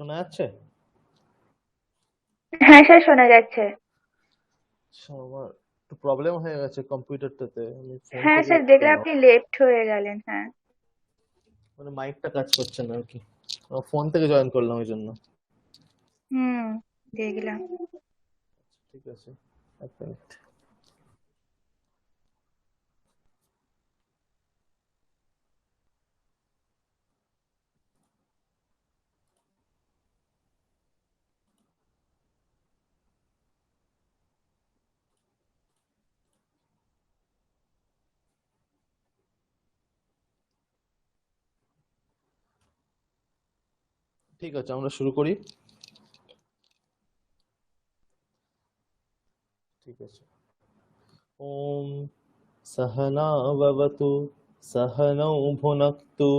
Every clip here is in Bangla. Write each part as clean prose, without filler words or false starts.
শোনা যাচ্ছে? হ্যাঁ স্যার, শোনা যাচ্ছে। আচ্ছা, আমার একটু প্রবলেম হয়ে গেছে কম্পিউটারটাতে, আমি ফোন হ্যাঁ থেকে স্যার, দেখলাম করলাম। আপনি লেফট হয়ে গেলেন। হ্যাঁ। মানে মাইকটা কাজ করছে না আর কি, ফোন থেকে জয়েন করলাম ওই জন্য। হুম, দেখলাম। ঠিক আছে, এক মিনিট। ঠিক আছে, আমরা শুরু করি। ঠিক আছে। ওম सहना भवतु, सहनौ भुनक्तु,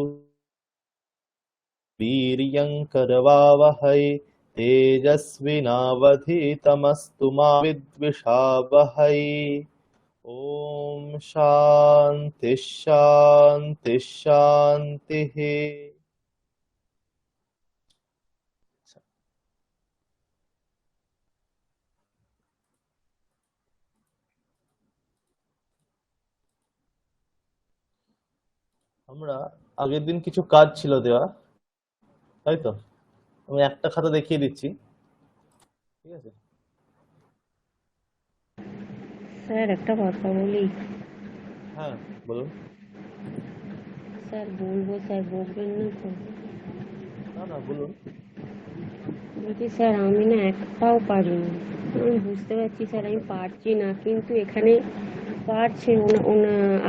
वीर्यं करवावहै, तेजस्विनावधीतमस्तु मा विद्विषावहै। ओम शांति शांति शांति। আমরা আগের দিন কিছু কাজ ছিল দেওয়া, তাই তো? আমি একটা খাতা দেখিয়ে দিচ্ছি, ঠিক আছে? স্যার একটা কথা বলি। হ্যাঁ, বলুন। স্যার বলবো, স্যার বকবেন না তো? না না, বলুন। বলছি স্যার, আমি না একটাও পারিনি। আমি বুঝতে পারছি স্যার আমি কোনটা? পারছি না, কিন্তু এখানে পারছে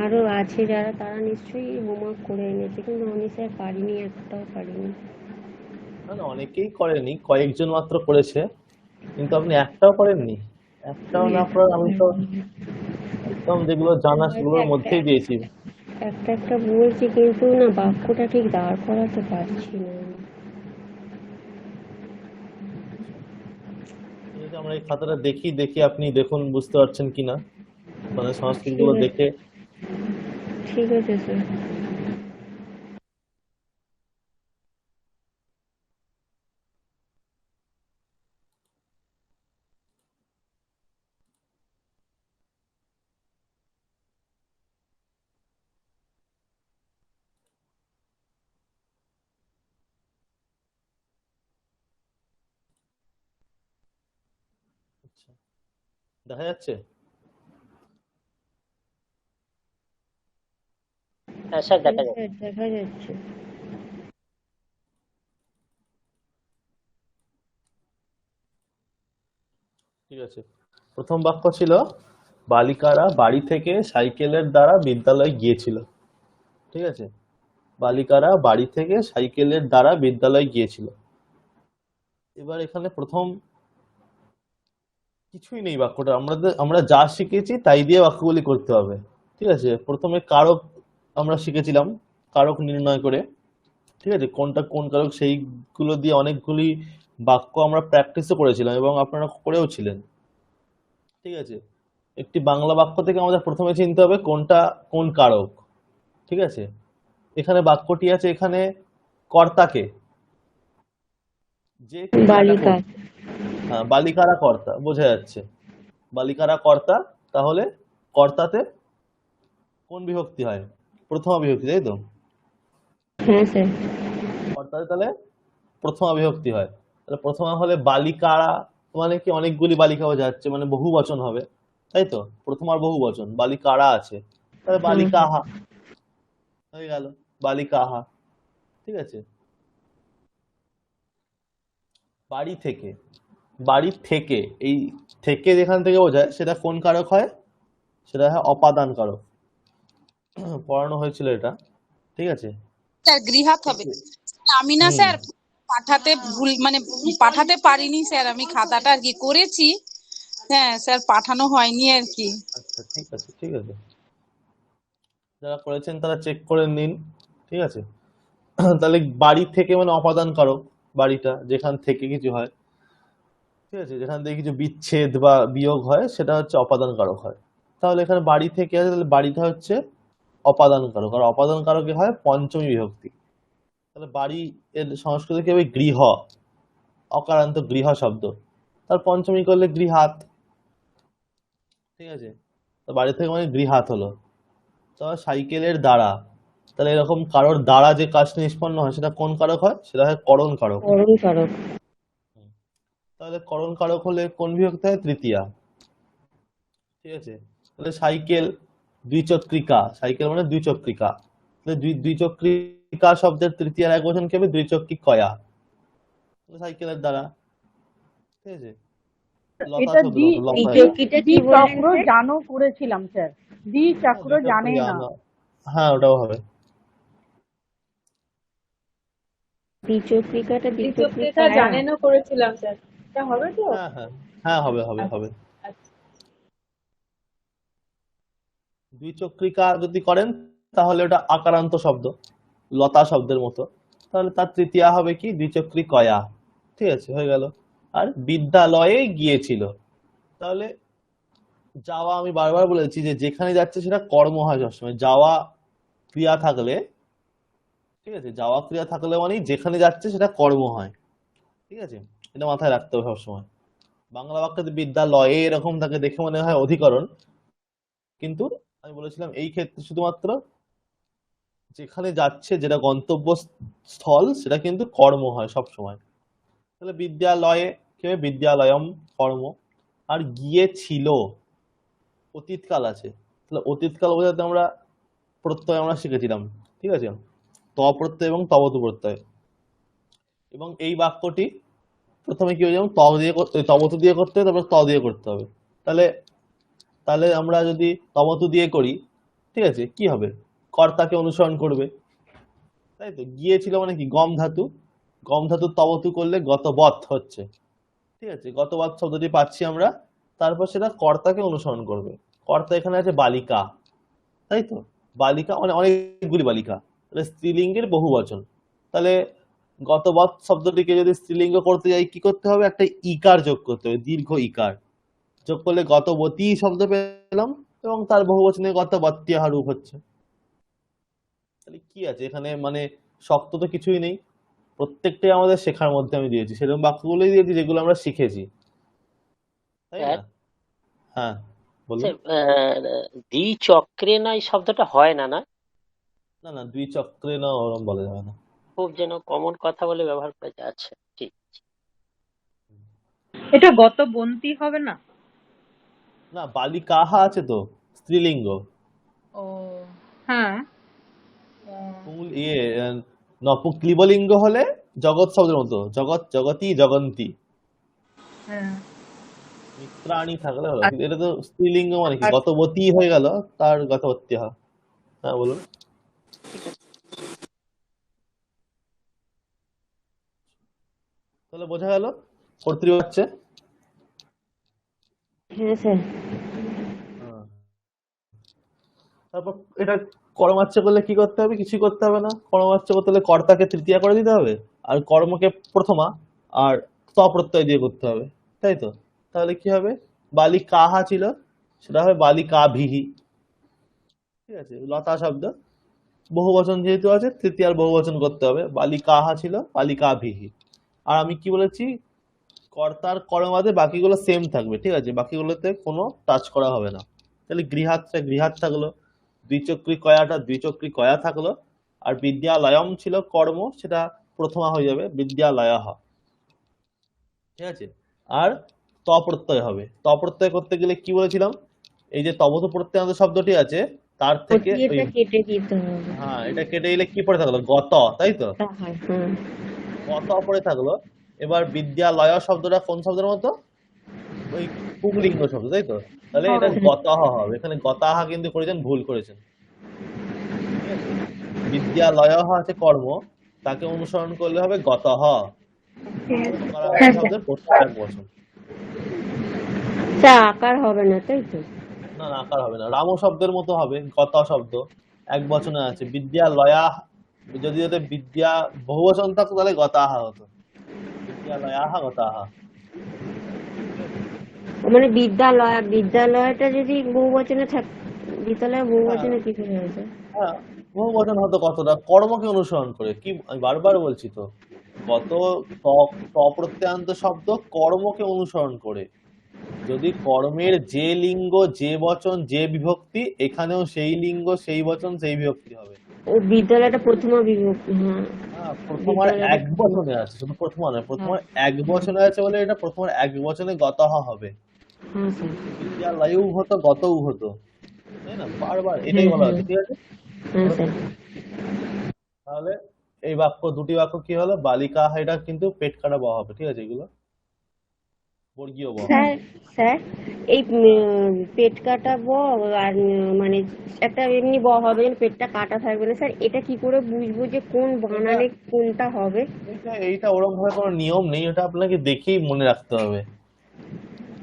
আরও আছে যারা, তারা নিশ্চয়ই হোমওয়ার্ক করে এনেছে, কিন্তু আমি স্যার পারিনি, একটাও পারিনি। না না, অনেকেই করেনি, কয়েকজন মাত্র করেছে, কিন্তু আপনি একটাও করেননি? একটাও আমি না একটা করার, আমি তো একদম যেগুলো জানা হয়তো সেগুলোর একটা মধ্যেই দিয়েছি। একটা একটা বলছি, কিন্তু না বাক্যটা ঠিক দাঁড় করাতে পারছি না আমি। আচ্ছা, ঠিক আছে, আমরা এই খাতাটা দেখি, দেখি আপনি দেখুন বুঝতে পারছেন কিনা, মানে সংস্কৃত ঠিক গুলো আছে, দেখে। ঠিক আছে স্যার। আচ্ছা, দেখা যাচ্ছে? হ্যাঁ স্যার, হ্যাঁ দেখা স্যার, যাচ্ছে। দেখা যাচ্ছে। ঠিক আছে, প্রথম বাক্য ছিল বালিকারা বাড়ি থেকে সাইকেলের দ্বারা বিদ্যালয়ে গিয়েছিল। ঠিক আছে, বালিকারা বাড়ি থেকে সাইকেলের দ্বারা বিদ্যালয়ে গিয়েছিল। এবার এখানে প্রথম কিছুই নেই বাক্যটা, আমরা যা শিখেছি তাই দিয়ে বাক্যগুলি করতে হবে। ঠিক আছে, প্রথমে কারক আমরা শিখেছিলাম, কারক নির্ণয় করে। ঠিক আছে, কোনটা কোন কারক সেইগুলো দিয়ে অনেকগুলি বাক্য আমরা প্র্যাকটিসও করেছিলাম এবং আপনারা করেও ছিলেন। ঠিক আছে, একটি বাংলা বাক্য থেকে আমাদের প্রথমে চিনতে হবে কোনটা কোন কারক। ঠিক আছে, এখানে বাক্যটি আছে, এখানে কর্তাকে, যে ক্রিয়াটা বালিকা। করছে। হ্যাঁ, বালিকারা কর্তা বোঝা যাচ্ছে, বালিকারা কর্তা। তাহলে কর্তাতে কোন বিভক্তি হয়? প্রথমা বিভক্তি, তাই তো? হ্যাঁ স্যার। কর্তাতে তাহলে প্রথমা বিভক্তি হয়। তাহলে প্রথমা হলে বালিকারা, মানে কি অনেকগুলি বালিকা বোঝা যাচ্ছে, মানে বহু বচন হবে, তাই তো? প্রথমার বহু বচন বালিকারা আছে, তাহলে হ্যাঁ হ্যাঁ। বালিকাহা হয়ে গেল, বালিকাহা। ঠিক আছে, বাড়ি থেকে, বাড়ি থেকে, এই থেকে যেখান থেকে বোঝায় সেটা কোন কারক হয়? সেটা হয় অপাদান কারক। পড়ানো হয়েছিল এটা। ঠিক আছে, স্যার গৃহাত হবে। থেকে। আমি না হুম। স্যার পাঠাতে ভুল মানে পাঠাতে পারিনি স্যার, আমি খাতাটা আর কি করেছি। হ্যাঁ স্যার, পাঠানো হয়নি আর কি। আচ্ছা, ঠিক আছে, ঠিক আছে, যারা করেছেন তারা চেক করে নিন। ঠিক আছে, তাহলে বাড়ি থেকে মানে অপাদান কারক, বাড়িটা যেখান থেকে কিছু হয়। ঠিক আছে, যেখান থেকে কিছু বিচ্ছেদ বা বিয়োগ হয় সেটা হচ্ছে অপাদান কারক হয়। তাহলে এখানে বাড়ি থেকে আছে, তাহলে বাড়িটা হচ্ছে অপাদান কারক, আর অপাদান কারকে হয় পঞ্চমী বিভক্তি। তাহলে বাড়ি এর সংস্কৃত কি হবে? গৃহ। অকারান্ত গৃহ শব্দ, তার পঞ্চমী করলে গৃহাত, ঠিক আছে? তো বাড়ি থেকে মানে গৃহাত হলো। তো সাইকেলের দ্বারা, তাহলে এরকম কারোর দ্বারা যে কাজটা নিষ্পন্ন হয় সেটা কোন কারক হয়? সেটা হয় করণ কারক। করণ কারক। তাহলে করণ কারক হলে কোন বিভক্তি হয়? তৃতীয়া, ঠিক আছে? তাহলে সাইকেল দ্বিচক্রিকা, সাইকেল মানে দ্বিচক্রিকা, তাহলে দ্বিচক্রিকা শব্দের তৃতীয়ার এক বচন কি হবে? দ্বিচক্রিকয়া, তাহলে সাইকেলের দ্বারা, ঠিক আছে? লতা এটা শব্দের দ্বি মতো, লতা। দ্বিচক্রিটা কি বললেন দ্বিচক্র স্যার? জানো করেছিলাম স্যার, দ্বিচক্র জানে না। হ্যাঁ, ওটাও হবে। দ্বিচক্রিকাটা দ্বিচক্রিকা দ্বিচক্রিকায়া। জানে না করেছিলাম স্যার, এটা হবে তো? হ্যাঁ হ্যাঁ হ্যাঁ, হবে হবে হবে। আচ্ছা। দ্বিচক্রিকা যদি করেন তাহলে ওটা আকারান্ত শব্দ, লতা শব্দের মতো, তাহলে তার তৃতীয়া হবে কি? দ্বিচক্রিকয়া, ঠিক আছে? হয়ে গেল। আর বিদ্যালয়ে গিয়েছিল, তাহলে যাওয়া, আমি বারবার বলেছি যে যেখানে যাচ্ছে সেটা কর্ম হয় সবসময়। যাওয়া ক্রিয়া থাকলে, ঠিক আছে, যাওয়া ক্রিয়া থাকলে মানে যেখানে যাচ্ছে সেটা কর্ম হয়, ঠিক আছে? এটা মাথায় রাখতে হবে সবসময়। বাংলা বাক্যে বিদ্যালয়ে এরকম থাকে দেখে মনে হয় অধিকরণ, কিন্তু আমি বলেছিলাম এই ক্ষেত্রে শুধুমাত্র যেখানে যাচ্ছে, যেটা গন্তব্য স্থল, সেটা কিন্তু কর্ম হয় সব সময়। তাহলে বিদ্যালয়ে কি হবে? বিদ্যালয়ম কর্ম। আর গিয়েছিল অতীতকাল আছে, তাহলে অতীতকাল বোঝাতে আমরা প্রত্যয় আমরা শিখেছিলাম, ঠিক আছে? ত প্রত্যয় এবং তবতু প্রত্যয়। এবং এই বাক্যটি প্রথমে কি হয়ে যাবে? তবতু দিয়ে করতে হবে, তারপর ত দিয়ে করতে হবে। তাহলে তাহলে আমরা যদি তবতু দিয়ে করি, ঠিক আছে, কি হবে? কর্তাকে অনুসরণ করবে, তাই তো? গিয়েছিল মানে কি? গম ধাতু, গম ধাতু তবতু করলে গতবৎ হচ্ছে, ঠিক আছে? গতবৎ শব্দটি পাচ্ছি আমরা, তারপর সেটা কর্তাকে অনুসরণ করবে। কর্তা এখানে আছে বালিকা, তাই তো? বালিকা মানে অনেকগুলি বালিকা, তাহলে স্ত্রীলিঙ্গের বহু বচন। তাহলে গতবৎ শব্দটিকে যদি স্ত্রীলিঙ্গ করতে যাই, কি করতে হবে? একটা ইকার যোগ করতে হবে, দীর্ঘ ইকার যোগ করলে গতবতী শব্দ পেলাম, এবং তার বহু বচনে গতবত্যা রূপ হচ্ছে। তাহলে কি আছে এখানে? মানে শক্ত তো কিছুই নেই, প্রত্যেকটাই আমাদের শেখার মধ্যে আমি দিয়েছি, সেরকম বাক্যগুলোই দিয়েছি যেগুলো আমরা শিখেছি, তাই না? হ্যাঁ, বলুন। দ্বিচক্রে না এই শব্দটা হয় না, না না না, দুই চক্রে না, ওরম বলা যাবে না। খুব যেন কমন কথা বলে ব্যবহার করা যায়। আচ্ছা, ঠিক। এটা গতবন্তী হবে না? না, বালিকাহা আছে তো, স্ত্রীলিঙ্গ। ও হ্যাঁ। ক্লিবলিঙ্গ হলে জগৎ শব্দের মতো, জগৎ, জগতি, জগন্তি, হ্যাঁ। মিত্রাণী থাকলে হলো। কিন্তু এটা তো স্ত্রীলিঙ্গ, মানে কি? গতবতী হয়ে গেল, তার গতবত্যা। হ্যাঁ, বলুন। তাহলে বোঝা গেল কর্তৃবাচ্যে। হ্যাঁ স্যার। তারপর এটা কর্মাচ্য করলে কি করতে হবে? কিছুই করতে হবে না। কর্মাচ্য করতে হলে কর্তাকে তৃতীয়া করে দিতে হবে, আর কর্মকে প্রথমা, আর প্রত্যয় দিয়ে করতে হবে, তাই তো? তাহলে কি হবে? বালিকাহা ছিল, সেটা হবে বালিকাভিহি, ঠিক আছে? লতা শব্দ, বহুবচন যেহেতু আছে, তৃতীয়ার বহুবচন করতে হবে। বালিকাহা ছিল বালিকাভিহি। আর আমি কি বলেছি? কর্তার কর্মাদে বাকিগুলো সেম থাকবে, ঠিক আছে? বাকিগুলোতে কোনো টাচ করা হবে না। তাহলে গৃহাতটা গৃহাত থাকলো, দ্বিচক্রিকয়াটা দ্বিচক্রিকয়া থাকলো, আর বিদ্যালয়ম ছিল কর্ম, সেটা প্রথমা হয়ে যাবে বিদ্যালয়ঃ, ঠিক আছে? আর ত প্রত্যয় হবে। ত প্রত্যয় করতে গেলে কি বলেছিলাম? এই যে তবত প্রত্যয়ান্ত শব্দটি আছে, তার থেকে ওই, এটা কেটে দিতে হবে। হ্যাঁ, এটা কেটে দিলে কি পড়ে থাকলো? গত, তাই তো? তা হয়, হ্যাঁ। গত পড়ে থাকলো। এবার বিদ্যালয় শব্দটা কোন শব্দের মতো? ওই পুংলিঙ্গ শব্দ, তাই তো? তাহলে এটা গতাহ হবে। এখানে গতাহ কিন্তু করেছেন, ভুল করেছেন, ঠিক আছে? বিদ্যালয় আছে কর্ম, তাকে অনুসরণ করলে হবে গতহ, শব্দের প্রত্যয় বচন। স্যার আকার হবে না, তাই তো? না না, আকার হবে না। রাম শব্দের মতো হবে, গত শব্দ এক বচনে আছে। বিদ্যালয়া, যদি ওতে বিদ্যা বহুবচন থাকতো তাহলে গতাহা হতো, বিদ্যালয়াহা গতাহা। মানে বিদ্যালয়টা যদি বহুবচনে বিদ্যালয় বহুবচনে কি করে হয়েছে? হ্যাঁ, বহুবচন হতো কতটা? কর্মকে অনুসরণ করে। কি, আমি বারবার বলছি তো, গত প্রত্যয়ান্ত শব্দ কর্মকে অনুসরণ করে। যদি কর্মের যে লিঙ্গ, যে বচন, যে বিভক্তি, এখানেও সেই লিঙ্গ, সেই বচন, সেই বিভক্তি হবে। ও বিদ্যালয়টা প্রথমা বিভক্তি, হ্যাঁ হ্যাঁ, প্রথমার বিদ্যালয়টা এক বচনে আছে, শুধু প্রথমা নয়, প্রথমার হ্যাঁ এক বচনে আছে বলে এটা প্রথমার এক বচনে গতহ হবে। হ্যাঁ স্যার, বিদ্যালয়ও হতো, গতও হতো, তাই না? বারবার এটাই হ্যাঁ বলা হ্যাঁ হচ্ছে, ঠিক আছে? হ্যাঁ স্যার। তাহলে এই দুটি বাক্য কি হলো? বালিকা, এটা কিন্তু পেট কাটা ব হবে, ঠিক আছে? এগুলো বর্গীয় ব। স্যার স্যার এই পেট কাটা ব আর মানে একটা এমনি ব হবে, যেন পেটটা কাটা থাকবে না স্যার, এটা কি করে বুঝবো যে কোন এটা বানানে কোনটা হবে? এইটা ওরকম ভাবে কোনো নিয়ম নেই, ওটা আপনাকে দেখেই মনে রাখতে হবে,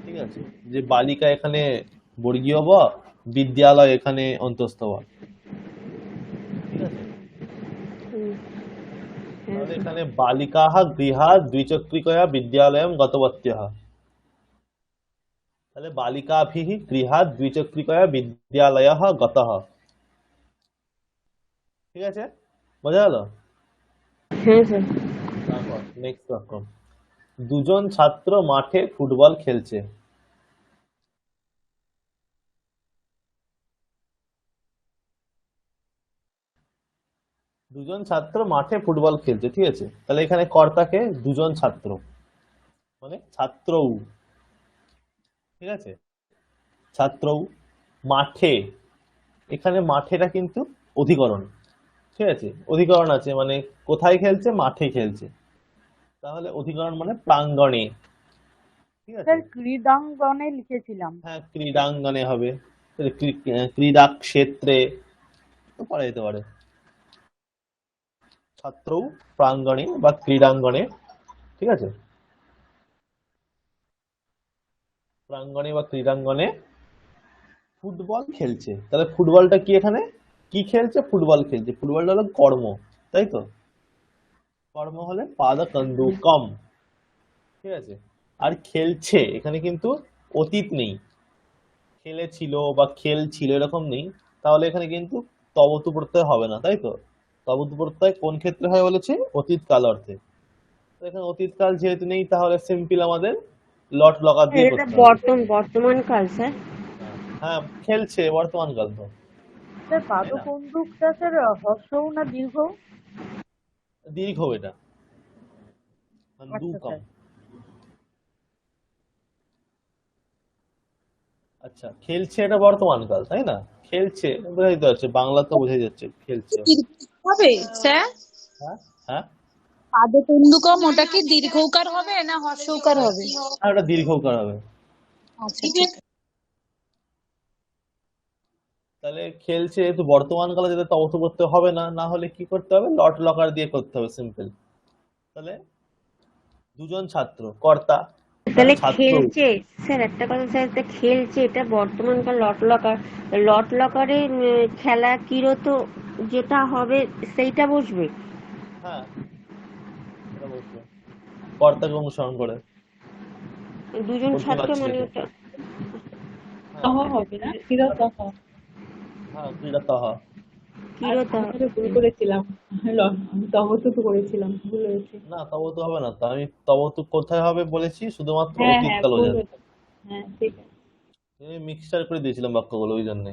ঠিক আছে? যে বালিকা এখানে বর্গীয় ব, বিদ্যালয় এখানে অন্তস্থ ব, ঠিক আছে? হুম, হ্যাঁ তাহলে স্যার। এখানে বালিকাহ গৃহাৎ দ্বিচক্রিকয়া বিদ্যালয়ম গতবত্যঃ। তাহলে বালিকাভিः গৃহাৎ দ্বিচক্রিকয়া বিদ্যালয়ः গতः, ঠিক আছে? বোঝা গেল? হ্যাঁ স্যার। তারপর নেক্সট বাক্য, দুজন ছাত্র মাঠে ফুটবল খেলছে। দুজন ছাত্র মাঠে ফুটবল খেলছে, ঠিক আছে? তাহলে এখানে কর্তাকে দুজন ছাত্র, মানে ছাত্রও, ঠিক আছে? ছাত্রও মাঠে, এখানে মাঠেটা কিন্তু অধিকরণ, ঠিক আছে? অধিকরণ আছে মানে কোথায় খেলছে? মাঠে খেলছে। তাহলে অধিকরণ মানে প্রাঙ্গণে, ঠিক আছে? স্যার ক্রীড়াঙ্গনে লিখেছিলাম। হ্যাঁ, ক্রীড়াঙ্গনে হবে, তাহলে ক্রীড়া ক্ষেত্রে তো করা যেতে পারে। ছাত্রও প্রাঙ্গণে বা ক্রীড়াঙ্গনে, ঠিক আছে? প্রাঙ্গণে বা ক্রীড়াঙ্গনে ফুটবল খেলছে। তাহলে ফুটবলটা কি, এখানে কি খেলছে? ফুটবল খেলছে। ফুটবলটা হলো কর্ম, তাই তো? কর্ম হলে পাদ কন্দুকম, ঠিক আছে? আর খেলছে এখানে কিন্তু অতীত নেই, খেলেছিল বা খেলছিল এরকম নেই, তাহলে এখানে কিন্তু তবতু প্রত্যয় হবে না, তাই তো? তবতু প্রত্যয় কোন ক্ষেত্রে হয় বলেছে? অতীতকাল অর্থে। তো এখানে অতীতকাল যেহেতু নেই, তাহলে সিম্পল আমাদের লট লকার দিয়ে এটা করতে হবে। বর্তমান কাল স্যার। হ্যাঁ, খেলছে বর্তমান কাল তো, স্যার তাই না? পাদকন্দুকটা স্যার হ্রস্ব না দীর্ঘ? দীর্ঘ এটা, আচ্ছা কন্দুকম। স্যার। আচ্ছা, খেলছে এটা বর্তমান কাল, তাই না? খেলছে বোঝাই যাচ্ছে, বাংলা তো বোঝাই যাচ্ছে খেলছে। হবে স্যার? হ্যাঁ, হ্যাঁ, পাদতন্দুকম ওটা কি দীর্ঘৌকার হবে না হর্ষৌকার হবে? আর ওটা দীর্ঘকার হবে। আচ্ছা ঠিক আছে। তাহলে খেলছে যেহেতু বর্তমান কালে, যেটা তবত করতে হবে না, না হলে কি করতে হবে? লট লকার দিয়ে করতে হবে, সিম্পল। তাহলে দুজন ছাত্র, কর্তা, তাহলে তাহলে ছাত্র। খেলছে স্যার, একটা কথা স্যার, তা খেলছে এটা বর্তমান কাল লট লকারে খেলা কিরত যেটা হবে সেইটা বসবে। হ্যাঁ, এটা বলছে কর্তাকে অনুসরণ করে দুজন করতে ছাত্র পারছি মানে এটা। ওটা হ্যাঁ, হবে না কিরতহ। হ্যাঁ, ক্রীড়াতহ। আর কিরত আমি তাহলে ভুল করেছিলাম, আমি তবত তো করেছিলাম, ভুল হয়েছে। না, তবতু হবে না তো, আমি তবতু কোথায় হবে বলেছি? শুধুমাত্র হ্যাঁ হ্যাঁ অতীতকাল ভুল বোঝাতে। হয়েছে। হ্যাঁ ঠিক আছে। আমি মিক্সচার করে দিয়েছিলাম বাক্যগুলো, ওই জন্যে।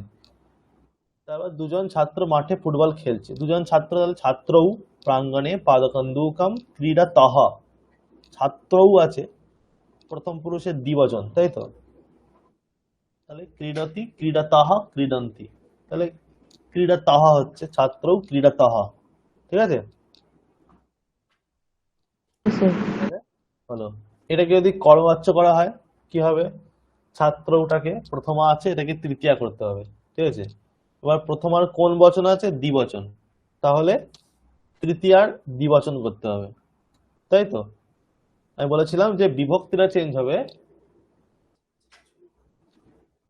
তারপর দুজন ছাত্র মাঠে ফুটবল খেলছে। দুজন ছাত্র, তাহলে ছাত্রও প্রাঙ্গণে পাদকন্দুকম ক্রীড়াতহ। ছাত্রও আছে, প্রথম পুরুষের দ্বিবচন, তাই তো? তাহলে ক্রীডতি, ক্রীড়াতহ, ক্রীডন্তি। তাহলে ক্রীড়াতহ হচ্ছে ছাত্রও ক্রীড়াতহ, ঠিক আছে? তাহলে হলো, এটাকে যদি কর্মবাচ্য করা হয় কি হবে? ছাত্রটাকে প্রথমা আছে, এটাকে তৃতীয়া করতে হবে, ঠিক আছে? এবার প্রথমার কোন বচন আছে? দ্বিবচন, তাহলে তৃতীয়ার দ্বিবচন করতে হবে, তাই তো? আমি বলেছিলাম যে বিভক্তিটা চেঞ্জ হবে,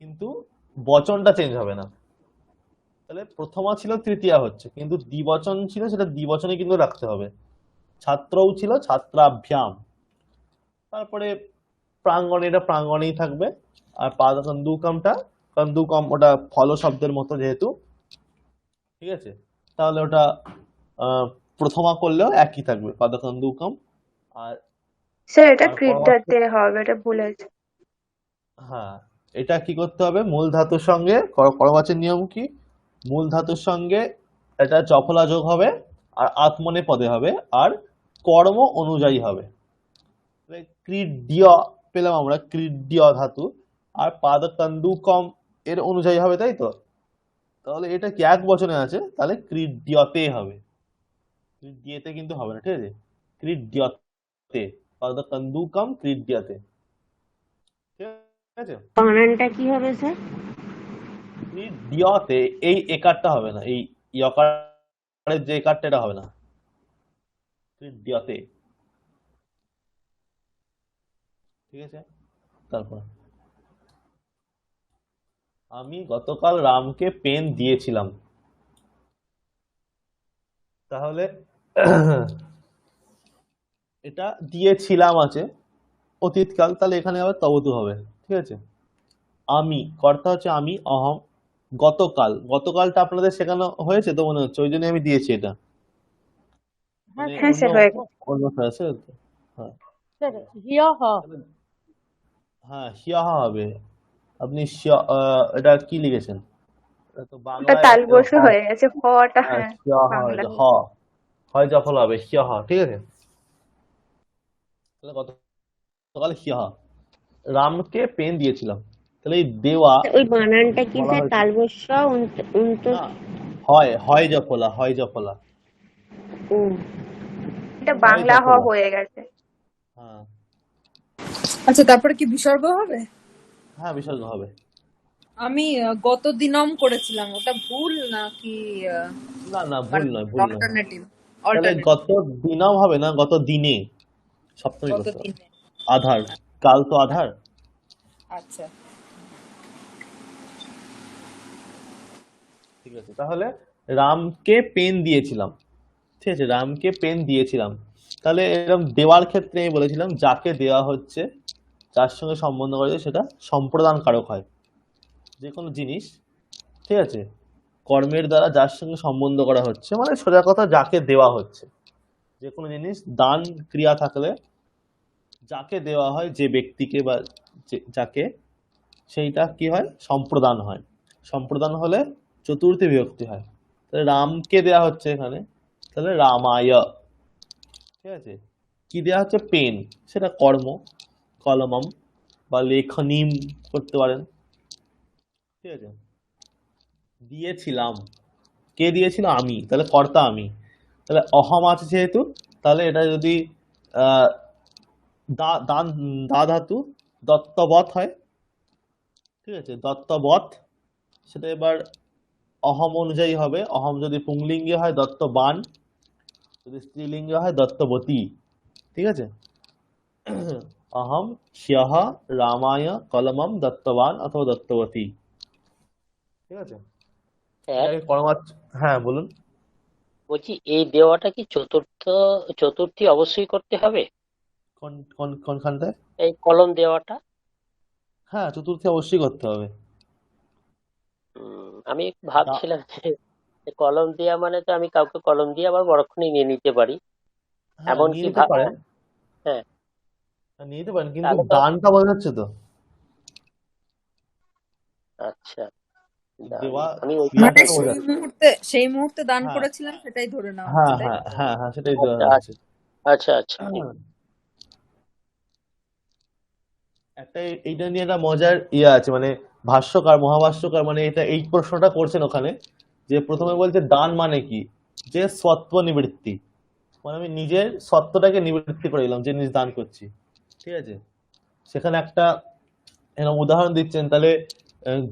কিন্তু বচনটা চেঞ্জ হবে না। তাহলে প্রথমা ছিল, তৃতীয়া হচ্ছে, কিন্তু দ্বিবচন ছিল, সেটা দ্বিবচনে কিন্তু রাখতে হবে। ছাত্রও ছিল, ছাত্রাভ্যাম। তারপরে প্রাঙ্গণে, এটা প্রাঙ্গণেই থাকবে। আর পাদকন্দুকমটা, কন্দুকম ওটা ফল শব্দের মতো যেহেতু, ঠিক আছে? তাহলে ওটা প্রথমা করলেও একই থাকবে, পাদকন্দুকম আর স্যার এটা আর কর্মবাচ্য, ক্রিডাতে হবে, এটা ভুল আছে। হ্যাঁ, এটা কি করতে হবে? মূল ধাতুর সঙ্গে কর্মবাচ্যের নিয়ম কি? মূল ধাতুর সঙ্গে এটা চফলা যোগ হবে, আর আত্মনেপদে হবে, আর কর্ম অনুযায়ী হবে। তাহলে ক্রিড্য পেলাম আমরা, ক্রিড্য ধাতু, আর পাদকান্দুকম এর অনুযায়ী হবে, তাই তো? তাহলে এটা কি এক বচনে আছে, তাহলে ক্রিড্যতে হবে, ক্রিড্যতে কিন্তু হবে না, ঠিক আছে? ক্রিড্যতে, পাদকান্দুকম ক্রিড্যতে, ঠিক আছে? বানানটা কি হবে স্যার? ক্রিড্যতে এই একারটা হবে না, এই ইয়কারের যে একারটা, এটা হবে না, ক্রিড্যতে, ঠিক আছে? তারপর আমি গতকাল রামকে পেন দিয়েছিলাম, তাহলে এটা দিয়েছিলাম আছে অতীতকাল, তাহলে এখানে আবার তবতু হবে, ঠিক আছে? আমি, কর্তা হচ্ছে আমি, অহম। গতকাল, গতকালটা আপনাদের শেখানো হয়েছে তো মনে হচ্ছে, ওই জন্য আমি দিয়েছি এটা, হ্যাঁ মানে হ্যাঁ অন্য স্যার, হয়ে গেছে। অন্য আছে তো। হ্যাঁ, স্যার হিয় হ। হ্যাঁ, শিয়াহা হবে। আপনি এটা কি লিখেছেন? এটা তো ওটা বাংলায় আছে হ। তালবসু হয়ে গেছে, হটা হ্যাঁ, হ্যাঁ শিয়াহা বাংলা হয়েছে, হ হয়েছে। হয় জফল হবে, শিয়াহা, ঠিক আছে? তাহলে গতকাল শিয়াহা, রামকে পেন দিয়েছিলাম, তাহলে এই দেওয়া ওই বানানটা কি বলা স্যার? হয়েছে তালবস্য না, হয় হয় জফলা, হয় জফলা, ও এটা হয় বাংলা জফলা, হয়ে গেছে। হ্যাঁ। আচ্ছা, তারপরে কি বিসর্গ হবে? হ্যাঁ, বিসর্গ হবে। আমি গত দিনম করেছিলাম, ওটা ভুল নাকি? না না, ভুল মানে নয়, ভুল নয়। অল্টারনেটিভ? তাহলে অল্টারনেটিভ। গত দিনম হবে না, গত দিনে, সপ্তমী গত করতে হবে। দিনে। আধার, কাল তো আধার, আচ্ছা, ঠিক আছে? তাহলে রামকে পেন দিয়েছিলাম, ঠিক আছে? রামকে পেন দিয়েছিলাম, তাহলে এরকম দেওয়ার ক্ষেত্রে আমি বলেছিলাম যাকে দেওয়া হচ্ছে, যার সঙ্গে সম্বন্ধ করা যায়, সেটা সম্প্রদান কারক হয়। যে কোনো জিনিস, ঠিক আছে, কর্মের দ্বারা যার সঙ্গে সম্বন্ধ করা হচ্ছে, মানে সোজা কথা যাকে দেওয়া হচ্ছে, যে কোনো জিনিস দান ক্রিয়া থাকলে যাকে দেওয়া হয়, যে ব্যক্তিকে বা যাকে, সেইটা কি হয়? সম্প্রদান হয়। সম্প্রদান হলে চতুর্থী বিভক্তি হয়। তাহলে রামকে দেওয়া হচ্ছে এখানে, তাহলে রামায়, ঠিক আছে? কি দেওয়া হচ্ছে? পেন, সেটা কর্ম, কলমম বা লেখনীম করতে পারেন, ঠিক আছে? দিয়েছিলাম, কে দিয়েছিল? আমি, তাহলে কর্তা আমি, তাহলে অহম আছে যেহেতু, তাহলে এটা যদি আহ দান, দা ধাতু দত্তবৎ হয়, ঠিক আছে? দত্তবৎ, সেটা এবার অহম অনুযায়ী হবে। অহম যদি পুংলিঙ্গে হয় দত্তবান, যদি স্ত্রীলিঙ্গে হয় দত্তবতী, ঠিক আছে? অহম শিয়হ রামায় কলমম দত্তবান অথবা দত্তবতী, ঠিক আছে? স্যার, এটাকে কর্মবাচ্য, হ্যাঁ বলুন। বলছি এই দেওয়াটা কি চতুর্থী অবশ্যই করতে হবে? কোন কোন কোনখানটায়? এই কলম দেওয়াটা? হ্যাঁ, চতুর্থী অবশ্যই করতে হবে। আমি ভাবছিলাম যে কলম দেওয়া মানে তো আমি কাউকে কলম দিয়ে আবার পরক্ষণেই নিয়ে নিতে পারি, হ্যাঁ, নিয়ে এমনকি নিতে পারেন, হ্যাঁ, নিয়ে নিতে পারেন, কিন্তু তাহলে তো দানটা বোঝা যাচ্ছে তো, আচ্ছা, দান দেওয়া আমি মানে ক্রিয়াটাকে বোঝা সেই মুহূর্তে দান হ্যাঁ করেছিলাম, সেটাই ধরে নেওয়া হ্যাঁ হচ্ছে, তাই হ্যাঁ তো? হ্যাঁ হ্যাঁ, সেটাই দেওয়া আচ্ছা যাচ্ছে। আচ্ছা আচ্ছা, ঠিক। একটা এইটা নিয়ে একটা মজার আছে, মানে মহাভাষ্যকার মানে এটা এই প্রশ্নটা করছেন ওখানে, যে প্রথমে বলছে দান মানে কি, যে সত্ত্ব নিবৃত্তি, মানে আমি নিজের সত্ত্বটাকে নিবৃত্তি করে দিলাম যে জিনিস দান করছি, ঠিক আছে? সেখানে একটা এরকম উদাহরণ দিচ্ছেন, তাহলে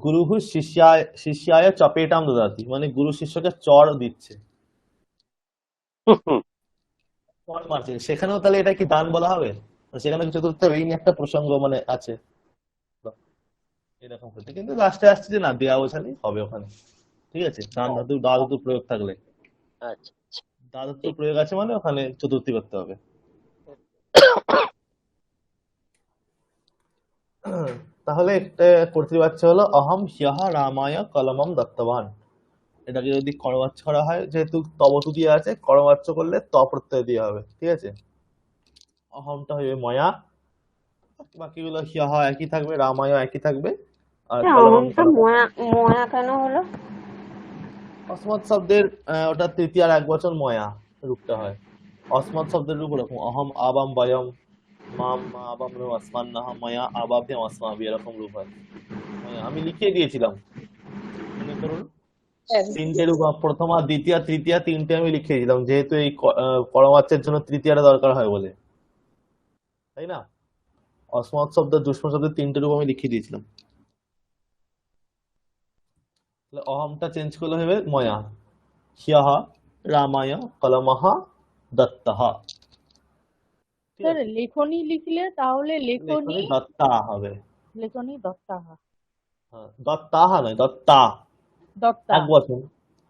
গুরুহু শিষ্যায় চপেটাম দদাতি, মানে গুরু শিষ্যকে চড় দিচ্ছে, চড় মারছে, সেখানেও তাহলে এটা কি দান বলা হবে? সেখানে চতুর্থ এই নিয়ে একটা প্রসঙ্গ মানে আছে এরকম করতে, কিন্তু লাস্টে আসছে যে না, দেয়া বোঝালেই হবে ওখানে, ঠিক আছে? দা ধাতু প্রয়োগ থাকলে, আচ্ছা আচ্ছা, দা ধাতু ঠিক। প্রয়োগ আছে মানে ওখানে চতুর্থী করতে হবে। তাহলে একটা কর্তৃবাচ্য হলো অহম হ্যহ রামায় কলমম দত্তবান। এটাকে যদি করবাচ্য করা হয়, যেহেতু তবতু দিয়ে আছে, করবাচ্য করলে ত প্রত্যয় দিয়ে হবে, ঠিক আছে? অহমটা হয়ে ময়া, বাকিগুলো হিয়াহ একই থাকবে, রামায় একই থাকবে, আর হ্যাঁ, কলমম অহংটা ময়া ময়া কেন হলো? অসমত শব্দের ওটা তৃতীয় আর এক বচন ময়া রূপটা হয়। অসমত শব্দের রূপ এরকম অহম আবাম বয়ম মাম মা আবাম রূপ আসমান নাহ ময়া আবাভ্যাম আসমাবি, এরকম রূপ হয়। ময়া আমি লিখে দিয়েছিলাম, মনে করুন স্যার তিনটে রূপ, প্রথম আর দ্বিতীয় তৃতীয় তিনটে আমি লিখে দিয়েছিলাম, যেহেতু এই করবাচ্চের জন্য তৃতীয়টা দরকার হয় বলে, তাই না? অসমত শব্দ যুষ্ম শব্দের তিনটে রূপ আমি লিখে দিয়েছিলাম। তাহলে অহমটা চেঞ্জ করলে হবে ময়া, হিয়াহ রামায় কলমহ দত্তহ, ঠিক স্যার আছে? লেখনী লিখলে তাহলে লেখনী লেখনী দত্তা হবে। লেখনী দত্তাহা হ্যাঁ, দত্তাহা নয়, দত্তা, দত্তা। এক বচন।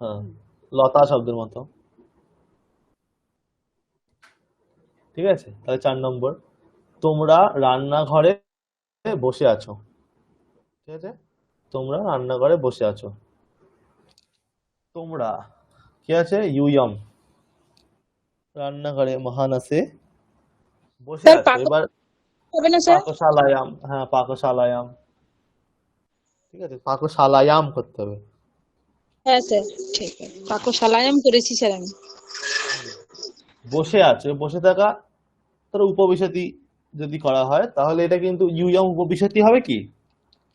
হ্যাঁ, হুম। লতা শব্দের মতো। ঠিক আছে, তাহলে 4 নম্বর, তোমরা রান্নাঘরে বসে আছো। ঠিক আছে, তোমরা রান্নাঘরে বসে আছো। তোমরা কি আছে, ইউয়ম, রান্নাঘরে মহান আছে, বসে স্যার আছো। এবার হবে না স্যার? পাকশালায়াম, হ্যাঁ পাকশালায়াম, ঠিক আছে, পাকশালায়াম করতে হবে। হ্যাঁ স্যার, ঠিক আছে, পাকশালায়াম করেছি স্যার আমি। বসে আছো, বসে থাকা, তোর উপবিশতি যদি করা হয় তাহলে এটা কিন্তু ইউয়ম উপবিশতি হবে কি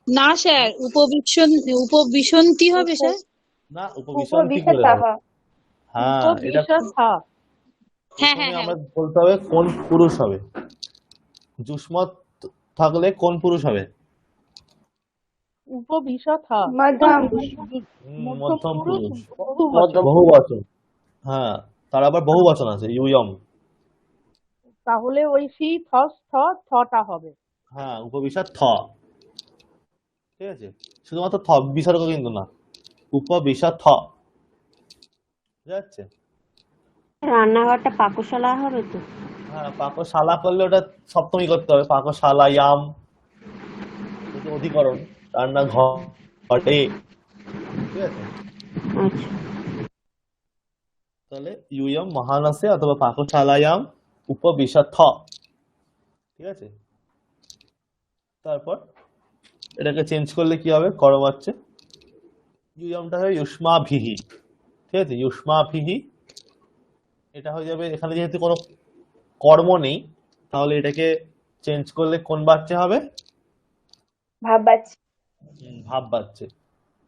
না স্যার, উপবিশন্তি হবে উপ স্যার। না, উপবিশন্তি করে উপবিশেষাহ। হবে। হ্যাঁ, এটা উপবিশথা। হ্যাঁ প্রথমে হ্যাঁ হ্যাঁ আমরা বলতে হবে কোন পুরুষ হবে, যুষ্মৎ থাকলে কোন পুরুষ হবে, উপবিশথা। মধ্যম মধ্যম মধ্যম পুরুষ পুরুষ, বহুবচন। মধ্যম বহু বচন। হ্যাঁ, তার আবার বহু বচন আছে, ইউয়ম। তাহলে ওই সি থস থ থটা হবে। হ্যাঁ, উপবিশাদ থ, ঠিক আছে, শুধুমাত্র থ, বিসর্গ কিন্তু না, উপবিশাদ থ, বুঝা যাচ্ছে? রান্নাঘরটা পাকশালা হবে তো? হ্যাঁ, পাকশালা করলে ওটা সপ্তমী করতে হবে, পাকশালায়াম, যেহেতু অধিকরণ, রান্না ঘটে, ঠিক আছে? আচ্ছা, তাহলে ইউয়ম মহান আছে অথবা পাকশালায়াম উপবিশাদ থ, ঠিক আছে? তারপর এটাকে চেঞ্জ করলে কি হবে, করম হচ্ছে ইউয়মটা হবে ইউষ্মাভিহি, ঠিক আছে, ইউষ্মাভিহি, এটা হয়ে যাবে। এখানে যেহেতু কোনো কর্ম নেই, তাহলে এটাকে চেঞ্জ করলে কোন বাচ্চা হবে, ভাব বাচ্চা। ভাব বাচ্চে।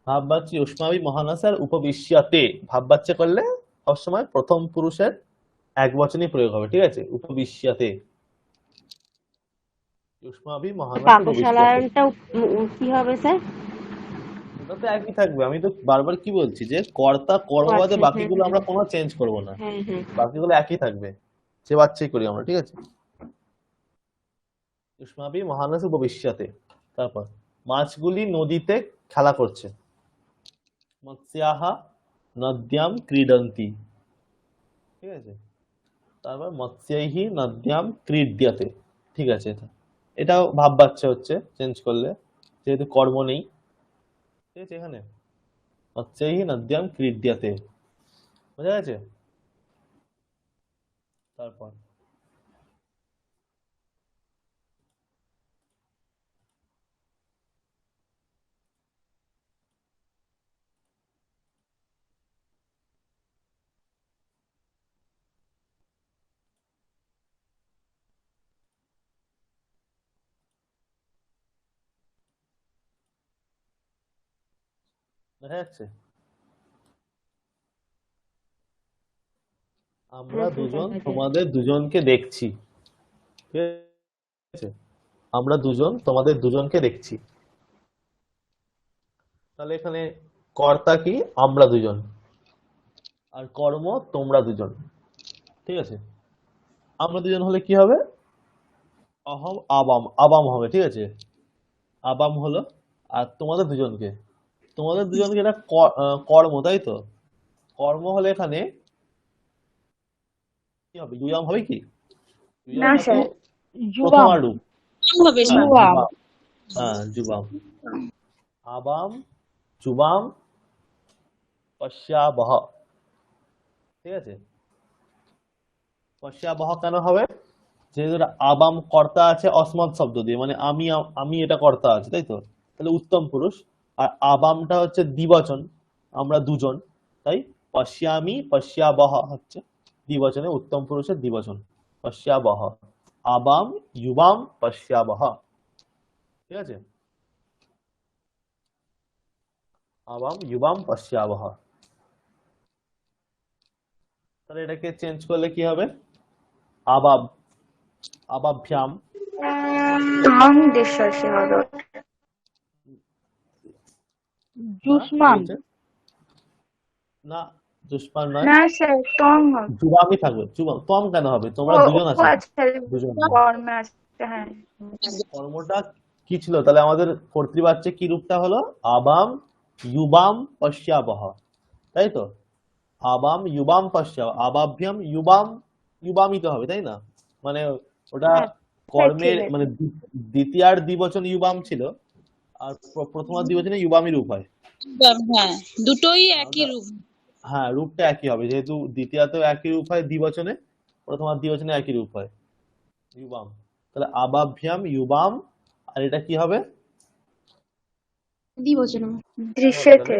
ভাব বাচ্চে ইউষ্মাভি মহানাস আর উপবিশ্যাতে, ভাব বাচ্চা করলে সবসময় প্রথম পুরুষের এক বচনই প্রয়োগ হবে, ঠিক আছে, উপবিশ্যাতে, ইউষ্মাভি মহানাস উপবিশ্যাতে। পাকশালাটা কি হবে স্যার? ওটা তো একই থাকবে, আমি তো বারবার কি বলছি যে কর্তা ও কর্ম বাদে আচ্ছা, হ্যাঁ বাকিগুলো হ্যাঁ আমরা কোনো চেঞ্জ করব না, হ্যাঁ হ্যাঁ। বাকিগুলো একই থাকবে, সে বাচ্চাই করি আমরা, ঠিক আছে। ইউষ্মাভি মহানাস উপবিশ্যাতে। তারপর মাছগুলি নদীতে খেলা করছে, মৎস্যাহা নদ্যাম ক্রীডন্তি, ঠিক আছে। তারপর মৎস্যৈহি নদ্যাম ক্রীড্যতে, ঠিক আছে, এটাও ভাব বাচ্চা হচ্ছে চেঞ্জ করলে, যেহেতু কর্ম নেই, ঠিক আছে, এখানে মৎস্যৈহি নদ্যাম ক্রীড্যতে, বোঝা গেছে? তারপর দেখা যাচ্ছে আমরা হ্যাঁ স্যার, দুজন দেখা যায়। তোমাদের দুজনকে দেখছি, ঠিক আছে, আমরা দুজন তোমাদের দুজনকে দেখছি। তাহলে এখানে কর্তা কি, আমরা দুজন, আর কর্ম তোমরা দুজন, ঠিক আছে। আমরা দুজন হলে কি হবে, অহম আবাম, আবাম হবে, ঠিক আছে, আবাম হলো। আর তোমাদের দুজনকে এটা কর্ম, তাই তো, কর্ম হলে এখানে কি হবে, ইউয়াম হবে কি, না ইউয়ামটা তো স্যার, প্রথম যুবাম। আর রূপ। হবে হ্যাঁ, স্যার। যুবাম। জুবাম, হ্যাঁ জুবাম, আবাম, জুবাম, পশ্যাবহ, ঠিক আছে। পশ্যাবহ কেন হবে, যেহেতু এটা আবাম কর্তা আছে অসমত শব্দ দিয়ে, মানে আমি এটা কর্তা আছে, তাই তো? তাহলে উত্তম পুরুষ। আর আবামটা হচ্ছে দ্বিবচন, আমরা দুজন, তাই পশ্যামি পশ্যাবহ হচ্ছে দ্বিবচনে, উত্তম পুরুষের দ্বিবচন পশ্যাবহ। আবাম ইউবাম পশ্যাবহ, ঠিক আছে? আবাম ইউবাম পশ্যাবহ। তাহলে এটাকে চেঞ্জ করলে কি হবে? আবাব আবাভ্যাম, ত্বং দৃশ্যসে হলো। জুসমান। না দুষ্মান নয়, না স্যার ত্বং হবে। যুবামই থাকবে। তম কেন হবে? তোমরা দুজন আছো, আচ্ছা দুজন। কর্মে আছে, হ্যাঁ। কর্মটা কি ছিল তাহলে? আমাদের কর্তৃবাচ্যে কি রূপটা হলো? আবাম ইউবাম পশ্যাবহ, তাই তো? আবাম ইউবাম পশ্যাবহ, আবাভ্যাম ইউবাম, ইউবামিত হবে, তাই না? মানে ওটা হ্যাঁ, কর্মের ঠিক আছে। মানে দ্বিতীয়ার দ্বিবচন ইউবাম ছিল, আর প্রথমার দ্বিবচনে ইউবামি রূপ হয়। হ্যাঁ, দুটোই আর একই ওটা, রূপ। হ্যাঁ রূপটা একই হবে, যেহেতু দ্বিতীয়াতেও একই রূপ হয় দ্বিবচনে, প্রথমার দ্বিবচনে একই রূপ হয় ইউবাম। তাহলে আবাভ্যাম ইউবাম, আর এটা কি হবে? দ্বিবচন। দৃশ্যেতে।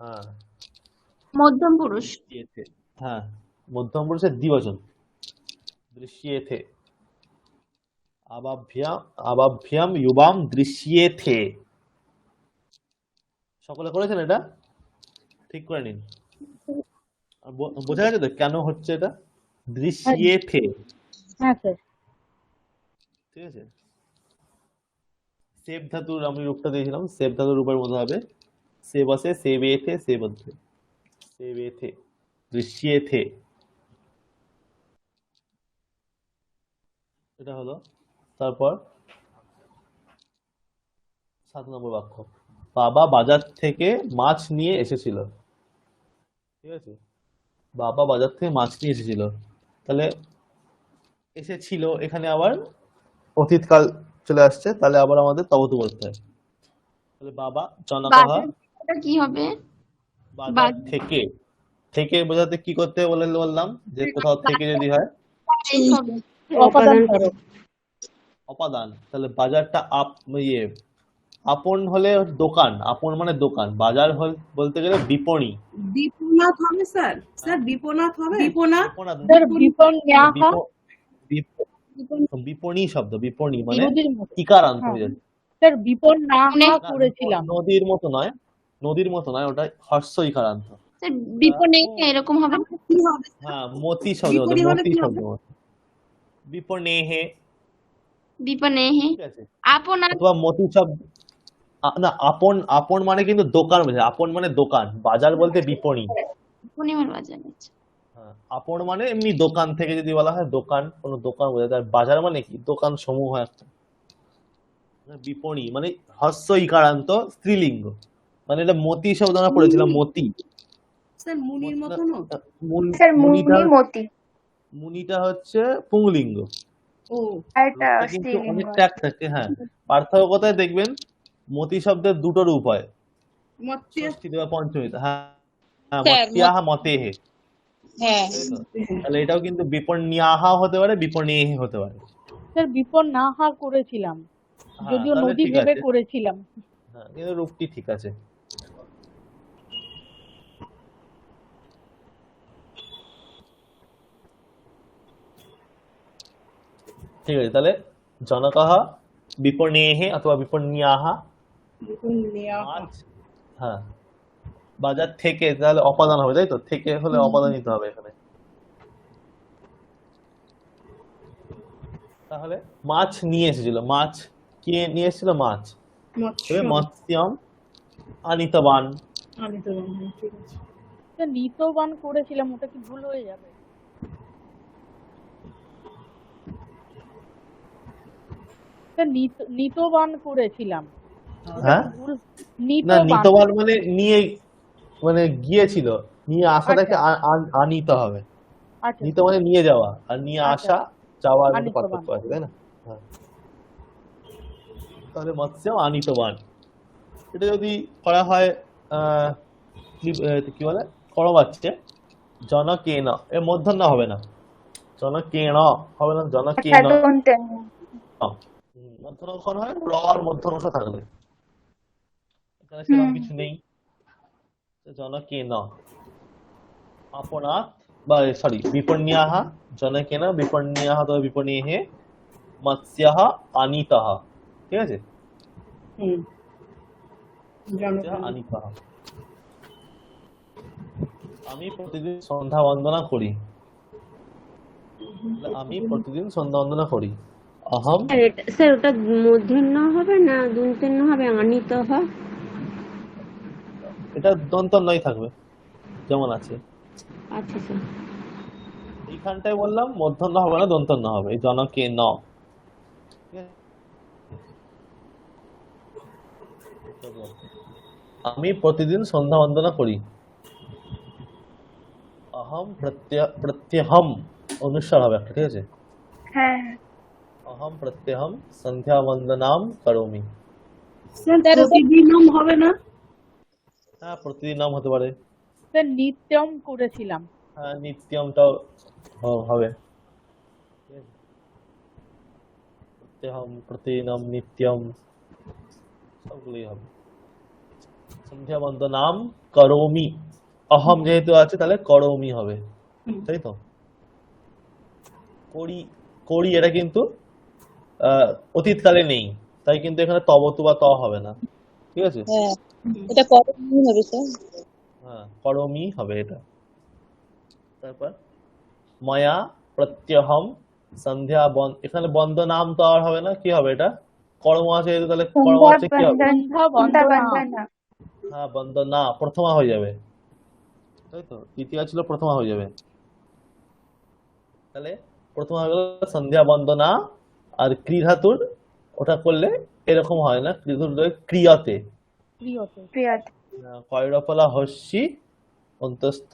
হ্যাঁ মধ্যম পুরুষ। দৃশ্যেতে, হ্যাঁ মধ্যম পুরুষের দ্বিবচন দৃশ্যেতে। আবাভ্যাম ইউবাম দৃশ্যেতে। সকলে করেছেন এটা? ঠিক করে নিন। আর বোঝা গেছে তো কেন হচ্ছে এটা? দৃশ্যেতে, হ্যাঁ স্যার। ঠিক আছে? সেব ধাতুর আমি রূপটা দিয়েছিলাম, সেব ধাতুর রূপের মধ্যে হবে সেবসে সেবেথে সেবদ্ধে, সেবেথে দৃশ্যেতে। এটা হলো। তারপর 7 নম্বর বাক্য, বাবা বাজার থেকে মাছ নিয়ে এসেছিল, ঠিক আছে? বাবা বাজার থেকে মাছ নিয়ে এসেছিল, তাহলে এসেছিল এখানে আবার অতীতকাল চলে আসছে, তাহলে আবার আমাদের তবতু বলতে হয়। তাহলে বাবা জনকহ বাজারটা কি হবে? বাজার থেকে, থেকে বোঝাতে কি করতে হবে বললাম, যে কোথাও থেকে যদি হয় ঠিক হবে। অপাদান কারক। অপাদান। তাহলে বাজারটা ইয়ে আপন হলে দোকান, আপন মানে দোকান, বাজার বলতে গেলে বিপণী। বিপনাথ হবে স্যার, স্যার বিপনাথ হবে, বিপনাথ। বিপণা- স্যার বিপন্যাহ বিপ- বিপণী শব্দ, বিপণী মানে নদীর মতো। ইকারান্ত হ্যাঁ হয়ে যাচ্ছে। স্যার বিপন্যাহ না, করেছিলাম। নদীর মতো নয়, নদীর মতো নয়, ওটা হর্ষ ইকারান্ত। স্যার বিপণে এরকম হবে। কি হবে? হ্যাঁ মতি শব্দ, বিপণী হলে মতি কি শব্দ, হবে? বিপণেহে, বিপণে ঠিক আছে? আপনার অথবা মতি শব্দ, না আপন, আপন মানে কিন্তু দোকান বোঝায়, আপন মানে দোকান, বাজার বলতে বিপণী। পূর্ণিমার বাজার আছে। হ্যাঁ, আপন মানে এমনি দোকান থেকে যদি বলা হয় দোকান, কোনো দোকান বোঝায়। তার বাজার মানে কি? দোকান সমূহ একটা। বিপণী মানে হস্য ইকারান্ত স্ত্রীলিঙ্গ, মানে এটা মতি শব্দ আমরা পড়েছিলাম, মতি। স্যার মুনির মতো না? স্যার মুনিটা, মুনি মতি। মুনিটা হচ্ছে পুংলিঙ্গ, ও আর এটা লোকটা কিন্তু স্ত্রীলিঙ্গ। অনেকটা এক থাকে। হ্যাঁ, পার্থক্য কোথায় দেখবেন? মতি শব্দের দুটো রূপ হয়, মৎস্য। ষষ্ঠীতে বা পঞ্চমীতে। হ্যাঁ হ্যাঁ, স্যার, মত্স্যাহা মতেহে, হ্যাঁ, তাই তো? তাহলে এটাও কিন্তু বিপণ্যাহা হতে পারে, বিপণেহে হতে পারে। স্যার বিপন্যাহ করেছিলাম, হ্যাঁ যদিও তাহলে নদী ঠিক ভেবে আছে, করেছিলাম। হ্যাঁ কিন্তু রূপটি ঠিক আছে। ঠিক আছে, তাহলে জনকহ বিপণেহে অথবা বিপণ্যাহা, মাছ, হ্যাঁ বাজার থেকে, তাহলে অপাদান হবে, তাই তো? থেকে হলে অপাদান নিতে হবে এখানে। তাহলে মাছ নিয়ে এসেছিল, মাছ কি নিয়ে এসেছিল? মাছ। তবে মৎস্যম আনিতবান, স্যার নিতবান করেছিলাম, ওটা কি ভুল হয়ে যাবে? স্যার নিতবান করেছিলাম, ওটা হ্যাঁ কি ভুল? না, নিতবান। নিতবান মানে নিয়ে, মানে গিয়েছিল, নিয়ে আসাটাকে আনিতে হবে। আচ্ছা নিত মানে নিয়ে যাওয়া, আর নিয়ে আচ্ছা, আসা যাওয়ার মধ্যে আনিতবান। পার্থক্য আছে, তাই না? হ্যাঁ, তাহলে মৎস্য আনিতবান, এটা যদি করা হয় কি বলে করবাচ্চে জনকেন, এর মূর্ধন্য হবে না, জনকেন হবে না, আচ্ছা জনকেন। দন্তে মধ্যম কখন হয়? র মধ্যম থাকলে। এখানে সেরকম কিছু নেই। জনকেন আপনাত বা সরি বিপণ্যাহ, জনকেন বিপণ্যাহ তো বিপণেহে মৎস্যঃ আনীতঃ, ঠিক আছে? হুম মৎস্যঃ জনগণ আনীতঃ। আমি প্রতিদিন সন্ধ্যা বন্দনা করি। আমি প্রতিদিন সন্ধ্যা বন্দনা করি। অহম, স্যার এটা স্যার ওটা মূর্ধন্য হবে না দন্তেন্য হবে আনিত হয়? এটা দন্তন্যই থাকবে যেমন আছে। আচ্ছা স্যার। এইখানটায় বললাম মূর্ধন্য হবে না দন্তন্য হবে, এই জনকেন। আমি প্রতিদিন সন্ধ্যা বন্দনা করি। অহম প্রত্যহম অনুস্বার হবে একটা, ঠিক আছে? হ্যাঁ অহম প্রত্যহম সন্ধ্যা বন্দনাম করোমি। স্যার স্যার প্রতিদিনম হবে না? হ্যাঁ প্রতিদিন নাম হতে পারে। স্যার নিত্যম করেছিলাম। হ্যাঁ নিত্যমটাও হবে। প্রত্যহম প্রতিদিনম নিত্যম সবগুলোই হবে। সন্ধ্যা বন্দনাম করোমি, অহম যেহেতু আছে তাহলে করোমি হবে, তাই তো? করি, করি এটা কিন্তু অতীতকালে নেই, তাই কিন্তু এখানে তবতু বা ত হবে না, ঠিক আছে? হ্যাঁ, এটা করণীয় হবে স্যার। হ্যাঁ করমি হবে এটা। তারপর মায়া প্রত্যহম সন্ধ্যা এখানে বন্দনাম তো আর হবে না, কি হবে এটা? কর্ম আছে যেহেতু, তাহলে কর্ম সন্ধ্যা আছে কি হবে? সন্ধ্যা সন্ধ্যা বন্দনা। বন্দনা। হ্যাঁ বন্দনা প্রথমা হয়ে যাবে, তাই তো? দ্বিতীয় ছিল প্রথমা হয়ে যাবে, তাহলে প্রথমা হয়ে গেল সন্ধ্যা বন্দনা। আর ক্রি ধাতুর ওটা করলে এরকম হয় না, ক্রি ধাতুর ক্রিয়াতে প্রিয়তে। প্রিয়াতে। কয়রফলা হস্যি অন্তস্থ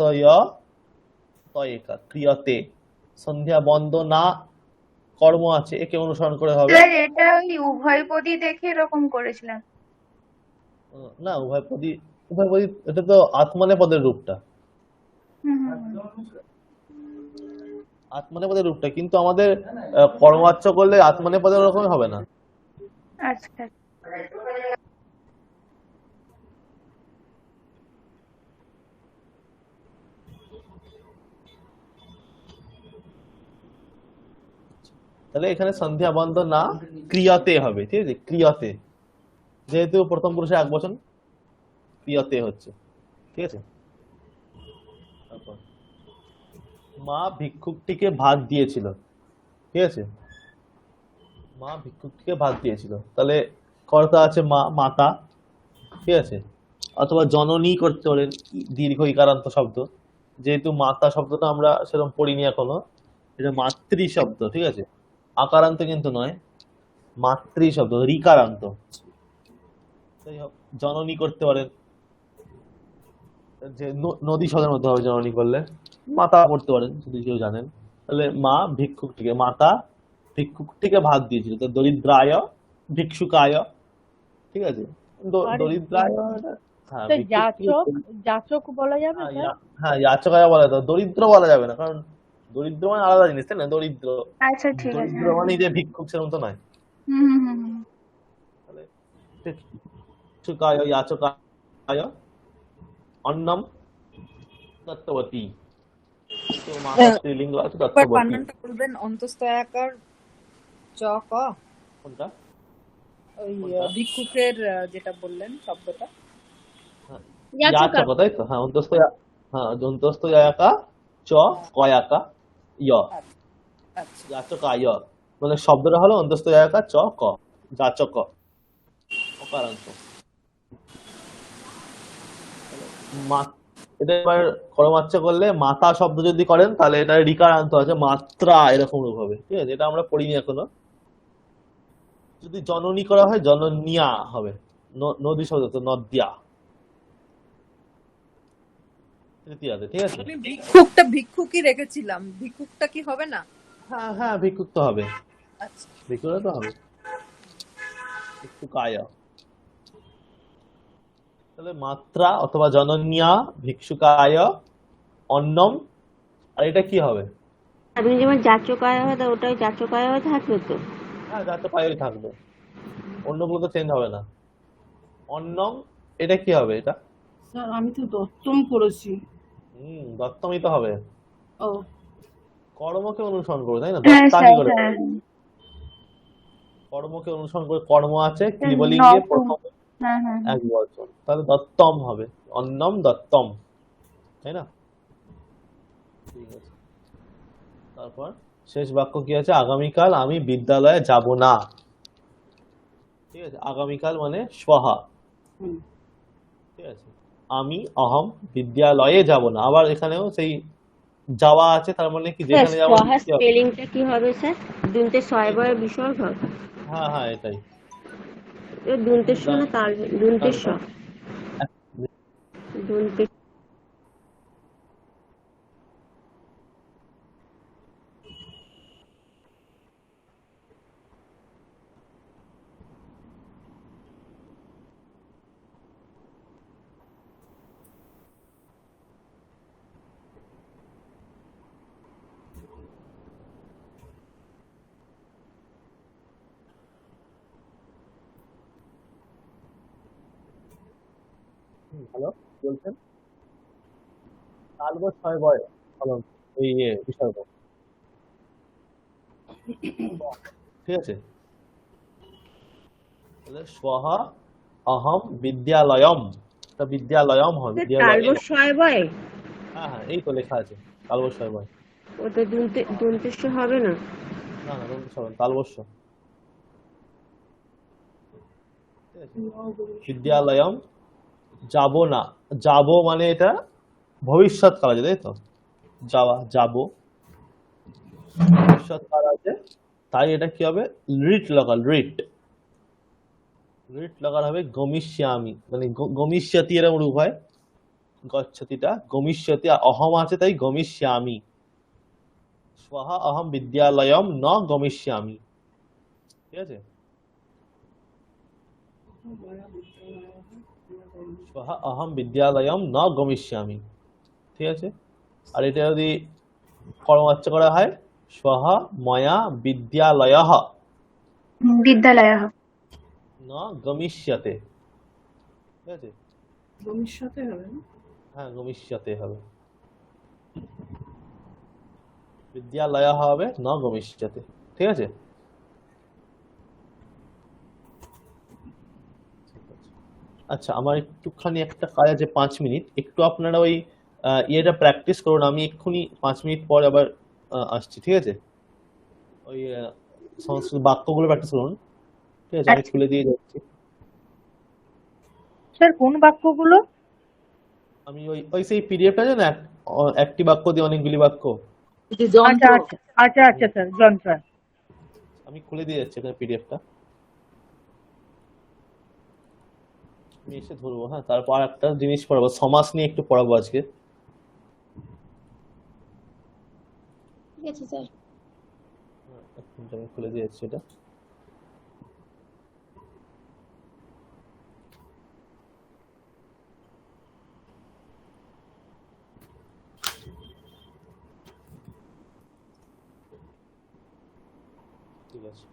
তয়েকা ক্রিয়াতে। সন্ধ্যা বন্দনা কর্ম আছে, একে অনুসরণ করে হবে। স্যার এটা ওই উভয়পদী দেখে এরকম করেছিলাম। না উভয়পদী, উভয়পদী এটা তো আত্মনেপদের রূপটা, হুম হুম হুম। আত্মনেপদের রূপটা, কিন্তু আমাদের কর্মবাচ্য করলে আত্মনেপদের ওরকম হবে না। আচ্ছা তাহলে এখানে সন্ধ্যা বন্দনা ক্রিয়াতে হবে, ঠিক আছে? ক্রিয়াতে, যেহেতু প্রথম পুরুষে এক বচন, ক্রিয়াতে হচ্ছে, ঠিক আছে? তারপর মা ভিক্ষুকটিকে ভাত দিয়েছিল, ঠিক আছে? মা ভিক্ষুকটিকে ভাত দিয়েছিল, তাহলে কর্তা আছে মা, মাতা, ঠিক আছে? অথবা জননী করতে পারেন, দীর্ঘ ইকারান্ত শব্দ, যেহেতু মাতা শব্দটা আমরা সেরকম পড়িনি এখনো, এটা মাতৃ শব্দ, ঠিক আছে? আকারান্ত কিন্তু নয়, মাতৃ শব্দ, রিকারান্ত। যাই হোক, জননী করতে পারেন, যে নদী শব্দের মধ্যে হবে জননী করলে। মাতা করতে পারেন যদি কেউ জানেন। তাহলে মা ভিক্ষুকটিকে, মাতা ভিক্ষুকটিকে ভাত দিয়েছিল, তো দরিদ্রায় ভিক্ষুকায়, ঠিক আছে? আর দরিদ্রায়, হ্যাঁ স্যার ভিক্ষুকটিকে, যাচক, যাচক বলা যাবে হ্যাঁ স্যার? হ্যাঁ যাচকায় বলা যেত, দরিদ্র বলা যাবে না, কারণ দরিদ্র মানে আলাদা জিনিস, তাই না? দরিদ্র, আচ্ছা ঠিক আছে। দরিদ্র হ্যাঁ মানে যে ভিক্ষুক সেরকম তো নয়। হুম হুম হুম হুম। তাহলে ভিক্ষুকায় যাচকায় অন্নম দত্তবতী, তো মাতা স্ত্রীলিঙ্গ আছে একবার দত্তবতী। বানানটা বলবেন, অন্তস্তয়াকার চ ক, কোনটা? ওই কোনটা? ভিক্ষুকের যেটা বললেন শব্দটা। যাচকা। যাচক, তাই তো? হ্যাঁ অন্তস্থ, হ্যাঁ অন্তস্থ জায়গা চ কয়াকা ইয়, আচ্ছা যাচকায়, মানে শব্দটা হলো অন্তস্থ জায়গা চ ক, যাচক অকারান্ত। এটা এবার করমাচ্ছ করলে মাতা শব্দ যদি করেন তাহলে এটা রিকারান্ত আছে, মাত্রা এরকম রূপ হবে, ঠিক আছে? এটা আমরা পড়িনি এখনো। যদি জননী করা হয় জননিয়া হবে, নদী শব্দ তো নদ্যা, তৃতীয়াতে, ঠিক আছে? আমি ভিক্ষুকটা ভিক্ষুকই রেখেছিলাম, ভিক্ষুকটা কি হবে না? হ্যাঁ হ্যাঁ ভিক্ষুক তো হবে, আচ্ছা ভিক্ষুক তো হবে, ভিক্ষুকায়। তাহলে মাত্রা অথবা জনন্যা ভিক্ষুকায় অন্নম, আর এটা কি হবে? আপনি যেমন যাচকায় হয় ওটাই যাচকায় হয়ে থাকবে তো? হ্যাঁ, যা তো পাই থাকবে, অন্যগুলো তো চেঞ্জ হবে না। অন্নম, এটা কি হবে এটা? স্যার আমি তো দত্তম করেছি। দত্তমই তো হবে। ও কর্মকে অনুসরণ করবে, তাই না? হ্যাঁ দত্তা কি স্যার, করে? হ্যাঁ। কর্মকে অনুসরণ করে কর্ম আছে স্যার, ক্লিবলিঙ্গে নতুন। প্রথম হ্যাঁ হ্যাঁ হ্যাঁ। এক বচন, তাহলে দত্তম হবে। অন্নম দত্তম, তাই না? ঠিক আছে। তারপর শেষ বাক্য কি আছে? আগামীকাল আমি বিদ্যালয়ে যাব না। ঠিক আছে, আগামীকাল মানে শ্বহা। হুম। ঠিক আছে, আমি অহম বিদ্যালয়ে যাব না। আবার এখানেও সেই যাওয়া আছে, তার মানে কি স্যার যেখানে যাবো সহা কি হবে? স্পেলিংটা কি হবে স্যার? দুনতে ছয় এই তো, বয়ের বিসর্গ? হ্যাঁ হ্যাঁ এটাই। দুনতের স না তাল? দুনতের স? তারপর দুনতে। হ্যালো, বলছেন তালব ছয় বয় ফলন, এই বিসর্গ। ঠিক আছে, তাহলে স্বহা অহম বিদ্যালয়ম, এটা বিদ্যালয়ম হবে, তালব বিদ্যালয়ে। ছয় বয়? হ্যাঁ হ্যাঁ, এই তো লেখা আছে তালব ছয় বয়। ওটা দুনতের স হবে না? না না, দন্ত হবে না, তালবস্য। ঠিক আছে, বিদ্যালয়ম যাব না। যাব মানে এটা ভবিষ্যৎ কাল আছে, তাই তো? যাওয়া, যাব, ভবিষ্যৎ কাল আছে, তাই এটা কি হবে? রিট লাগাল, রিট। রিট লাগাল হবে গমিষ্যামি, মানে গমিষ্যতি এরকম রূপ হয়। গচ্ছতিটা গমিষ্যতি, আর অহম আছে তাই গমিষ্যামি। স্বহা অহম বিদ্যালয়ম ন গমিষ্যামি। ঠিক আছে, স্বহা অহম বিদ্যালয়ম ন গমিষ্যামি। ঠিক আছে, আর এটা যদি কর্মবাচ্য করা হয়, স্বহা ময়া বিদ্যালয়ঃ বিদ্যালয়ः। ন গমিষ্যতে। ঠিক আছে, ভবিষ্যতে হবে না? হ্যাঁ গমিষ্যতে হবে, বিদ্যালয়ঃ হবে ন গমিষ্যতে। ঠিক আছে, আচ্ছা আমার একটুখানি একটা কাজ আছে, 5 মিনিট, একটু আপনারা ওই ইয়েটা প্র্যাকটিস করুন, আমি এক্ষুনি 5 মিনিট পর আবার আসছি। ঠিক আছে, ওই সংস্কৃত বাক্যগুলো প্র্যাকটিস করুন। ঠিক আছে, আমি আচ্ছা খুলে দিয়ে যাচ্ছি। স্যার কোন বাক্যগুলো? আমি ওই ওই সেই পিডিএফটা আছে না, একটি বাক্য দিয়ে অনেকগুলি বাক্য। আচ্ছা আচ্ছা আচ্ছা আচ্ছা স্যার, যন্ত্র। আমি খুলে দিয়ে যাচ্ছি এখানে পিডিএফটা, আমি এসে ধরবো। হ্যাঁ, তারপর একটা জিনিস পড়াবো, সমাস নিয়ে একটু পড়াবো আজকে। ঠিক আছে স্যার। এক মিনিট, আমি খুলে দিয়ে যাচ্ছি এটা। ঠিক আছে,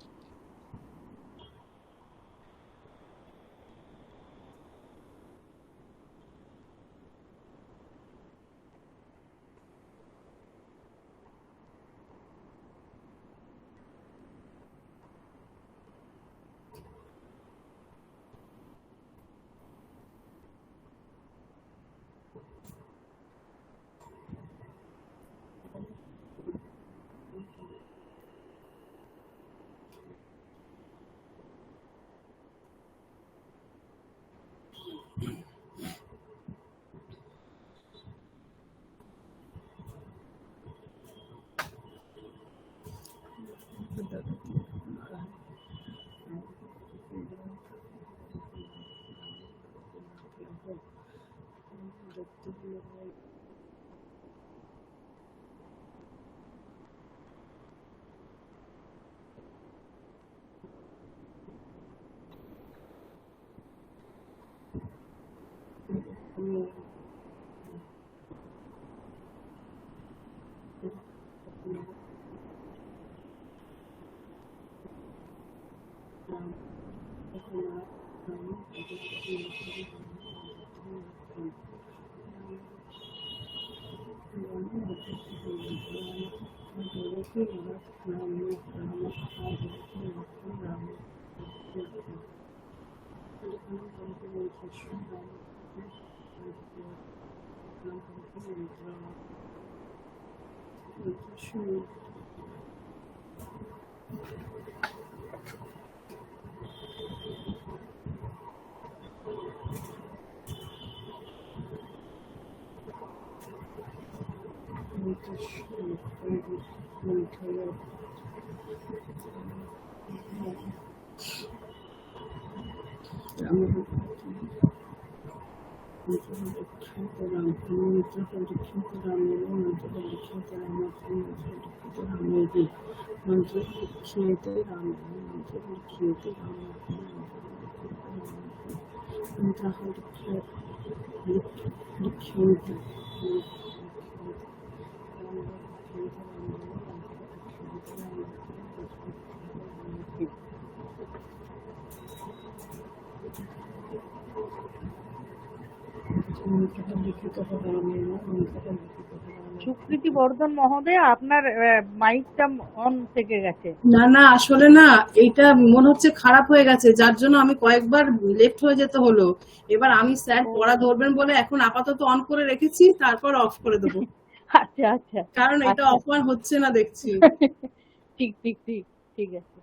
সুকৃতি বর্ধন মহোদয়, আপনার মাইকটা অন থেকে গেছে। না না, আসলে না এইটা মনে হচ্ছে খারাপ হয়ে গেছে, যার জন্য আমি কয়েকবার লেফট হয়ে যেতে হলো। এবার আমি স্যার পড়া ধরবেন বলে এখন আপাতত অন করে রেখেছি, তারপর অফ করে দেবো, আচ্ছা আচ্ছা, কারণ এটা অফ অন হচ্ছে না দেখছি। ঠিক ঠিক ঠিক, ঠিক আছে।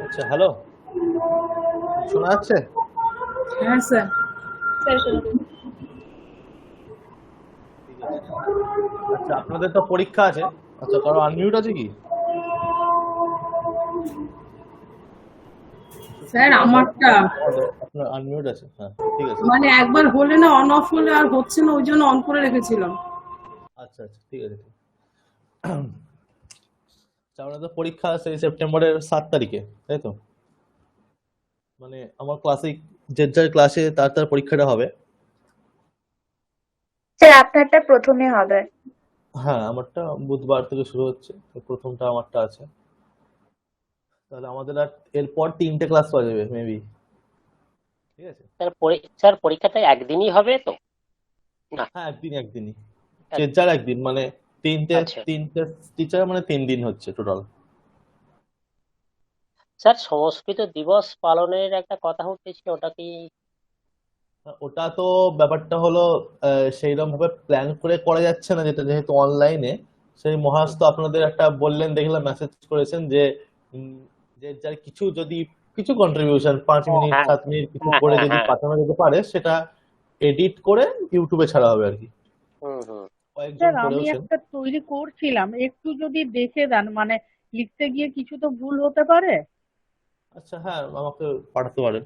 আচ্ছা, হ্যালো, শোনা যাচ্ছে? হ্যাঁ স্যার। স্যার শুনুন। ঠিক আছে। আচ্ছা, আপনাদের তো পরীক্ষা আছে। আচ্ছা, কারো আনমিউট আছে কি? স্যার আমারটা আপনার আনমিউট আছে? হ্যাঁ, ঠিক আছে। মানে একবার হলে না অন অফ হলে আর হচ্ছে না, ওই জন্য অন করে রেখেছিলাম। আচ্ছা আচ্ছা, ঠিক আছে। আচ্ছা, আপনাদের পরীক্ষা আছে এই সেপ্টেম্বরের 7 তারিখে, তাই তো? মানে আমার ক্লাসে, যে যার ক্লাসে তার তার পরীক্ষাটা হবে। স্যার আপনারটা প্রথমে হবে। হ্যাঁ, আমারটা বুধবার থেকে শুরু হচ্ছে, তো প্রথমটা আমারটা আছে। তাহলে আমাদের আর এরপর 3টে ক্লাস পাওয়া যাবে মেবি। ঠিক আছে? স্যার পরীক্ষাটা একদিনই হবে তো? না। হ্যাঁ, একদিনই যে যার একদিন, মানে তিনটে আচ্ছা তিনটে টিচার, মানে 3 দিন হচ্ছে টোটাল। স্যার, সংস্কৃত দিবস পালনের একটা কথা উঠেছিল, ওটা কি? ওটা তো ব্যাপারটা হলো সেইরকম ভাবে প্ল্যান করে করা যাচ্ছে না, যেটা যেহেতু অনলাইনে। সেই মহাজ তো আপনাদের একটা বললেন, দেখলাম মেসেজ করেছেন যে উম, যে যার কিছু যদি কিছু কন্ট্রিবিউশন 5 মিনিট হ্যাঁ 7 মিনিট কিছু হ্যাঁ করে হ্যাঁ যদি হ্যাঁ। পাঠানো যেতে পারে, সেটা এডিট করে ইউটিউবে ছাড়া হবে আর কি। হুম। কয়েকজন স্যার আমি করেওছেন। একটা তৈরি করছিলাম, একটু যদি দেখে দেন, মানে লিখতে গিয়ে কিছু তো ভুল হতে পারে। আচ্ছা, হ্যাঁ, আমাকে পাঠাতে পারেন।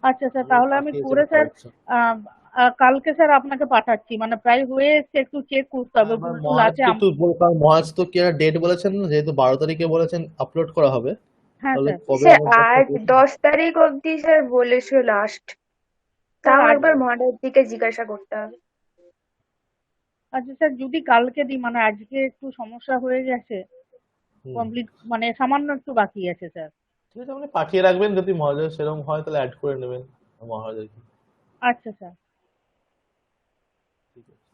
আচ্ছা স্যার, আমি তাহলে আমি পাঠিয়েছি করে স্যার কারেকশন। কালকে স্যার আপনাকে পাঠাচ্ছি, মানে প্রায় হয়ে এসছে, একটু চেক করতে হবে এবার ভুল টুল আছে মহাজকে একটু কারণ মহাজ তো কি একটা ডেট বলেছেন না, যেহেতু 12 তারিখে বলেছেন আপলোড করা হবে, হ্যাঁ তাহলে স্যার। কবের স্যার মধ্যে একটা আজ ডেট? 10 তারিখ অবধি স্যার বলেছিল লাস্ট। স্যার তাও আজ, একবার মহারাজ দিকে জিজ্ঞাসা করতে হবে। আচ্ছা স্যার, যদি কালকে দিই, মানে আজকে একটু সমস্যা হয়ে গেছে, হুম, কমপ্লিট মানে সামান্য একটু বাকি আছে স্যার। ঠিক আছে, আপনি পাঠিয়ে রাখবেন, যদি মহারাজের সেরকম হয় তাহলে অ্যাড করে নেবেন মহারাজের। আচ্ছা স্যার। ঠিক আছে।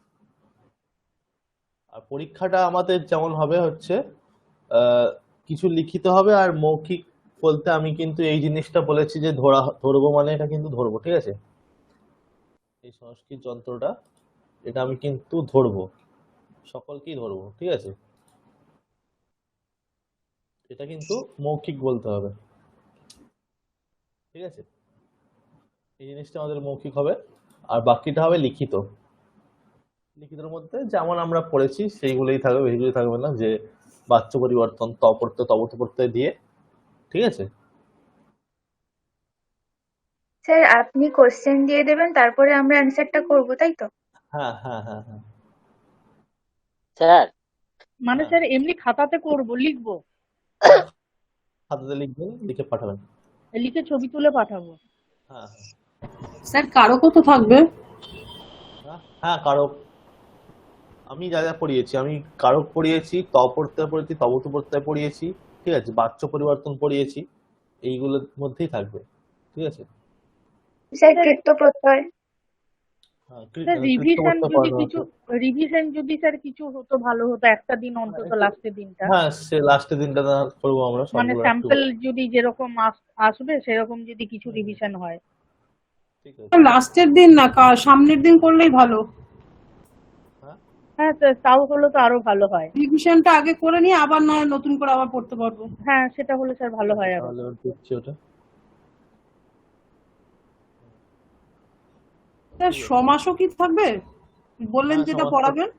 আর পরীক্ষাটা আমাদের যেমন হবে হচ্ছে আহ, কিছু লিখিত হবে আর মৌখিক। বলতে আমি কিন্তু এই জিনিসটা বলেছি যে ধরবো, মানে এটা কিন্তু ধরবো, ঠিক আছে? এই সংস্কৃত যন্ত্রটা, এটা আমি কিন্তু ধরবো, সকলকেই ধরবো, ঠিক আছে? এটা কিন্তু মৌখিক বলতে হবে, ঠিক আছে? এই জিনিসটা আমাদের মৌখিক হবে, আর বাকিটা হবে লিখিত। লিখিতের মধ্যে যেমন আমরা পড়েছি সেইগুলোই থাকবে, বেশি কিছু থাকবে না, যে বাচ্য পরিবর্তন, ত প্রত্যয় তবত প্রত্যয় দিয়ে, ঠিক আছে? স্যার আপনি কোশ্চেন দিয়ে দেবেন, তারপরে আমরা অ্যান্সারটা করবো, তাই তো? হ্যাঁ, হ্যাঁ, হ্যাঁ, হ্যাঁ, স্যার মানে হ্যাঁ, স্যার এমনি খাতাতে করবো, লিখবো, হ্যাঁ, খাতাতে লিখবেন, লিখে পাঠাবেন। লিখে ছবি তুলে পাঠাবো। হ্যাঁ, হ্যাঁ, স্যার কারকও তো থাকবে। হ্যাঁ, হ্যাঁ, কারক। আমি যা যা পড়িয়েছি, আমি কারক পড়িয়েছি, ত প্রত্যয় পড়িয়েছি, তবত প্রত্যয় পড়িয়েছি, ঠিক আছে? বাচ্য পরিবর্তন পড়িয়েছি, এইগুলোর মধ্যেই থাকবে, ঠিক আছে? স্যার স্যার, কৃত্য প্রত্যয়। হ্যাঁ, স্যার কৃত্য প্রত্যয় পড়ানো আছে। রিভিশন যদি স্যার কিছু হতো ভালো হতো, একটা দিন হ্যাঁ, অন্তত একটু। লাস্টের দিনটা, হ্যাঁ, সে লাস্টের দিনটা না করবো আমরা মানে সবগুলো একটু স্যাম্পল করে। যদি যেরকম আসবে সেরকম যদি কিছু হুম, হুম, রিভিশন হয়। ঠিক আছে। লাস্টের দিন না, সামনের দিন করলেই ভালো। হ্যাঁ, হ্যাঁ স্যার, তাও হলে তো আরো ভালো হয়। রিভিশনটা আগে করে নিয়ে আবার নয় নতুন করে আবার পড়তে পারবো। হ্যাঁ সেটা হলে স্যার ঠিক ভালো আছে, হয় আরো। তাহলে ওর দেখছি ওটা। স্যার ঠিক আছে। সমাসও কি থাকবে? বললেন হ্যাঁ, যেটা সমাজ পড়াবেন।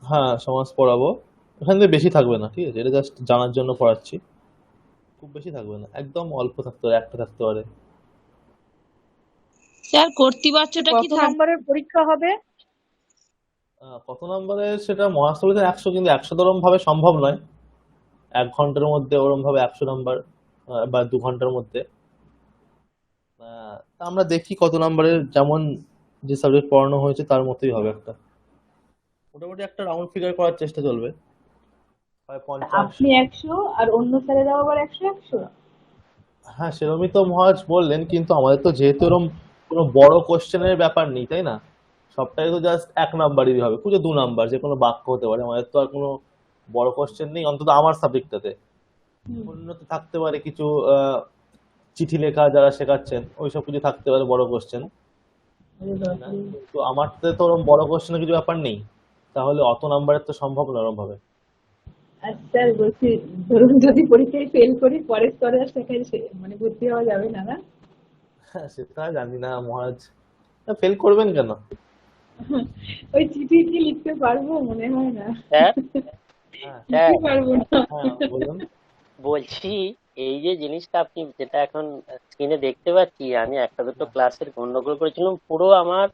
হ্যাঁ, সমাজ পড়াবো। এখান থেকে বেশি থাকবে না, ঠিক আছে? এটা জাস্ট জানার জন্য পড়াচ্ছি। খুব বেশি থাকবে না, একদম অল্প থাকতে পারে, একটা থাকতে পারে। স্যার কর্তৃবাচ্যটা কি কত থাকবে? নম্বরের পরীক্ষা হবে? কত নম্বরে সেটা মহারাষ্ট্র বলেছেন 100, কিন্তু 100 ওরম ভাবে সম্ভব নয়। 1 ঘন্টার মধ্যে ওরম ভাবে 100 নাম্বার, বা 2 ঘন্টার মধ্যে। তা আমরা দেখি কত নম্বরের, যেমন যে সাবজেক্ট পড়ানো হয়েছে তার মতোই হবে একটা। মোটামুটি একটা রাউন্ড ফিগার করার চেষ্টা চলবে, হয় 50। আপনি 100 আর অন্য স্যারেরাও আবার 100 100? হ্যাঁ, সেরকমই তো মহাজ বললেন, কিন্তু আমাদের তো যেহেতু এরকম কোনো বড় কোশ্চেনের ব্যাপার নেই, তাই না? সবটাই তো জাস্ট 1 নাম্বারই হবে, পুজো 2 নাম্বার, যে কোনো বাক্য হতে পারে। আমাদের তো আর কোনো বড় কোশ্চেন নেই, অন্তত আমার সাবজেক্টটাতে। অন্য তো থাকতে পারে কিছু, চিঠি লেখা যারা শেখাচ্ছেন ওইসব কিছু থাকতে পারে বড় কোশ্চেন, না? তো আমারটাতে তো ওরকম বড় কোশ্চেনের কিছু ব্যাপার নেই, তাহলে অত নাম্বারের তো সম্ভব না ওরম ভাবে। আর স্যার বলছি, ধরুন যদি পরীক্ষায় ফেল করি, পরের স্তরে আর সেখানে মানে ভর্তি হওয়া যাবে না, না? হ্যাঁ, সেটা জানি না মহারাজ, ফেল করবেন কেন? ওই চিঠি কি লিখতে পারবো? মনে হয় না। স্যার হ্যাঁ, স্যার লিখতে পারবো না। হ্যাঁ, বলুন। বলছি, এই যে জিনিসটা আপনি যেটা এখন স্ক্রিনে দেখতে পাচ্ছি, আমি একটা দুটো ক্লাসের গন্ডগোল করেছিলাম, পুরো আমার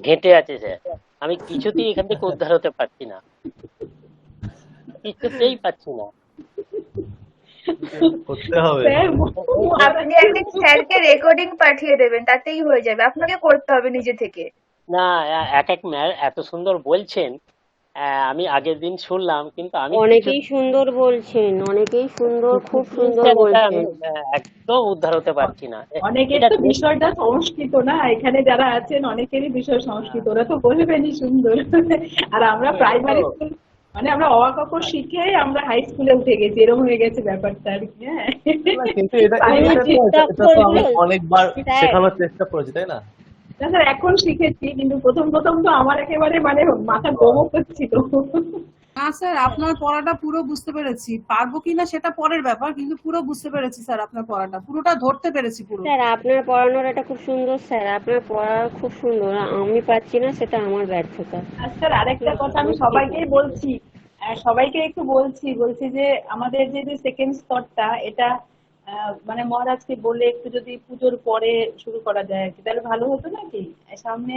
ঘেঁটে আছে স্যার। আমি কিছুতেই এখান থেকে উদ্ধার হতে পারছি না, কিছুতেই পাচ্ছি না। করতে হবে। স্যার আপনি একদিন স্যারকে রেকর্ডিং পাঠিয়ে দেবেন, তাতেই হয়ে যাবে, আপনাকে করতে হবে নিজে থেকে। না, এক এক ম্যাম এত সুন্দর বলছেন, আমি আগের দিন শুনলাম, কিন্তু আমি অনেকেই সুন্দর বলছেন, অনেকেই সুন্দর, খুব কিছুতেই সুন্দর স্যার এটা আমি বলছেন। একদম উদ্ধার হতে পারছি না। অনেকের এটা তো বিষয়টা সংস্কৃত না, এখানে যারা আছেন অনেকেরই বিষয় সংস্কৃত, ওরা তো বলবেনই সুন্দর। আর আমরা এটা তো প্রাইমারি স্কুল, মানে আমরা অ ক খ শিখে আমরা হাই স্কুলে উঠে গেছি, এরকম হয়ে গেছে ব্যাপারটা আর কি। হ্যাঁ, না, কিন্তু এটা আমার এটা তো প্রাইমারি। এটা টিকটক এটা তো আমি বললো অনেকবার স্যার, শেখানোর চেষ্টা করেছি, তাই না? না স্যার, এখন শিখেছি, কিন্তু প্রথম প্রথম তো আমার একেবারে মানে মাথা গোমর করছিল। না স্যার, আপনার পড়াটা পুরো বুঝতে পেরেছি, পারবো কিনা সেটা পরের ব্যাপার, কিন্তু পুরো বুঝতে পেরেছি স্যার, আপনার পড়াটা পুরোটা ধরতে পেরেছি পুরো। স্যার আপনার পড়ানোর এটা খুব সুন্দর স্যার, আপনার পড়া খুব সুন্দর, আমি পাচ্ছি না, সেটা আমার ব্যর্থতা। আর স্যার আরেকটা কথা আমি সবাইকেই বলছি, সবাইকে একটু বলছি যে আমাদের যে সেকেন্ড স্তরটা এটা মানে মহারাজকে বলে একটু যদি পুজোর পরে শুরু করা যায় আর কি, তাহলে ভালো হতো নাকি? সামনে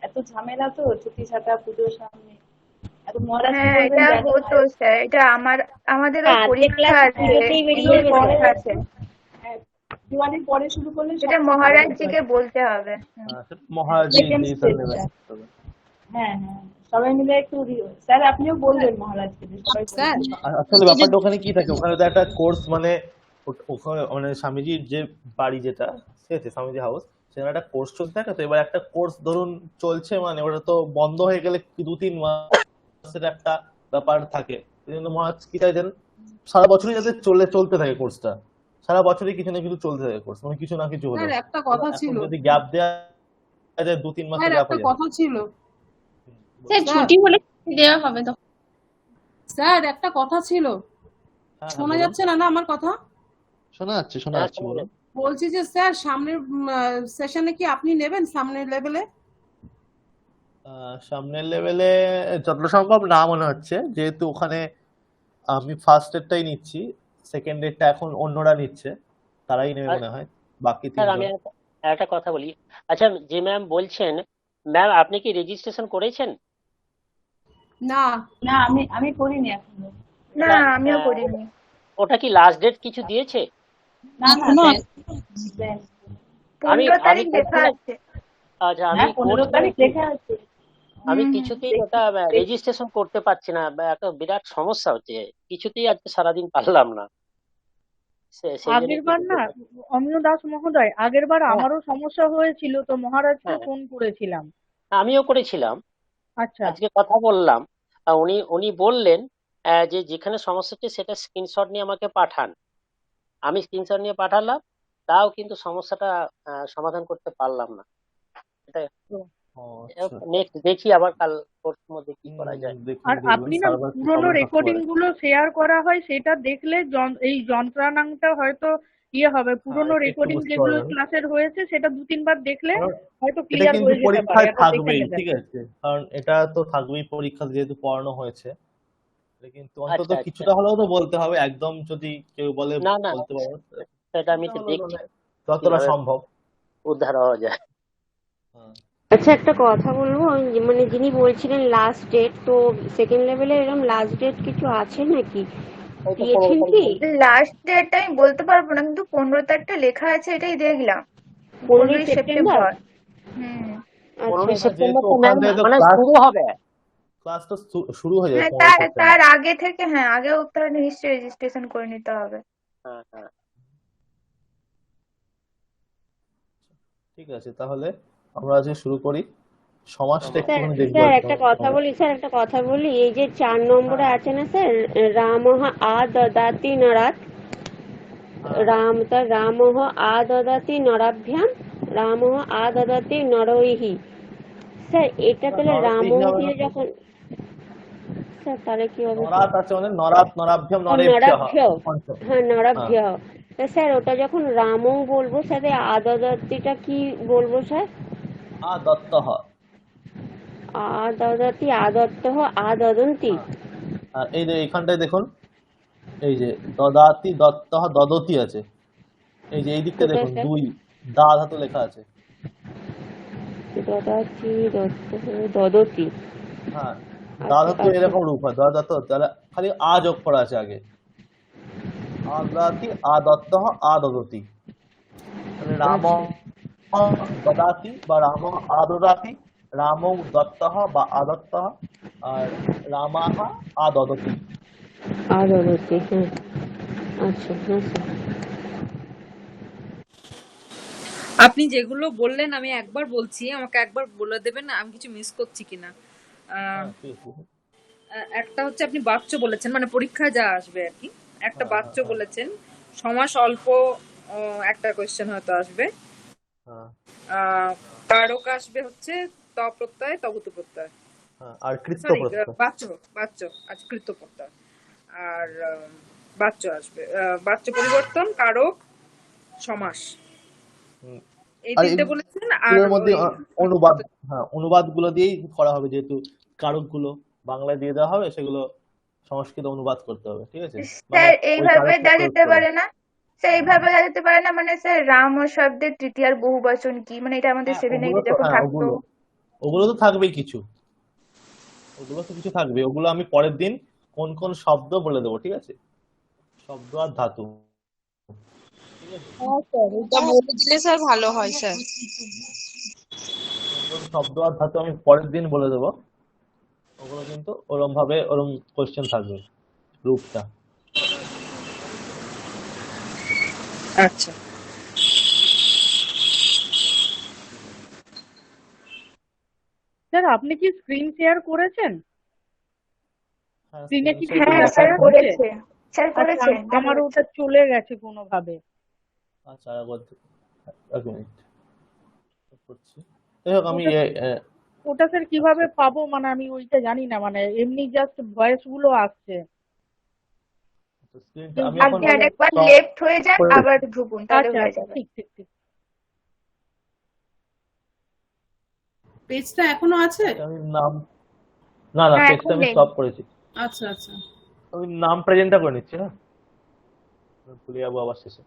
এত ঝামেলা, তো ছুটি ছাটা পুজোর সামনে, এত মহারাজকে হ্যাঁ, বলবেন এটা যাতে হতো স্যার, এটা আমাদের ওই আর্ধেক পরীক্ষা ক্লাস আছে, পুজোতেই বেরিয়ে পুজোর যাবে পরে পরীক্ষা স্যার। আছে, দিওয়ালির পরে শুরু করলে এটা সবচেয়ে ভালো হতো আর মহারাজজিকে বলতে হবে। সেটা মহারাজি সেকেন্ড ডিসিশন নেবেন। স্টেপটা। হ্যাঁ হ্যাঁ, সবাই মিলে একটু স্যার আপনিও বলবেন মহারাজকে যে সবাই স্যার, বলবেন। আসলে ব্যাপারটা ওখানে কি থাকে, ওখানে তো একটা কোর্স মানে ওখানে মানে স্বামীজির যে বাড়ি যেটা, ঠিক আছে, স্বামীজি হাউস, সেখানে একটা কোর্স চলতে থাকে। তো এবার একটা কোর্স ধরুন চলছে, মানে ওটা তো বন্ধ হয়ে গেলে কি 2-3 মাসের একটা ব্যাপার থাকে। এই জন্য মহারাজ কি চাইছেন, সারা বছরই যাতে চলতে থাকে কোর্সটা, সারা বছরই কিছু না কিছু চলতে থাকে কোর্স, মানে কিছু না কিছু হলো। স্যার একটা কথা এখন ছিল, যদি গ্যাপ দেওয়া যায়, 2-3 মাসের স্যার গ্যাপ একটা হয়ে যাবে। কথা ছিল, স্যার স্যার ছুটি হলে ছুটি দেওয়া হবে তো? স্যার একটা কথা ছিল, হ্যাঁ হ্যাঁ, শোনা বলুন। যাচ্ছে না না আমার কথা? শোনা যাচ্ছে, শোনা হ্যাঁ, যাচ্ছে, বলুন। বলছি যে স্যার সামনের সেশনে কি আপনি নেবেন, সামনের লেভেলে? সামনের লেভেলে যতটা সম্ভব না মনে হচ্ছে, যেহেতু ওখানে আমি ফার্স্ট এডটাই নিচ্ছি, সেকেন্ড এডটা এখন অন্যরা নিচ্ছে, তারাই নেবে আর মনে হয়, বাকি স্যার আমি 3 জন। একটা কথা বলি। আচ্ছা, যে ম্যাম বলছেন, ম্যাম আপনি কি রেজিস্ট্রেশন করেছেন? না না, আমি করিনি এখনো। না, লা- আমিও আহ, করিনি। ওটা কি লাস্ট ডেট কিছু দিয়েছে? না না, দেন। আমি 15 আমি তারিখ লেখা করছিলাম। আছে। আচ্ছা, আমি হ্যাঁ, 15 করছিলাম তারিখ কি, লেখা আছে। আমি হুম, কিছুতেই ওটা দেখি। রেজিস্ট্রেশন করতে পারছি না, বা একটা বিরাট সমস্যা হচ্ছে, কিছুতেই আজকে সারাদিন পারলাম না, সেই জন্য আগের একটু বার না, জিজ্ঞেস অমিয় দাস মহোদয়, আগের বার হ্যাঁ আমারও সমস্যা হয়েছিল, তো মহারাজকেও হ্যাঁ, ফোন করেছিলাম। আমিও করেছিলাম, আচ্ছা, আজকে কথা বললাম। উনি উনি বললেন যে যেখানে সমস্যা হচ্ছে সেটা স্ক্রিনশট নিয়ে আমাকে পাঠান। আমি স্ক্রিনশট নিয়ে পাঠালাম, তাও কিন্তু সমস্যাটা সমাধান করতে পারলাম না। এটা তো ও আচ্ছা, নেক্সট দেখি আবার কাল পরশুর মধ্যে কি করা যায়। দেখুন আর দেখবেন আপনি না সার্ভার কি পুরোনো প্রবলেম থাকতে রেকর্ডিং পারে। গুলো শেয়ার করা হয়, সেটা দেখলে এই যন্ত্রাংশটা হয়তো হবে। হ্যাঁ, পুরোনো এটা একটু রেকর্ডিং বুঝতে যেগুলো পারবেন, ক্লাসের হয়েছে সেটা 2-3 বার দেখলে কারণ হয়তো এটা ক্লিয়ার কিন্তু হয়ে যেতে পারে, পরীক্ষায় একবার দেখে থাকবেই, নেবেন। ঠিক আছে, কারণ এটা তো থাকবেই পরীক্ষা, যেহেতু পড়ানো হয়েছে। এটা কিন্তু অন্তত আচ্ছা আচ্ছা, কিছুটা হলেও তো বলতে হবে, একদম যদি কেউ বলে না না, বলতে পারবো না, সেটা আমি কিছুটা তো হলেও দেখছি মানে যতটা কিভাবে সম্ভব। উদ্ধার হওয়া যায়। হ্যাঁ। আচ্ছা একটা কথা বলবো, মানে যিনি বলছিলেন লাস্ট ডেট, তো সেকেন্ড লেভেলে এরকম লাস্ট ডেট কিছু আছে নাকি, হয়তো 15 দিয়েছেন তারিখ কি? বলছে। লাস্ট ডেটটা আমি বলতে পারবো না, কিন্তু 15 তারিখটা লেখা আছে, এটাই দেখলাম। 15ই 15ই সেপ্টেম্বর। সেপ্টেম্বর। হুম। আচ্ছা 15 আচ্ছা। সেপ্টেম্বর যেহেতু তো ওখান ম্যাম থেকে তো মানে ক্লাস শুরু হবে। ক্লাস তো শুরু হয়ে যাবে হ্যাঁ, 15 তার সেপ্টেম্বর। তার আগে থেকে, হ্যাঁ, আগেও তার নিশ্চয়ই রেজিস্ট্রেশন করে নিতে হবে। হ্যাঁ হ্যাঁ, ঠিক আছে, তাহলে আমরা আজকে শুরু করি। সমাজটা আমার স্যার, একটুখানি দেখবো স্যার আর কি একটা কথা বলি, স্যার একটা কথা বলি, এই যে 4 নম্বরে হ্যাঁ আছে না স্যার, রামঃ আদদাতি নরাত, হ্যাঁ রামঃ আদদাতি নরাভ্যাম, রামঃ আদদাতি নরৈহি। স্যার এটা না, তাহলে নরম রামঃ হবে না দিয়ে তো। যখন, স্যার তাহলে কি হবে স্যার? নরাত আছে মানে নরাত, নরাভ্যম, ও নরেভ্যঃ নরাভ্য, পঞ্চম। হ্যাঁ হ্যাঁ, নরাভ্য। তা স্যার ওটা যখন রামও বলবো, সাথে আদদাতিটা কি বলবো স্যার? আদত্তঃ। আদদাতি, আদত্তঃ, আদদন্তি। হ্যাঁ, আর এই যে এইখানটায় দেখুন, এই যে দদাতি, দত্তঃ, দদতি আছে। এই যে এই দিকটা কোথায় দেখুন, স্যার? 2 দা ধাতু লেখা আছে। দদাতি, দদতি। হ্যাঁ, দা আচ্ছা ধাতু আচ্ছা। এরকম রূপ হয়, দা ধাতু তাহলে খালি আ যোগ করা আছে আগে। আদাতি, আদত্তঃ, আদদতি। তাহলে রাম আচ্ছা দদাতি বা রাম আদদাতি, রাম দত্তঃ বা আদত্তঃ, আর রামাহা আদদতি। আর হচ্ছে হ্যাঁ। আচ্ছা হ্যাঁ স্যার। আপনি যেগুলো বললেন আমি একবার বলছি, আমাকে একবার বলে দেবেন আমি কিছু মিস করছি কিনা। হ্যাঁ ঠিক আছে। একটা হচ্ছে আপনি বাচ্চ বলেছেন, মানে পরীক্ষায় যা আসবে আর কি। একটা হ্যাঁ বাচ্চ হ্যাঁ বলেছেন, সমাস অল্প, একটা কোয়েশ্চেন হয়তো আসবে। হ্যাঁ আহ, কারক আসবে হচ্ছে ত প্রত্যয় তভূত প্রত্যয়, হ্যাঁ আর কৃত্য সরি প্রত্যয়। বাচ্চ, বাচ্চ আচ্ছা কৃত্য প্রত্যয়। আর বাচ্চ আসবে, বাচ্চ পরিবর্তন, কারক, সমাস, হুম, এই আর তিনটে বলেছেন। আর এগুলোর মধ্যে ওই অনুবাদ, হ্যাঁ অনুবাদ গুলো দিয়েই করা হবে, যেহেতু কারক গুলো বাংলায় দিয়ে দেওয়া হবে, সেগুলো সংস্কৃত অনুবাদ করতে হবে, ঠিক আছে, মানে স্যার ওই এইভাবে কারকটা দেওয়া প্রয়োগ যেতে করে। পারে না? স্যার এইভাবে দেওয়া যেতে পারে না, মানে স্যার রাম ও শব্দের তৃতীয়ার বহুবচন কি, মানে এটা আমাদের হ্যাঁ 7-8 ওগুলো তো, যখন হ্যাঁ থাকতো। ওগুলো ওগুলো তো থাকবেই কিছু, ওগুলো তো কিছু থাকবে, ওগুলো আমি পরের দিন কোন কোন শব্দ বলে দেবো, ঠিক আছে, শব্দ আর ধাতু, ঠিক আছে, হ্যাঁ স্যার, এটা বলে দিলে স্যার ভালো হয় স্যার। কোন কোন শব্দ আর ধাতু আমি পরের দিন বলে দেবো। ওগুলো কিন্তু ওরম ভাবে ওরম কোশ্চেন থাকবে, রূপটা। আচ্ছা স্যার আপনি কি স্ক্রিন শেয়ার করেছেন? হ্যাঁ স্ক্রিনে কি স্ক্রিন কিছু হ্যাঁ শেয়ার দেখা স্যার দেখাচ্ছে। যাচ্ছে? করেছে, স্যার আচ্ছা, করেছে, দেখা আমার যাচ্ছে। ওটা চলে গেছে কোনোভাবে। আচ্ছা একবার এক মিনিট করছি। যাই হোক আমি ওটা ওটা স্যার কিভাবে আচ্ছা পাবো, মানে আমি ওইটা জানি না, মানে এমনি জাস্ট ভয়েস গুলো আসছে স্ক্রিনটা আমি কিন্তু এখন আপনি আরেকবার stop লেফট হয়ে যান, করে আবার দিচ্ছি। ঢুকুন, তাহলে আচ্ছা হয়ে আচ্ছা, যাবে। ঠিক ঠিক ঠিক। পেজটা এখনো আছে? আচ্ছা আমি নাম, না না না পেজটা এখন আমি নেই। স্টপ করেছি। আচ্ছা আচ্ছা। আমি নাম প্রেজেন্টটা করে নিচ্ছি, হ্যাঁ ভুলে যাবো আবার শেষে।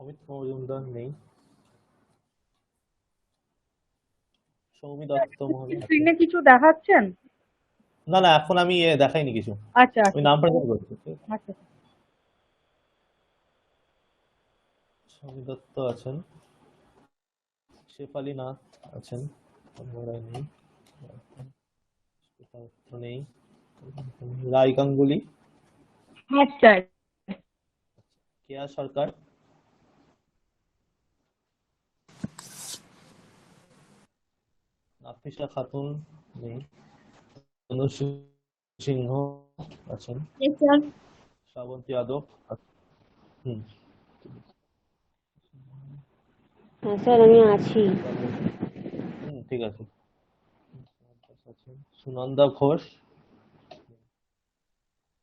অমিত মজুমদার নেই, সৌমি দত্ত মহোদয় আছে। স্ক্রিনে কিছু দেখাচ্ছেন? না না এখন আমি দেখাইনি কিছু, আচ্ছা আমি আচ্ছা নাম প্রেজেন্ট করছি, ঠিক আছে? আচ্ছা। সৌমি দত্ত আছেন, শেফালি নাথ আছেন, তন্ময় নেই, শ্বেতা দত্ত নেই, রায় গাঙ্গুলি, হ্যাঁ স্যার। কেয়া সরকার, নাফিসা খাতুন নেই, তনুশ্রী সিংহ আছেন, স্যার। শ্রাবন্তী যাদব হুম, হ্যাঁ স্যার আমি আছি। ঠিক আছে, আছেন সুনন্দা ঘোষ,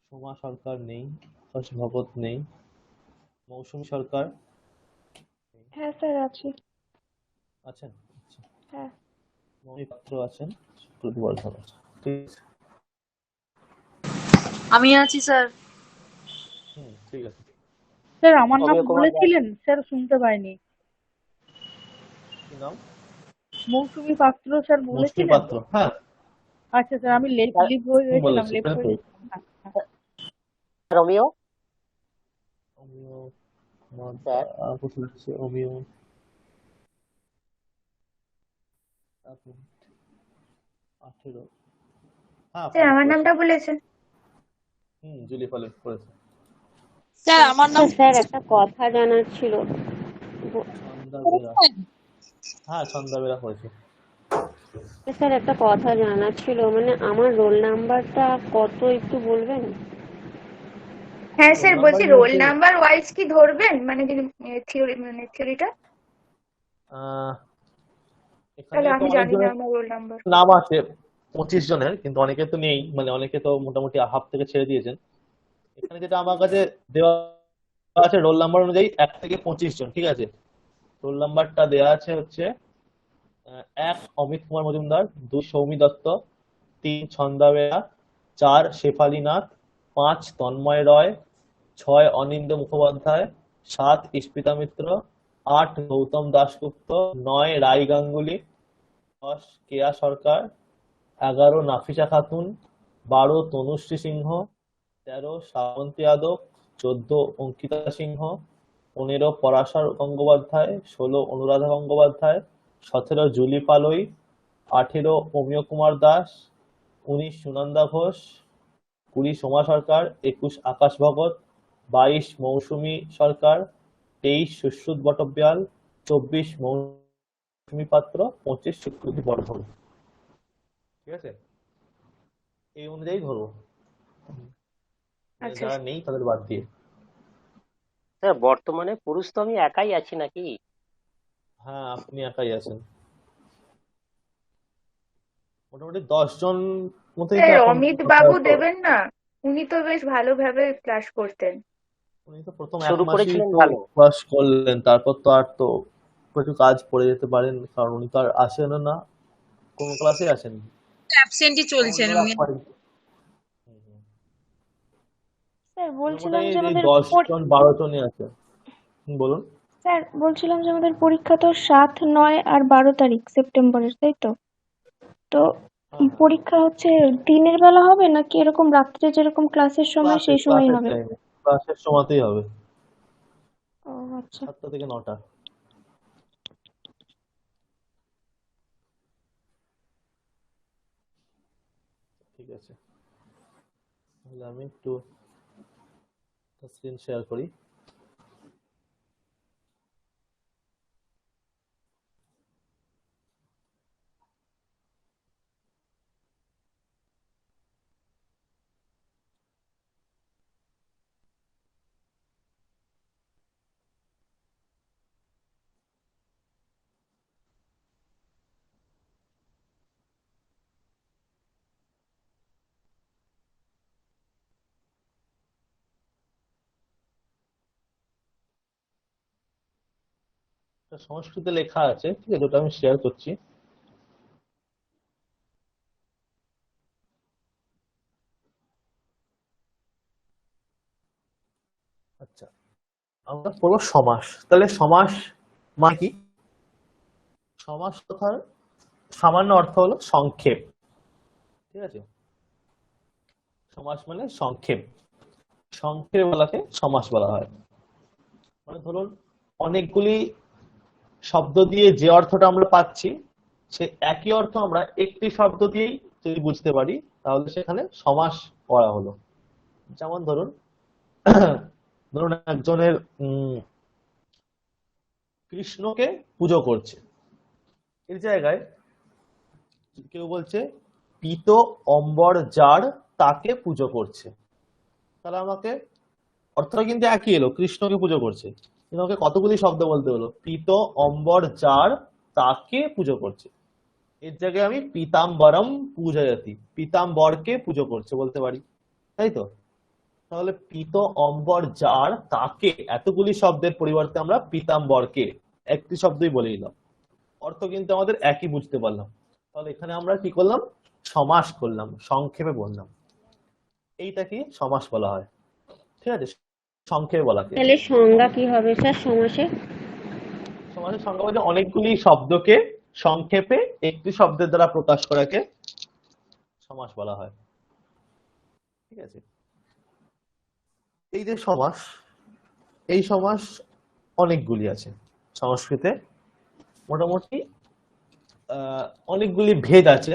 সোমা সরকার নেই, আকাশ ভগত নেই, মৌসুমী সরকার হ্যাঁ স্যার আছি। আছেন, আচ্ছা হ্যাঁ। মৌমি পাত্র আছেন, সুপ্রীতি বর্ধন আছেন, ঠিক আছে, আমি আছি স্যার। ঠিক আছে। স্যার আমার নাম অমিয় কুমার রায়। বলেছিলেন স্যার, শুনতে পাইনি। কি নাম? মৌসুমী পাত্র স্যার মৌসুমী বলেছিলেন? পাত্র, হ্যাঁ আচ্ছা স্যার, আমি লিভ স্যার, হয়ে গেছিলাম, বলেছি, লেফট হয়ে পেয়েছি। গেছিলাম। হ্যাঁ। রমিও অমিয় স্যার। কোথায় আছে অমিয়, এক মিনিট, 18 হ্যাঁ স্যার আমার করেছে। নামটা বলেছেন। জুলি ফলে করেছে। স্যার আমার নাম আচ্ছা স্যার একটা কথা জানার ছিল। ছন্দা বেরা, হ্যাঁ ছন্দা বেরা করেছে। স্যার একটা কথা জানার ছিল, মানে আমার রোল নাম্বারটা কত একটু বলবেন? হ্যাঁ রোল স্যার নাম্বার বলছি, রোল নাম্বার ওয়াইজ কি ধরবেন, মানে যদি থিওরি, মানে থিওরিটা, এখানে তাহলে তো আমি জানি না অনেকজনের আমার রোল নাম্বার। নাম আছে, 25 জনের, কিন্তু অনেকে তো নেই, মানে অনেকে তো মোটামুটি হাফ থেকে ছেড়ে দিয়েছেন। এখানে যেটা আমার কাছে দেওয়া আছে রোল নাম্বার অনুযায়ী 1 থেকে 25 জন, ঠিক আছে, রোল নাম্বারটা দেওয়া আছে হচ্ছে 1 অমিত কুমার মজুমদার, 2 সৌমি দত্ত, 3 ছন্দা বেরা, 4 শেফালি নাথ, 5 তন্ময় রয়, 6 অনিন্দ্য মুখোপাধ্যায়, 7 ইস্পিতা মিত্র, 8 গৌতম দাশগুপ্ত, 9 রাই গাঙ্গুলি, 10 কেয়া সরকার, 11 নাফিসা খাতুন, 12 তনুশ্রী সিংহ, 13 শ্রাবন্তী যাদব, 14 অঙ্কিতা সিংহ, 15 পরাশর গঙ্গোপাধ্যায়, 16 অনুরাধা গঙ্গোপাধ্যায়, 17 জুলি পালই, 18 অমিয় কুমার দাস, 19 সুনন্দা ঘোষ, 20 সোমা সরকার, 21 আকাশ ভগত, 22 মৌসুমী সরকার, 23 সুশ্রুত বটব্যাল, 24 মৌসুমী পাত্র, 25 সুকৃতি বর্ধন। ঠিক আছে, এই অনুযায়ী ধরবো, আচ্ছা যারা নেই তাদের বাদ দিয়ে। স্যার বর্তমানে পুরুষ তো আমি একাই আছি নাকি? হ্যাঁ, আপনি একাই আছেন, মোটামুটি 10 জন মতোই তো স্যার এখন অমিত টোটাল। বাবু দেবেন না? উনি তো বেশ ভালোভাবে ক্লাস করতেন। উনি তো প্রথম শুরু 1 মাসই করেছিলেন তো ভালো। ক্লাস করলেন, তারপর তো আর তো একটু কাজ পড়ে যেতে পারেন, কারণ উনি তো আর আসেন না, কোন ক্লাসে আসেন, অ্যাবসেন্টই চলছেন উনি। স্যার বলছিলাম মোটামুটি যে আমাদের 10 জন 12 জনই আছে। বলুন। স্যার বলছিলাম যে আমাদের পরীক্ষা তো 7, 9 আর 12 তারিখ সেপ্টেম্বরের, তাই তো? তো পরীক্ষা হচ্ছে দিনের বেলা হবে নাকি এরকম রাত্রে যেরকম ক্লাসের সময় সেই সময় ক্লাসের হবে? টাইমে, ক্লাসের সময়তেই হবে, ও আচ্ছা। 7টা থেকে 9টা। ঠিক আছে, তাহলে আমি একটু স্ক্রিন শেয়ার করি। সংস্কৃতে লেখা আছে, ঠিক আছে, ওটা আমি শেয়ার করছি। আচ্ছা, আমরা পড়বো সমাস। তাহলে সমাস মানে কি? সমাস কথার সামান্য অর্থ হলো সংক্ষেপ। ঠিক আছে, সমাস মানে সংক্ষেপ, সংক্ষেপে বলাকে সমাস বলা হয়। মানে ধরুন অনেকগুলি শব্দ দিয়ে যে অর্থটা আমরা পাচ্ছি, সে একই অর্থ আমরা একটি শব্দ দিয়েই যদি বুঝতে পারি, তাহলে সেখানে সমাস করা হলো। যেমন ধরুন ধরুন একজনের কৃষ্ণকে পুজো করছে, এর জায়গায় কেউ বলছে পীত অম্বর যার তাকে পুজো করছে, তাহলে আমাকে অর্থটা কিন্তু একই এলো, কৃষ্ণকে পুজো করছে, কিন্তু আমাকে কতগুলি শব্দ বলতে হলো, পীত অম্বর যার তাকে পুজো করছে। এর জায়গায় আমি পীতাম্বরম পূজয়তি, পীতাম্বরকে পুজো করছে বলতে পারি, তাই তো? তাহলে পীত অম্বর যার তাকে, এতগুলি শব্দের পরিবর্তে আমরা পীতাম্বরকে একটি শব্দই বলে দিলাম, অর্থ কিন্তু আমাদের একই বুঝতে পারলাম। তাহলে এখানে আমরা কি করলাম? সমাস করলাম, সংক্ষেপে বললাম। এইটা কি সমাস বলা হয়। ঠিক আছে, সংক্ষেপে বলাকে। তাহলে সংজ্ঞা কি হবে স্যার সমাসে? সমাসের সংজ্ঞা বলতে অনেকগুলি শব্দকে সংক্ষেপে একটি শব্দের দ্বারা প্রকাশ করাকে সমাস বলা হয়। ঠিক আছে, এই যে সমাস, এই সমাস অনেকগুলি আছে সংস্কৃতে, মোটামুটি অনেকগুলি ভেদ আছে।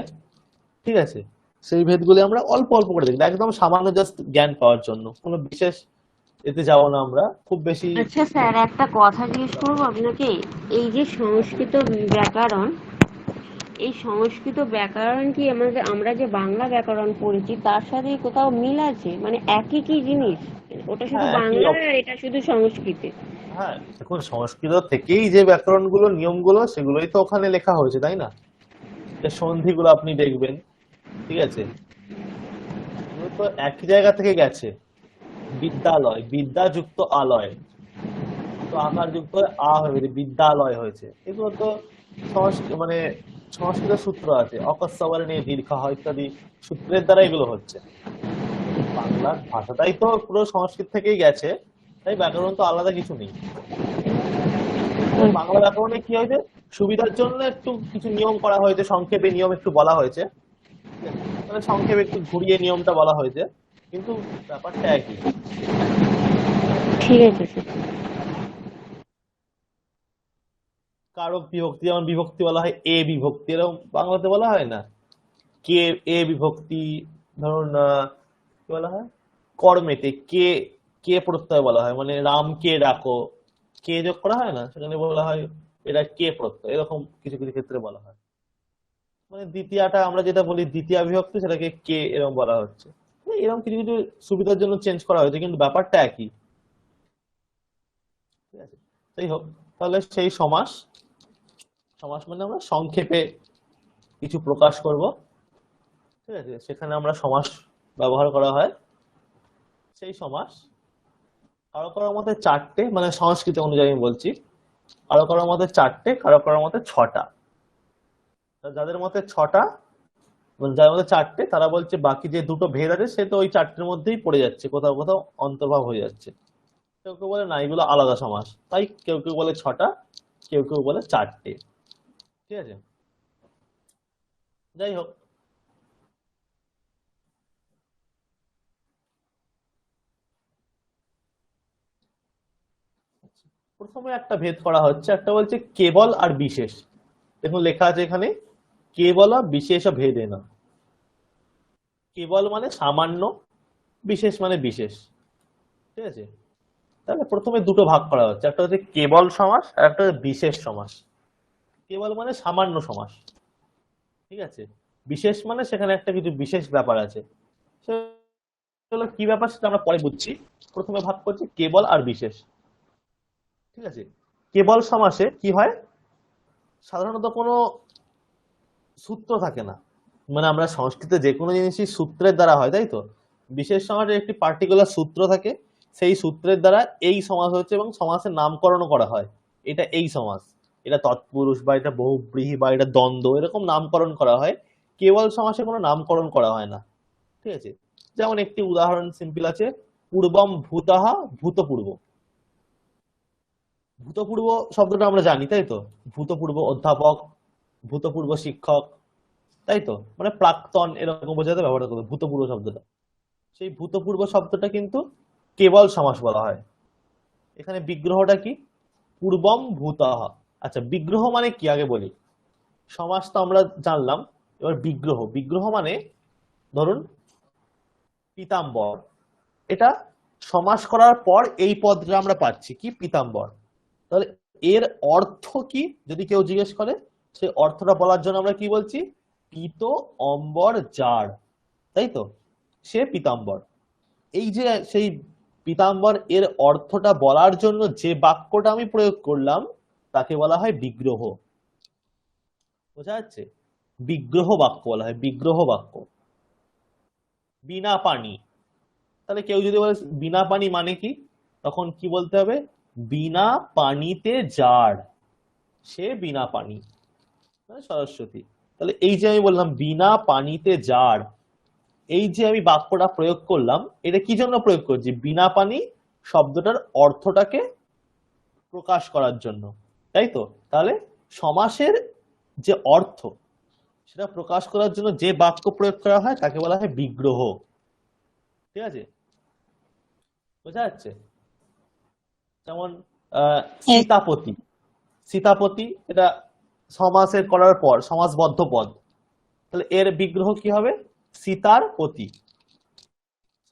ঠিক আছে, সেই ভেদগুলি আমরা অল্প অল্প করে দেখি, একদম সামান্য জাস্ট জ্ঞান পাওয়ার জন্য, কোনো বিশেষ এতে যাব না আমরা খুব বেশি। আচ্ছা স্যার, একটা কথা জিজ্ঞেস করবো আপনাকে, এই যে সংস্কৃত ব্যাকরণ, এই সংস্কৃত ব্যাকরণ কি আমাদের, আমরা যে বাংলা ব্যাকরণ পড়েছি তার সাথে কোথাও মিল আছে? মানে একই কি জিনিস? ওটা শুধু বাংলা আর এটা শুধু সংস্কৃতে? হ্যাঁ, এখন সংস্কৃত থেকেই যে ব্যাকরণগুলো নিয়মগুলো সেগুলোই তো ওখানে লেখা হয়েছে, তাই না? সন্ধিগুলো আপনি দেখবেন, ঠিক আছে, এগুলো তো একই জায়গা থেকে গেছে। বিদ্যালয়, বিদ্যা যুক্ত আলয়, তো আকার যুক্ত আ হয়েছে, বিদ্যালয় হয়েছে। এগুলো তো মানে সংস্কৃত সূত্র আছে, অকস্মারে নিয়ে দীর্ঘ হয় ইত্যাদি সূত্রের দ্বারা এগুলো হচ্ছে। বাংলা ভাষাটাই তো পুরো সংস্কৃত থেকেই গেছে, তাই ব্যাকরণ তো আলাদা কিছু নেই। আসলে বাংলা ব্যাকরণে কি হয়েছে, সুবিধার জন্য একটু কিছু নিয়ম করা হয়েছে, সংক্ষেপে নিয়ম একটু বলা হয়েছে, ঠিক আছে? মানে সংক্ষেপে একটু ঘুরিয়ে নিয়মটা বলা হয়েছে, কিন্তু ব্যাপারটা একই। ঠিক আছে স্যার। কারক বিভক্তি, যেমন বিভক্তি বলা হয় এ বিভক্তি, এরকম বাংলাতে বলা হয় না? কে এ বিভক্তি, ধরুন কি বলা হয়, কর্মেতে কে কে প্রত্যয় বলা হয়, মানে রামকে ডাকো, কে যোগ করা হয় না, সেখানে বলা হয় এটা কে প্রত্যয়, এরকম কিছু কিছু ক্ষেত্রে বলা হয়। মানে দ্বিতীয়টা আমরা যেটা বলি দ্বিতীয় বিভক্তি, সেটাকে কে এরকম বলা হচ্ছে। মানে এরকম কিছু কিছু সুবিধার জন্য চেঞ্জ করা হয়েছে, কিন্তু ব্যাপারটা একই, ঠিক আছে? যাই হোক, তাহলে সেই সমাস, সমাস মানে আমরা সংক্ষেপে কিছু প্রকাশ করব, ঠিক আছে? সেখানে আমরা সমাস ব্যবহার করা হয়। সেই সমাস কারো কারোর মতে 4টে, মানে সংস্কৃত অনুযায়ী আমি বলছি, কারো কারোর মতে 4টে, কারো কারোর মতে 6টা। যাদের মতে 6টা, মানে যাদের মধ্যে 4টে, তারা বলছে বাকি যে দুটো ভেদ আছে সে তো ওই 4টের মধ্যেই পড়ে যাচ্ছে, কোথাও কোথাও অন্তর্ভাব হয়ে যাচ্ছে। কেউ কেউ বলে না, এগুলো আলাদা সমাস, তাই কেউ কেউ বলে 6টা, কেউ কেউ বলে 4টে, ঠিক আছে? যাই হোক, প্রথমে একটা ভেদ করা হচ্ছে, একটা বলছে কেবল আর বিশেষ। দেখুন লেখা আছে এখানে, কেবল বিশেষ ভেদে না। কেবল মানে সামান্য, বিশেষ মানে বিশেষ, ঠিক আছে? তাহলে প্রথমে দুটো ভাগ করা হচ্ছে, একটা হচ্ছে কেবল সমাস আর একটা হচ্ছে বিশেষ সমাস। কেবল মানে সামান্য সমাস, ঠিক আছে? বিশেষ মানে সেখানে একটা কিছু বিশেষ ব্যাপার আছে, সেগুলো কি ব্যাপার সেটা আমরা পরে বুঝছি। প্রথমে ভাগ করছি কেবল আর বিশেষ, ঠিক আছে? কেবল সমাসে কি হয়, সাধারণত কোনো সূত্র থাকে না, মানে আমরা সংস্কৃতে যে কোনো জিনিসই সূত্রের দ্বারা হয়, তাই তো? বিশেষ সমাসে একটি পার্টিকুলার সূত্র থাকে, সেই সূত্রের দ্বারা এই সমাস হচ্ছে এবং সমাসের নামকরণও করা হয়, এটা এই সমাস, এটা তৎপুরুষ, বা এটা বহুব্রীহি, বা এটা দ্বন্দ্ব, এরকম নামকরণ করা হয়। কেবল সমাসে কোনো নামকরণ করা হয় না, ঠিক আছে? যেমন একটি উদাহরণ সিম্পল আছে, পূর্বম ভূতঃ ভূতপূর্ব। ভূতপূর্ব শব্দটা আমরা জানি, তাই তো? ভূতপূর্ব অধ্যাপক, ভূতপূর্ব শিক্ষক, তাই তো? মানে প্রাক্তন, এরকম বোঝাতে ব্যবহার করবে ভূতপূর্ব শব্দটা। সেই ভূতপূর্ব শব্দটা কিন্তু কেবল সমাস বলা হয়। এখানে বিগ্রহটা কি, পূর্বম ভূতঃ। আচ্ছা, বিগ্রহ মানে কি আগে বলি। সমাস তো আমরা জানলাম, এবার বিগ্রহ, বিগ্রহ মানে ধরুন পীতাম্বর, এটা সমাস করার পর এই পদটা আমরা পাচ্ছি কি, পীতাম্বর। তাহলে এর অর্থ কি যদি কেউ জিজ্ঞেস করে, সেই অর্থটা বলার জন্য আমরা কি বলছি, পীত অম্বর যার, তাই তো? সে পীতাম্বর। এই যে সেই পীতাম্বর, এর অর্থটা বলার জন্য যে বাক্যটা আমি প্রয়োগ করলাম তাকে বলা হয় বিগ্রহ। বোঝা যাচ্ছে? বিগ্রহ বাক্য বলা হয়, বিগ্রহ বাক্য। বিনা পানি, তাহলে কেউ যদি বলে বিনা পানি মানে কি, তখন কি বলতে হবে, বিনা পানিতে যার, সে বিনা পানি, মানে সরস্বতী। তাহলে এই যে আমি বললাম বিনা পানিতে যার, এই যে আমি বাক্যটা প্রয়োগ করলাম, এটা কি জন্য প্রয়োগ করছি, বিনা পানি শব্দটার অর্থটাকে প্রকাশ করার জন্য, তাই তো? তাহলে সমাসের যে অর্থ সেটা প্রকাশ করার জন্য যে বাক্য প্রয়োগ করা হয় তাকে বলা হয় বিগ্রহ, ঠিক আছে? বোঝা যাচ্ছে? যেমন সীতাপতি, সীতাপতি এটা সমাসের করার পর সমাসবদ্ধ পদ, তাহলে এর বিগ্রহ কি হবে, সীতার পতি।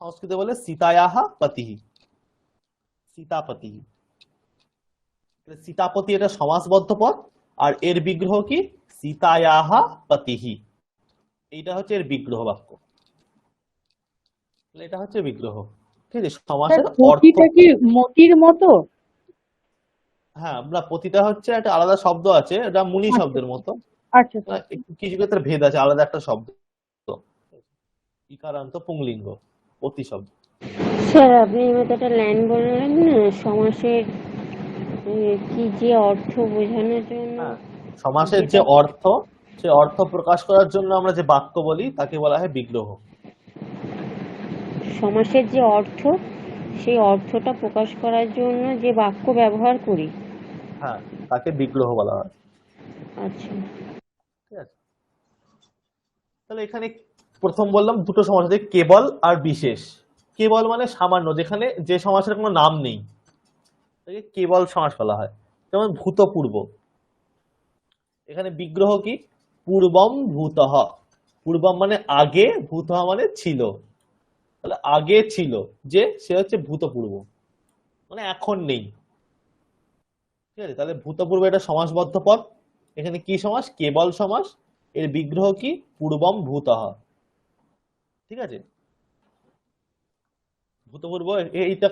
সংস্কৃতে বলে সীতায়াহা পতিহি, সীতাপতি। সীতাপতি এটা সমাসবদ্ধ পদ, আর এর বিগ্রহ কি, সীতায়াহা পতিহি। এইটা হচ্ছে এর বিগ্রহ বাক্য, এটা হচ্ছে বিগ্রহ, ঠিক আছে? সমাসের অর্থ। পতিটা কি মতির মতো? হ্যাঁ, আমরা পতিটা হচ্ছে একটা আলাদা শব্দ আছে, এটা মুনি শব্দের মতো। আচ্ছা, কিছু ক্ষেত্রে ভেদ আছে, আলাদা একটা শব্দ, ইকারান্ত পুংলিঙ্গ, পতি শব্দ। স্যার আপনি এবার একটা লাইন বললেন না, সমাসের কি যে অর্থ বোঝানোর জন্য, সমাসের যে অর্থ, সে অর্থ প্রকাশ করার জন্য আমরা যে বাক্য বলি তাকে বলা হয় বিগ্রহ। সমাসের যে অর্থ, সেই অর্থটা প্রকাশ করার জন্য যে বাক্য ব্যবহার করি হ্যাঁ, তাকে বিগ্রহ বলা হয়। আচ্ছা। ঠিক আছে, তাহলে এখানে প্রথম বললাম দুটো সমাস আছে, কেবল আর বিশেষ। কেবল মানে সামান্য, যেখানে যে সমাসের কোনো নাম নেই তাকে কেবল সমাস বলা হয়। যেমন ভূতপূর্ব, এখানে বিগ্রহ কি? পূর্বম ভূতঃ। পূর্বম মানে আগে, ভূতঃ মানে ছিল। তাহলে আগে ছিল যে, সে হচ্ছে ভূতপূর্ব, মানে এখন নেই। ঠিক আছে, তাহলে ভূতপূর্ব এটা সমাসবদ্ধ পদ। এখানে কি সমাস? কেবল সমাস। এর বিগ্রহ কি? পূর্বম ভূতঃ। ঠিক আছে, ভূতপূর্ব এইটা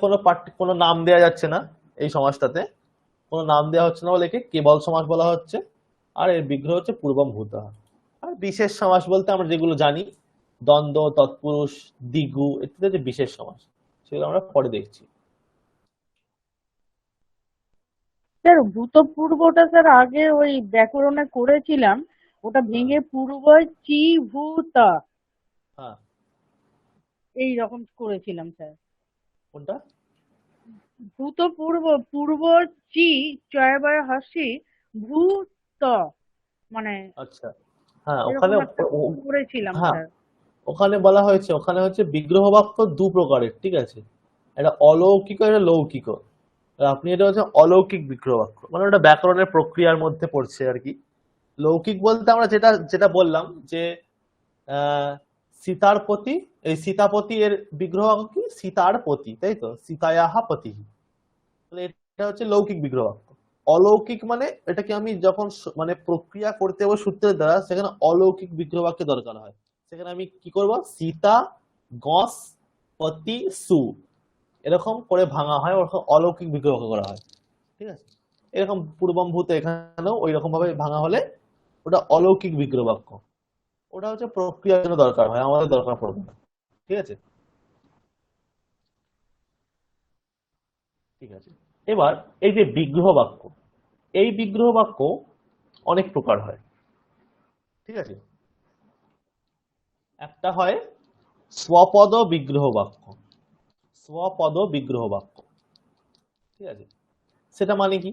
কোনো নাম দেয়া যাচ্ছে না, এই সমাসটাতে কোনো নাম দেওয়া হচ্ছে না বলে একে কেবল সমাস বলা হচ্ছে। আর এর বিগ্রহ হচ্ছে পূর্বম ভূতঃ। আর বিশেষ সমাস বলতে আমরা যেগুলো জানি, দ্বন্দ্ব, তৎপুরুষ, দ্বিগু ইত্যাদি হচ্ছে বিশেষ সমাস, সেগুলো আমরা পরে দেখছি। স্যার ভূতপূর্বটা স্যার আগে ওই ব্যাকরণে করেছিলাম, ওটা ভেঙে পূর্ব চি ভূত হ্যাঁ, এইরকম করেছিলাম স্যার। কোনটা? ভূতপূর্ব, পূর্ব চি চয়বায় হাসি ভূত, মানে আচ্ছা, হ্যাঁ ওখানে এরকম একটা করেছিলাম হ্যাঁ স্যার। ওখানে বলা হয়েছে, ওখানে হচ্ছে বিগ্রহ বাক্য দু প্রকারের। ঠিক আছে, একটা অলৌকিক আর একটা লৌকিক। আর আপনি এটা হচ্ছে অলৌকিক বিগ্রহ বাক্য, মানে ওটা ব্যাকরণের প্রক্রিয়ার মধ্যে পড়ছে আর কি। লৌকিক বলতে আমরা যেটা যেটা বললাম যে সীতার পতি, এই সীতাপতি এর বিগ্রহ বাক্য কি? সীতার পতি, তাই তো, সীতায়াহা পতি। তাহলে এটা হচ্ছে লৌকিক বিগ্রহ বাক্য। অলৌকিক মানে এটাকে আমি যখন মানে প্রক্রিয়া করতে হবে সূত্রের দ্বারা, সেখানে অলৌকিক বিগ্রহ বাক্যের দরকার হয়। সেখানে আমি কি করব? সীতা গস পতি সু এরকম করে ভাঙা হয়, ওরকম অলৌকিক বিগ্রহ বাক্য করা হয়। ঠিক আছে, এরকম পূর্বম ভূত এখানেও ওই রকম ভাবে ভাঙা হলে ওটা অলৌকিক বিগ্রহ বাক্য। ওটা হচ্ছে প্রক্রিয়ার জন্য দরকার হয়, আমাদের দরকার পড়বে না। ঠিক আছে, ঠিক আছে। এবার এই যে বিগ্রহ বাক্য, এই বিগ্রহ বাক্য অনেক প্রকার হয়। ঠিক আছে, একটা হয় স্বপদ বিগ্রহ বাক্য। স্বপদ বিগ্রহ বাক্য, ঠিক আছে, সেটা মানে কি?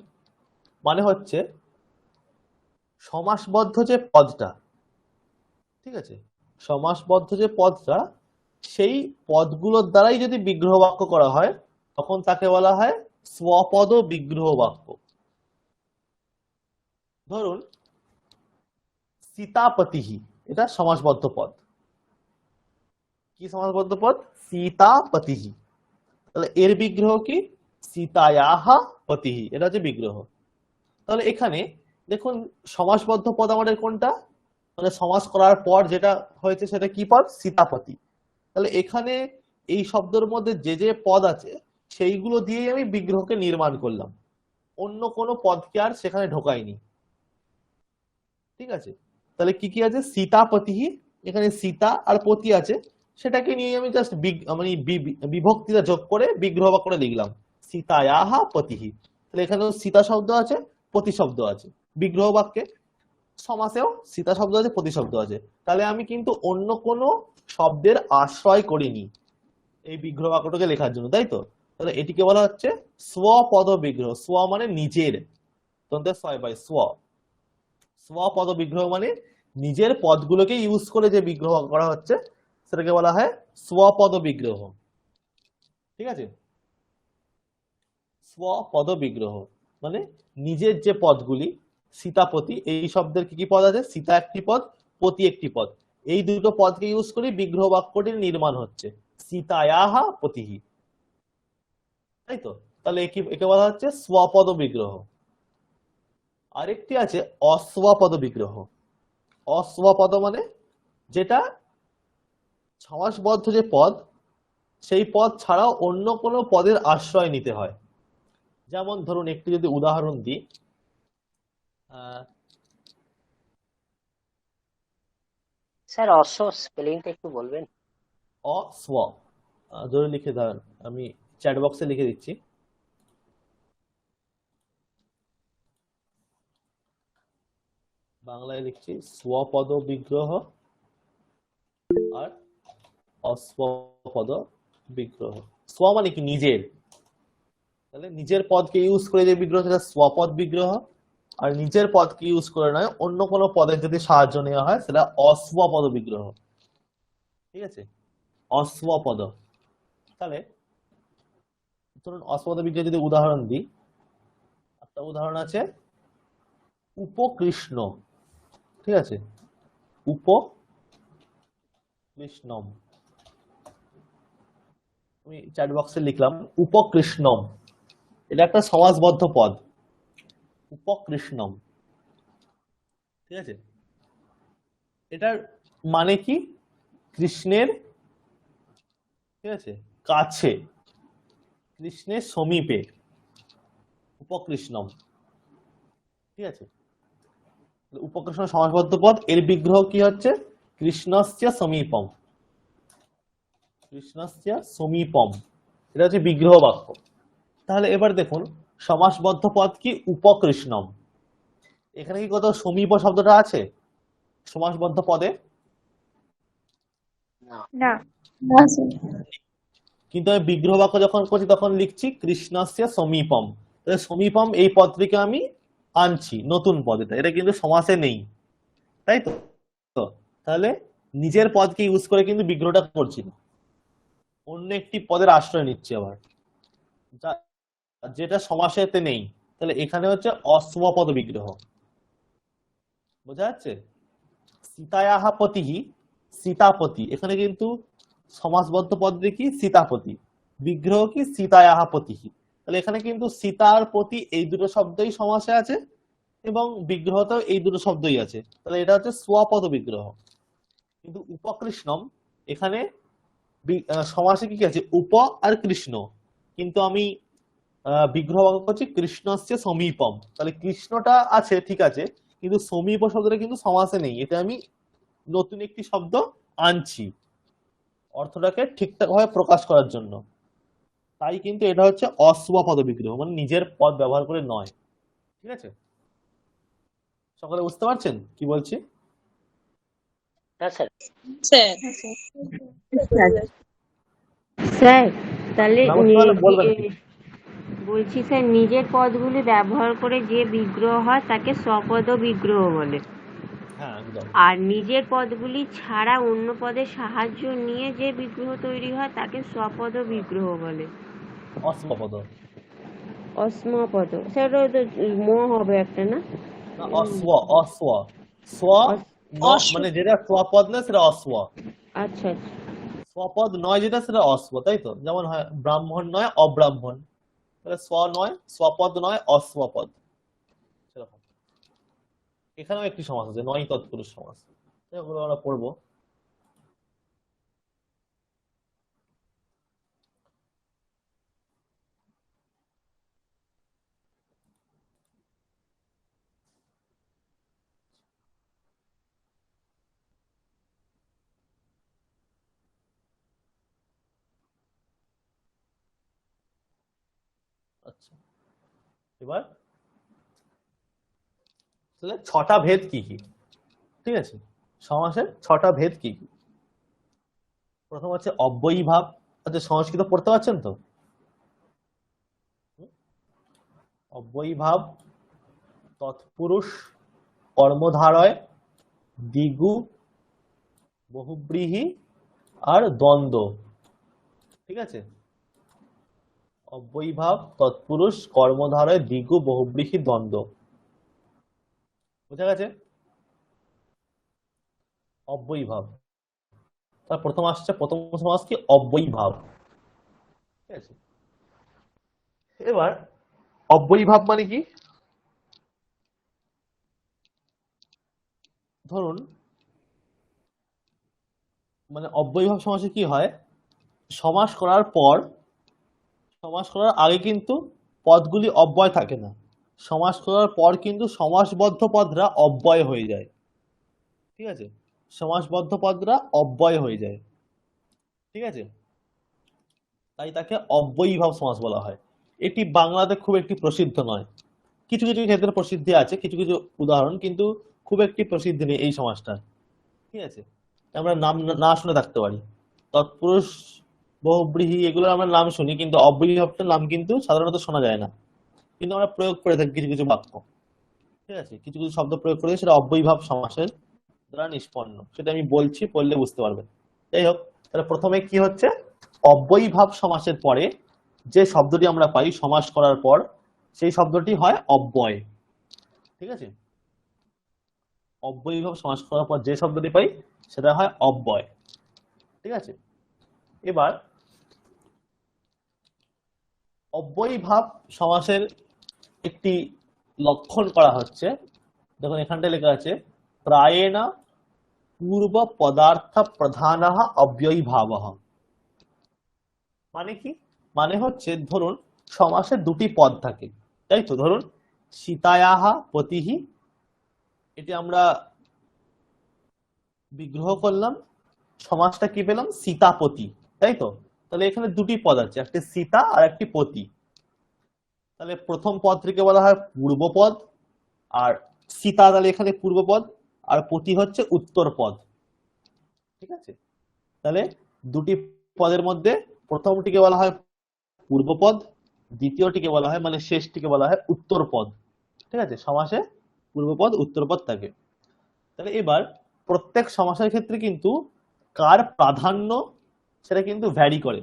মানে হচ্ছে সমাসবদ্ধ যে পদটা, ঠিক আছে, সমাসবদ্ধ যে পদটা, সেই পদগুলোর দ্বারাই যদি বিগ্রহ বাক্য করা হয়, তখন তাকে বলা হয় স্বপদ বিগ্রহ বাক্য। ধরুন সীতাপতিহি, এটা সমাসবদ্ধ পদ। কি সমাসবদ্ধ পদ? সীতাপতিহি। তাহলে এর বিগ্রহ কি? সীতায়াহা পতিহি, এটা হচ্ছে বিগ্রহ। তাহলে এখানে দেখুন সমাসবদ্ধ পদ আমাদের কোনটা, মানে সমাস করার পর যেটা হয়েছে সেটা কি পদ? সীতাপতি। তাহলে এখানে এই শব্দের মধ্যে যে যে পদ আছে সেইগুলো দিয়েই আমি বিগ্রহকে নির্মাণ করলাম, অন্য কোনো পদকে আর সেখানে ঢোকাইনি। ঠিক আছে, তাহলে কি কি আছে? সীতাপতিহি, এখানে সীতা আর পতি আছে, সেটাকে নিয়ে আমি জাস্ট মানে বিভক্তিটা যোগ করে বিগ্রহ বাক্যটা লিখলাম, সীতায়াহা পতিহি। তাহলে এখানেও সীতা শব্দ আছে, পতি শব্দ আছে বিগ্রহ বাক্যে। সমাসেও সীতা শব্দ আছে, পতি শব্দ আছে। তাহলে আমি কিন্তু অন্য কোনো শব্দের আশ্রয় করিনি এই বিগ্রহ বাক্যটাকে লেখার জন্য, তাই তো? তাহলে এটিকে বলা হচ্ছে স্বপদ বিগ্রহ। স্ব মানে নিজের, তন্তে ছয় বাই স্ব। স্বপদ বিগ্রহ মানে নিজের পদগুলোকে ইউজ করে যে বিগ্রহ করা হচ্ছে সেটাকে বলা হয় স্বপদ বিগ্রহ। ঠিক আছে, স্বপদ বিগ্রহ মানে নিজের যে পদগুলি, সীতাপতি এই শব্দের কি কি পদ আছে? সীতা একটি পদ, পতি একটি পদ, এই দুটো পদকে ইউজ করে বিগ্রহ বাক্যটির নির্মাণ হচ্ছে, সীতায়াহা পতিহি। তাই তো, তাহলে একে বলা হচ্ছে স্বপদ বিগ্রহ। আরেকটি আছে অস্বপদ বিগ্রহ। অস্বপদ মানে যেটা সমাসবদ্ধ যে পদ, সেই পদ ছাড়াও অন্য কোনো পদের আশ্রয় নিতে হয়। যেমন ধরুন একটু যদি উদাহরণ দিই, স্যার অশ্ব স্পেলিংটা একটু বলবেন? অস্ব, ধরে লিখে দেন, আমি চ্যাট বক্সে লিখে দিচ্ছি। বাংলায় লিখছি স্বপদ বিগ্রহ আর অস্বপদ বিগ্রহ। স্ব মানে কি? নিজের। তাহলে নিজের পদকে ইউজ করে যে বিগ্রহ সেটা স্বপদ বিগ্রহ, আর নিজের পদকে ইউজ করে নয় অন্য কোনো পদের যদি সাহায্য নেওয়া হয় সেটা অস্বপদ বিগ্রহ। ঠিক আছে, অস্বপদ। তাহলে ধরুন অস্বপদ বিগ্রহ যদি উদাহরণ দিই, একটা উদাহরণ আছে উপকৃষ্ণ। ঠিক আছে, উপকৃষ্ণম, আমি চ্যাট বক্সে লিখলাম উপকৃষ্ণম, এটা একটা সমাসবদ্ধ পদ, উপকৃষ্ণম। ঠিক আছে, এটার মানে কি? কৃষ্ণের, ঠিক আছে, কাছে, কৃষ্ণের সমীপে, উপকৃষ্ণম। ঠিক আছে, উপকৃষ্ণ সমাসবদ্ধ পদ, এর বিগ্রহ কি হচ্ছে? কৃষ্ণস্য সমীপম, কৃষ্ণস্য সমীপম, এটা হচ্ছে বিগ্রহ বাক্য। তাহলে এবার দেখুন সমাসবদ্ধ পদ কি? উপকৃষ্ণম। এখানে কি কোথাও সমীপ শব্দটা আছে সমাসবদ্ধ পদে? না। না। না স্যার। কিন্তু আমি বিগ্রহ বাক্য যখন করছি তখন লিখছি কৃষ্ণস্য সমীপম। তাহলে সমীপম এই পদটিকে আমি আনছি নতুন পদ, এটা কিন্তু সমাসে নেই, তাই তো? তাহলে নিজের পদকে ইউজ করে কিন্তু বিগ্রহটা করছি না, অন্য একটি পদের আশ্রয় নিচ্ছে আবার, যেটা সমাসেতে নেই। তাহলে এখানে হচ্ছে অস্বপদ বিগ্রহ, বোঝা যাচ্ছে? সীতায়াহা পতিহি, সীতাপতি, এখানে কিন্তু সমাসবদ্ধ পদটি কি? সীতাপতি, বিগ্রহ কি? সীতায়াহা পতিহি। তাহলে এখানে কিন্তু সীতার প্রতি এই দুটো শব্দই সমাসে আছে এবং বিগ্রহতেও এই দুটো শব্দই আছে, তাহলে এটা হচ্ছে স্বপদ বিগ্রহ। কিন্তু উপকৃষ্ণম, এখানে সমাসে কি আছে? উপ আর কৃষ্ণ, কিন্তু আমি বিগ্রহ বাক্য করছি কৃষ্ণস্য সমীপম। তাহলে কৃষ্ণটা আছে ঠিক আছে, কিন্তু সমীপ শব্দটা কিন্তু সমাসে নেই, এটা আমি নতুন একটি শব্দ আনছি অর্থটাকে ঠিকঠাক ভাবে প্রকাশ করার জন্য। তাই কিন্তু এটা হচ্ছে অস্বপদ বিগ্রহ, মানে নিজের পদ ব্যবহার করে নয়। ঠিক আছে, সকলে বুঝতে পারছেন কি বলছি? হ্যাঁ স্যার। স্যার স্যার তাহলে না বুঝতে পারলে বলবেন কি? বলছি স্যার নিজের পদগুলি ব্যবহার করে যে বিগ্রহ হয় তাকে স্বপদ বিগ্রহ বলে, হ্যাঁ একদম। আর নিজের পদগুলি ছাড়া অন্য পদের সাহায্য নিয়ে যে বিগ্রহ তৈরি হয় তাকে স্বপদ বিগ্রহ বলে। অস্বপদ, অস্মপদ স্যার, ওই তো ম হবে একটা না? না অস্ব, অস্ব, স্ব মানে যেটা স্বপদ না সেটা অস্ব, আচ্ছা আচ্ছা। স্বপদ নয় যেটা সেটা অস্ব, তাই তো? যেমন হয় ব্রাহ্মণ নয় অব্রাহ্মণ, তাহলে স্ব নয়, স্বপদ নয়, অস্বপদ, সেরকম। এখানেও একটি সমাস আছে, নয় তৎপুরুষ সমাস, এগুলো আমরা পড়বো। আচ্ছা, এবার তাহলে ছটা ভেদ কি কি? ঠিক আছে, সমাসের ছটা ভেদ কি কি? প্রথম হচ্ছে অব্যয়ীভাব। আচ্ছা, সংস্কৃত পড়তে পারছেন তো? অব্যয়ীভাব, তৎপুরুষ, কর্মধারয়, দ্বিগু, বহুব্রীহি আর দ্বন্দ্ব। ঠিক আছে, অব্যয়ীভাব, তৎপুরুষ, কর্মধারয়, দ্বিগু, বহুব্রীহি, দ্বন্দ্ব। বুঝা গেছে? অব্যয়ীভাব, তার প্রথম আসছে, প্রথম সমাস কি? অব্যয়ীভাব। ঠিক আছে, এবার অব্যয়ীভাব মানে কি? ধরুন মানে অব্যয়ীভাব সমাসে কি হয়? সমাস করার পর, সমাস করার আগে কিন্তু পদগুলি অব্যয় থাকে না, সমাস করার পর কিন্তু সমাসবদ্ধ পদরা অব্যয় হয়ে যায়। ঠিক আছে, সমাসবদ্ধ পদরা অব্যয় হয়ে যায়। ঠিক আছে, তাই তাকে অব্যয়ীভাব সমাস বলা হয়। এটি বাংলাতে খুব একটি প্রসিদ্ধ নয়, কিছু কিছু ক্ষেত্রে প্রসিদ্ধি আছে, কিছু কিছু উদাহরণ, কিন্তু খুব একটি প্রসিদ্ধি নেই এই সমাসটা। ঠিক আছে, আমরা নাম না শুনে থাকতে পারি। তৎপুরুষ বহুব্রীহি এগুলোর আমরা নাম শুনি, কিন্তু অব্যয়ীভাবটার নাম কিন্তু সাধারণত শোনা যায় না, কিন্তু আমরা প্রয়োগ করে থাকি কিছু কিছু বাক্য। ঠিক আছে, কিছু কিছু শব্দ প্রয়োগ করে সেটা অব্যয়ীভাব সমাসের দ্বারা নিষ্পন্ন, সেটা আমি বলছি, পড়লে বুঝতে পারবেন। যাই হোক, তাহলে প্রথমে কি হচ্ছে, অব্যয়ীভাব সমাসের পরে যে শব্দটি আমরা পাই সমাস করার পর, সেই শব্দটি হয় অব্যয়। ঠিক আছে, অব্যয়ীভাব সমাস করার পর যে শব্দটি পাই সেটা হয় অব্যয়। ঠিক আছে, এবার অব্যয়ীভাব সমাসের একটি লক্ষণ করা হচ্ছে। দেখুন এখানটায় লেখা আছে প্রায়েণ পূর্ব পদার্থ প্রধান অব্যয়ীভাব। মানে কি? মানে হচ্ছে ধরুন সমাসে দুটি পদ থাকে, তাই তো। ধরুন সীতায়াহ পতিহি, এটি আমরা বিগ্রহ করলাম, সমাসটা কি পেলাম, সীতাপতি, তাই তো। তাহলে এখানে দুটি পদ আছে, একটি সীতা আর একটি পতি। তাহলে প্রথম পদটিকে বলা হয় পূর্বপদ, আর সীতা তাহলে এখানে পূর্বপদ, আর পতি হচ্ছে উত্তর পদ। ঠিক আছে, তাহলে দুটি পদের মধ্যে প্রথমটিকে বলা হয় পূর্বপদ, দ্বিতীয়টিকে বলা হয় মানে শেষটিকে বলা হয় উত্তর পদ। ঠিক আছে, সমাসে পূর্বপদ উত্তরপদ থাকে। তাহলে এবার প্রত্যেক সমাসের ক্ষেত্রে কিন্তু কার প্রাধান্য সেটা কিন্তু ভ্যারি করে,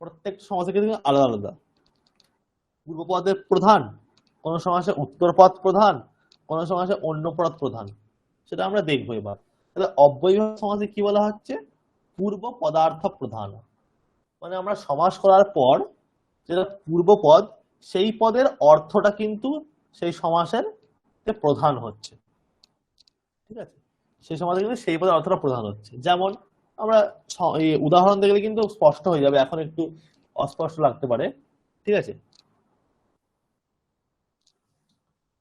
প্রত্যেক সমাসের ক্ষেত্রে আলাদা আলাদা। পূর্বপদের প্রধান, কোন সমাসে উত্তরপদ প্রধান, কোন সমাসে অন্য পদ প্রধান, সেটা আমরা দেখবো এবার। তাহলে অব্যয়ীভাব সমাসে কি বলা হচ্ছে, পূর্ব পদার্থ প্রধান। মানে আমরা সমাস করার পর যেটা পূর্বপদ, সেই পদের অর্থটা কিন্তু সেই সমাসের প্রধান হচ্ছে। ঠিক আছে, সেই সমাসে কিন্তু সেই পদের অর্থটা প্রধান হচ্ছে। যেমন আমরা উদাহরণ দেখলে কিন্তু স্পষ্ট হয়ে যাবে, এখন একটু অস্পষ্ট লাগতে পারে। ঠিক আছে,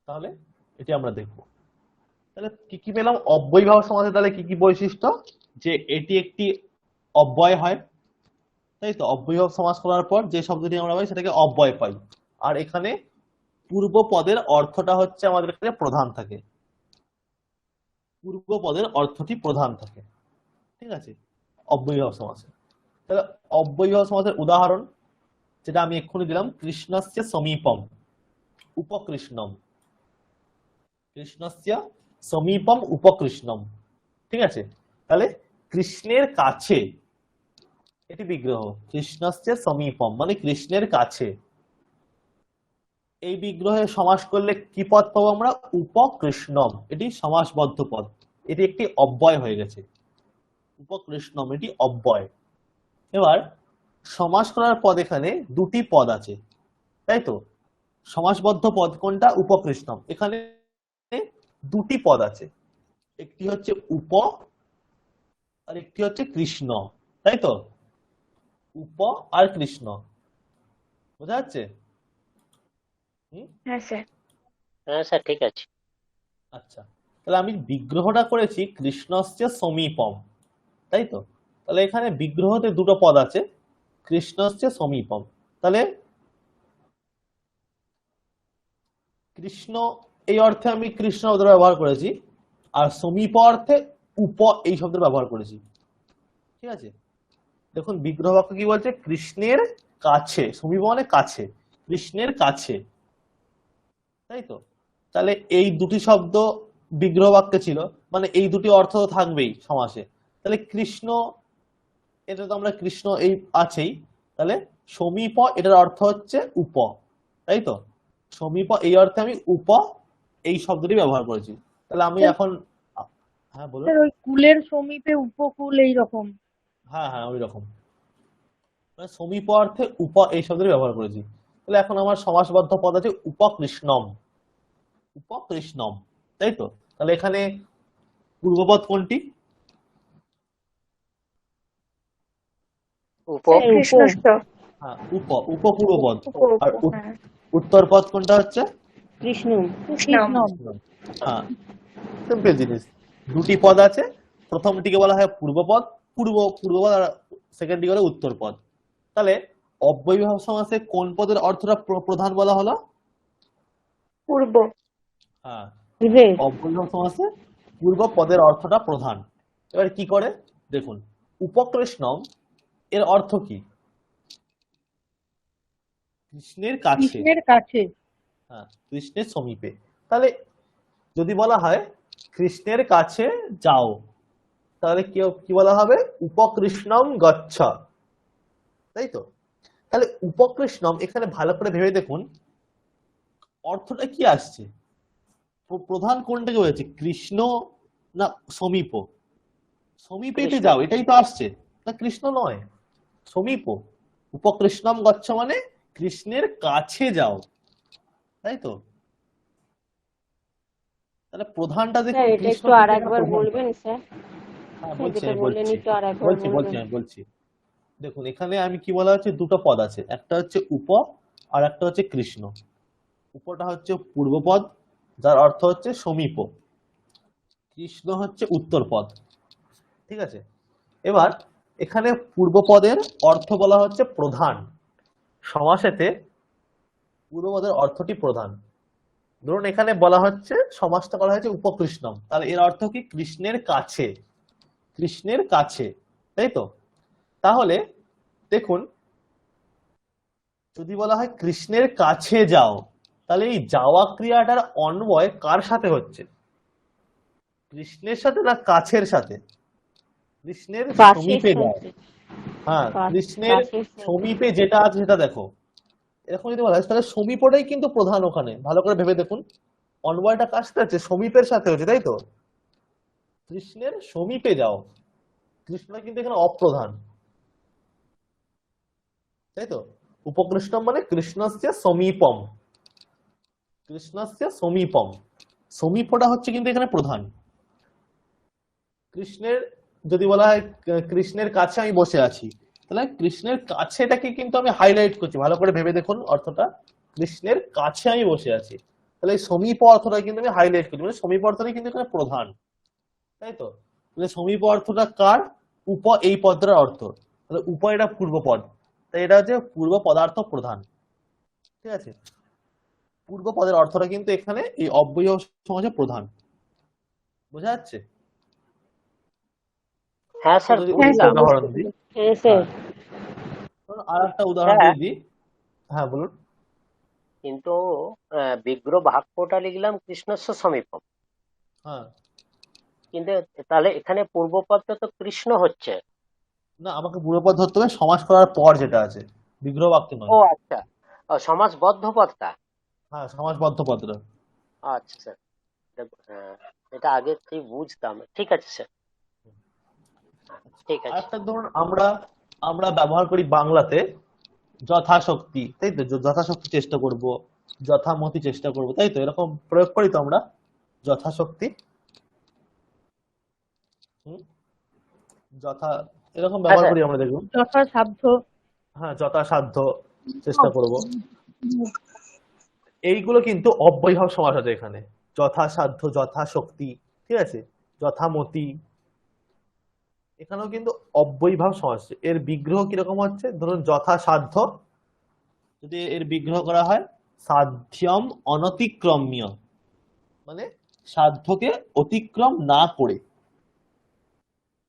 তাহলে এটি আমরা দেখব। তাহলে কি কি পেলাম অব্যয়ীভাব সমাসে, তাহলে কি কি বৈশিষ্ট্য, যে এটি একটি অব্যয় হয়, তাই তো। অব্যয়ীভাব সমাস করার পর যে শব্দটি আমরা পাই সেটাকে অব্যয় পাই, আর এখানে পূর্ব পদের অর্থটা হচ্ছে আমাদের এখানে প্রধান থাকে, পূর্ব পদের অর্থটি প্রধান থাকে। ঠিক আছে, অব্যয়ীভাব সমাসে। তাহলে অব্যয়ীভাব সমাসের উদাহরণ যেটা আমি এক্ষুনি দিলাম, কৃষ্ণস্য সমীপম উপকৃষ্ণম, কৃষ্ণস্য সমীপম উপকৃষ্ণম। ঠিক আছে, তাহলে কৃষ্ণের কাছে, এটি বিগ্রহ, কৃষ্ণস্য সমীপম মানে কৃষ্ণের কাছে। এই বিগ্রহে সমাস করলে কি পদ পাবো আমরা, উপকৃষ্ণম, এটি সমাসবদ্ধ পদ, এটি একটি অব্যয় হয়ে গেছে, উপকৃষ্ণম এটি অব্যয়। এবার সমাস করার পদ এখানে দুটি পদ আছে, তাই তো। সমাসবদ্ধ পদ কোনটা, উপকৃষ্ণম, এখানে দুটি পদ আছে, একটি হচ্ছে উপ আর একটি হচ্ছে কৃষ্ণ, তাই তো। উপ আর কৃষ্ণ, বোঝা যাচ্ছে? হ্যাঁ স্যার। হ্যাঁ স্যার, ঠিক আছে। আচ্ছা, তাহলে আমি বিগ্রহটা করেছি কৃষ্ণস্য সমীপম, তাই তো। তাহলে এখানে বিগ্রহতে দুটো পদ আছে, কৃষ্ণস্য সমীপম। তাহলে কৃষ্ণ এই অর্থে আমি কৃষ্ণ শব্দের ব্যবহার করেছি, আর সমীপ অর্থে উপ এই শব্দের ব্যবহার করেছি। ঠিক আছে, দেখুন বিগ্রহ বাক্য কি বলছে, কৃষ্ণের কাছে, সমীপ মানে কাছে, কৃষ্ণের কাছে, তাই তো। তাহলে এই দুটি শব্দ বিগ্রহ বাক্যে ছিল, মানে এই দুটি অর্থ তো থাকবেই সমাসে। তাহলে কৃষ্ণ, এটা তো আমরা কৃষ্ণ এই আছেই, তাহলে সমীপ এটার অর্থ হচ্ছে উপ, তাই তো। সমীপ এই অর্থে আমি উপ এই শব্দটি ব্যবহার করেছি। তাহলে আমি এখন, হ্যাঁ বলুন। স্যার ওই কুলের সমীপে উপকূল এইরকম। হ্যাঁ হ্যাঁ, ওই রকম, মানে সমীপ অর্থে উপ এই শব্দটি ব্যবহার করেছি। তাহলে এখন আমার সমাসবদ্ধ পদ আছে উপকৃষ্ণম, উপকৃষ্ণম, তাই তো। তাহলে এখানে পূর্বপদ কোনটি, উপ কৃষ্ণস্থ। হ্যাঁ উপপূর্বপদ, আর হ্যাঁ, উত্তর পদ কোনটা হচ্ছে, কৃষ্ণ। কৃষ্ণম। হ্যাঁ, সিম্পল জিনিস। দুটি পদ আছে, প্রথমটিকে বলা হয় পূর্বপদ, পূর্বপদ, আর সেকেন্ডটি হলো উত্তর পদ। তাহলে অব্যয়ীভাব সমাসে কোন পদের অর্থটা প্রধান বলা হলো, পূর্ব। হ্যাঁ, বুঝলে? অব্যয়ীভাব সমাসে পূর্ব পদের অর্থটা প্রধান। এবার কি করে দেখুন, উপকৃষ্ণম এর অর্থ কি? কৃষ্ণের কাছে। কৃষ্ণের কাছে। হ্যাঁ, কৃষ্ণের সমীপে। তাহলে যদি বলা হয় কৃষ্ণের কাছে যাও, তাহলে কি কি বলা হবে? উপকৃষ্ণম গচ্ছ, তাই তো? তাহলে উপকৃষ্ণম এখানে ভালো করে ভেবে দেখুন অর্থটা কি আসছে। প্রধান কোনটাকে বলেছে, কৃষ্ণ না সমীপ? সমীপেতে কৃষ্ণ। যাও এটাই তো আসছে, না কৃষ্ণ নয়, সমীপ। উপকৃষ্ণম গচ্ছ মানে কৃষ্ণের কাছে যাও, তাই তো? তাহলে প্রধানটা স্যার দেখুন, এটা কৃষ্ণ একটু আর কিন্তু এখানে একবার প্রধানটা। বলবেন স্যার? হ্যাঁ স্যার বলছি, যেটা আমি বললেন বলছি একটু আর একবার বলছি বলছি বলবেন। আমি বলছি দেখুন এখানে আমি কি বলা হচ্ছে, দুটো পদ আছে, একটা হচ্ছে উপ আর একটা হচ্ছে কৃষ্ণ। উপটা হচ্ছে পূর্বপদ, যার অর্থ হচ্ছে সমীপ। কৃষ্ণ হচ্ছে উত্তর পদ, ঠিক আছে? এবার এখানে পূর্বপদের অর্থ বলা হচ্ছে প্রধান। সমাসেতে পূর্বপদের অর্থটি প্রধান। ধরুন এখানে বলা হচ্ছে, সমাসটা করা হয়েছে উপকৃষ্ণম, তাহলে এর অর্থ কি? কৃষ্ণের কাছে, কৃষ্ণের কাছে, তাই তো? তাহলে দেখুন যদি বলা হয় কৃষ্ণের কাছে যাও, তাহলে এই যাওয়া ক্রিয়াটার অন্বয় কার সাথে হচ্ছে? কৃষ্ণের সাথে না কাছের সাথে? কৃষ্ণের কাছের সমীপে যাও। সাথে। হ্যাঁ, কৃষ্ণের কাছের সাথে। সমীপে যেটা আছে সেটা দেখো। এরকম যদি বলা হয় তাহলে সমীপটাই কিন্তু প্রধান ওখানে, ভালো করে ভেবে দেখুন অন্বয়টা কার সাথে হচ্ছে? সমীপের সাথে হচ্ছে, তাই তো? কৃষ্ণের সমীপে যাও, কৃষ্ণ কিন্তু এখানে অপ্রধান, তাই তো? উপকৃষ্ণম মানে কৃষ্ণস্য সমীপম, কৃষ্ণস্য সমীপম, সমীপটা হচ্ছে কিন্তু এখানে প্রধান। কৃষ্ণের যদি বলা হয় কৃষ্ণের কাছে আমি বসে আছি, তাহলে কৃষ্ণের কাছেটাকে কিন্তু আমি হাইলাইট করছি, ভালো করে ভেবে দেখুন অর্থটা। কৃষ্ণের কাছে আমি বসে আছি, তাহলে এই সমীপ অর্থটা কিন্তু আমি হাইলাইট করছি, মানে সমীপ অর্থটা কিন্তু এখানে প্রধান, তাই তো? তাহলে সমীপ অর্থটা কার? উপ এই পদটার অর্থ, তাহলে উপ এটা পূর্ব পদ, তাই এটা হচ্ছে পূর্ব পদার্থ প্রধান, ঠিক আছে? পূর্ব পদের অর্থটা কিন্তু এখানে এই অব্যয় সমাজে প্রধান, বোঝা যাচ্ছে? হ্যাঁ স্যার যদি হ্যাঁ অন্য স্যার, বুঝলাম। বুঝতে উদাহরণ দিই, পেরেছি। হ্যাঁ স্যার। আর একটা উদাহরণ হ্যাঁ, দিয়ে দিই। হ্যাঁ বলুন। কিন্তু বিগ্রহ বাক্যটা লিখলাম কৃষ্ণস্য সমীপম, হ্যাঁ, কিন্তু তাহলে এখানে পূর্বপদটা তো কৃষ্ণ হচ্ছে। না আমাকে পূর্বপদ ধরতে হবে, সমাস করার পর যেটা আছে, বিগ্রহ বাক্য নয়। ও আচ্ছা, সমাসবদ্ধ পদটা। হ্যাঁ, সমাসবদ্ধ পদটা। আচ্ছা স্যার, এটা আগে থেকে বুঝতাম। ঠিক আছে স্যার, ঠিক আছে। আরেকটা ধরুন আমরা আমরা ব্যবহার করি বাংলাতে যথাশক্তি, তাই তো? যথাশক্তি চেষ্টা করব, যথামতি চেষ্টা করব, তাই তো? এরকম প্রয়োগ করি তো আমরা, যথাশক্তি। হুম, যথা এরকম হ্যাঁ ব্যবহার স্যার, করি আমরা, দেখুন। যথাসাধ্য। হ্যাঁ, যথাসাধ্য চেষ্টা করব। এইগুলো কিন্তু অব্যয়ভাব সমাস আছে এখানে, যথাসাধ্য, যথাশক্তি, ঠিক আছে, যথামতি, এখানেও কিন্তু অব্যয়ভাব সমাস আছে। এর বিগ্রহ কিরকম হচ্ছে, ধরুন যথাসাধ্য যদি এর বিগ্রহ করা হয় সাধ্যম অনতিক্রম্য, মানে সাধ্যকে অতিক্রম না করে,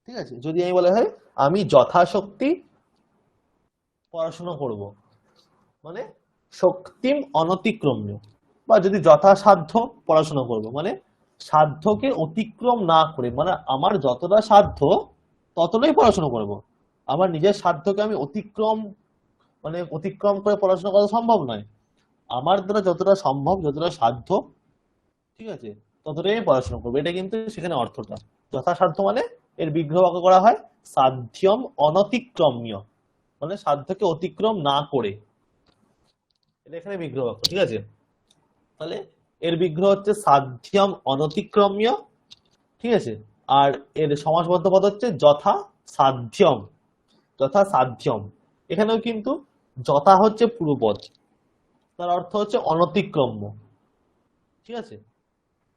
ঠিক আছে? যদি আমি বলা হয় আমি যথাশক্তি পড়াশোনা করব, মানে শক্তিম অনতিক্রম্য, বা যদি যথাসাধ্য পড়াশোনা করব মানে সাধ্যকে অতিক্রম না করে, মানে আমার যতটা সাধ্য ততটাই পড়াশোনা করব। আমার নিজের সাধ্যকে আমি অতিক্রম মানে অতিক্রম করে পড়াশোনা করা সম্ভব নয়, আমার দ্বারা যতটা সম্ভব, যতটা সাধ্য, ঠিক আছে, ততটাই পড়াশোনা করবো, এটা কিন্তু সেখানে অর্থটা। যথাসাধ্য মানে এর বিগ্রহ বাক্য করা হয় সাধ্যম অনতিক্রম্য, মানে সাধ্যকে অতিক্রম না করে, এটা এখানে বিগ্রহ বাক্য, ঠিক আছে? তাহলে এর বিগ্রহ হচ্ছে সাধ্যম অনতিক্রম্য, ঠিক আছে? আর এর সমাসবদ্ধ পদ হচ্ছে যথা সাধ্যম, যথা সাধ্যম। এখানেও কিন্তু যথা হচ্ছে পূর্বপদ, তার অর্থ হচ্ছে অনতিক্রম্য, ঠিক আছে?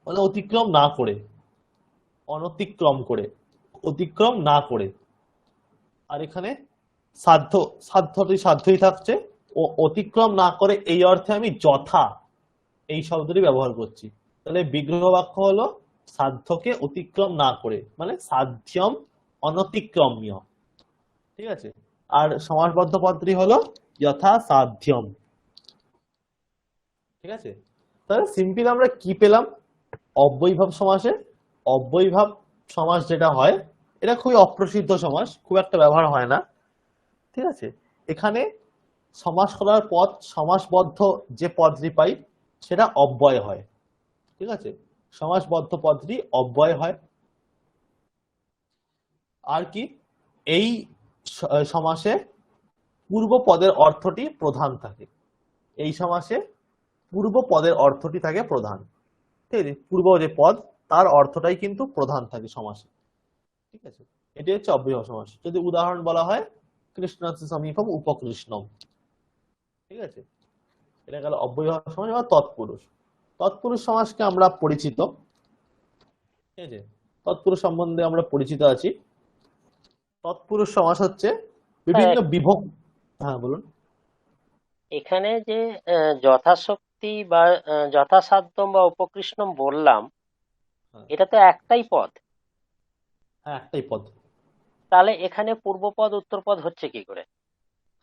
মানে অতিক্রম না করে, অনতিক্রম করে, অতিক্রম না করে। আর এখানে সাধ্য, সাধ্যই থাকছে, ও অতিক্রম না করে এই অর্থে আমি যথা এই শব্দটি ব্যবহার করছি। তাহলে বিগ্রহ বাক্য হলো সাধ্যকে অতিক্রম না করে, মানে সাধ্যম অনতিক্রম্য, ঠিক আছে? আর সমাসবদ্ধ পদটি হলো যথা সাধ্যম। ঠিক আছে, তাহলে সিম্পল আমরা কি পেলাম? অব্যয়ীভাব সমাসে অব্যয়ীভাব সমাস যেটা হয়, এটা খুবই অপ্রসিদ্ধ সমাস, খুব একটা ব্যবহার হয় না। ঠিক আছে, এখানে সমাস করার পদ, সমাসবদ্ধ যে পদটি পাই সেটা অব্যয় হয়। ঠিক আছে, সমাসবদ্ধ পদটি অব্যয় হয়। আর কি, এই সমাসে পূর্ব পদের অর্থটি প্রধান থাকে। এই সমাসে পূর্ব পদের অর্থটি থাকে প্রধান। ঠিক আছে, পূর্ব যে পদ তার অর্থটাই কিন্তু প্রধান থাকে সমাসে। ঠিক আছে, এটি হচ্ছে অব্যয়ীভাব সমাস। যদি উদাহরণ বলা হয়, কৃষ্ণস্য সমীপম উপকৃষ্ণম। ঠিক আছে, এটা গেল অব্যয়ীভাব সমাস। বা তৎপুরুষ, তৎপুরুষ সমাসকে আমরা পরিচিত। ঠিক আছে, তৎপুরুষ সম্বন্ধে আমরা পরিচিত আছি। তৎপুরুষ সমাস হচ্ছে বিভিন্ন বিভক্তি। হ্যাঁ বলুন। এখানে যে যথাশক্তি বা যথাসাধ্যম বা উপকৃষ্ণম বললাম, এটা তো একটাই পদ। হ্যাঁ, একটাই পদ। তাহলে এখানে পূর্বপদ উত্তরপদ হচ্ছে কি করে?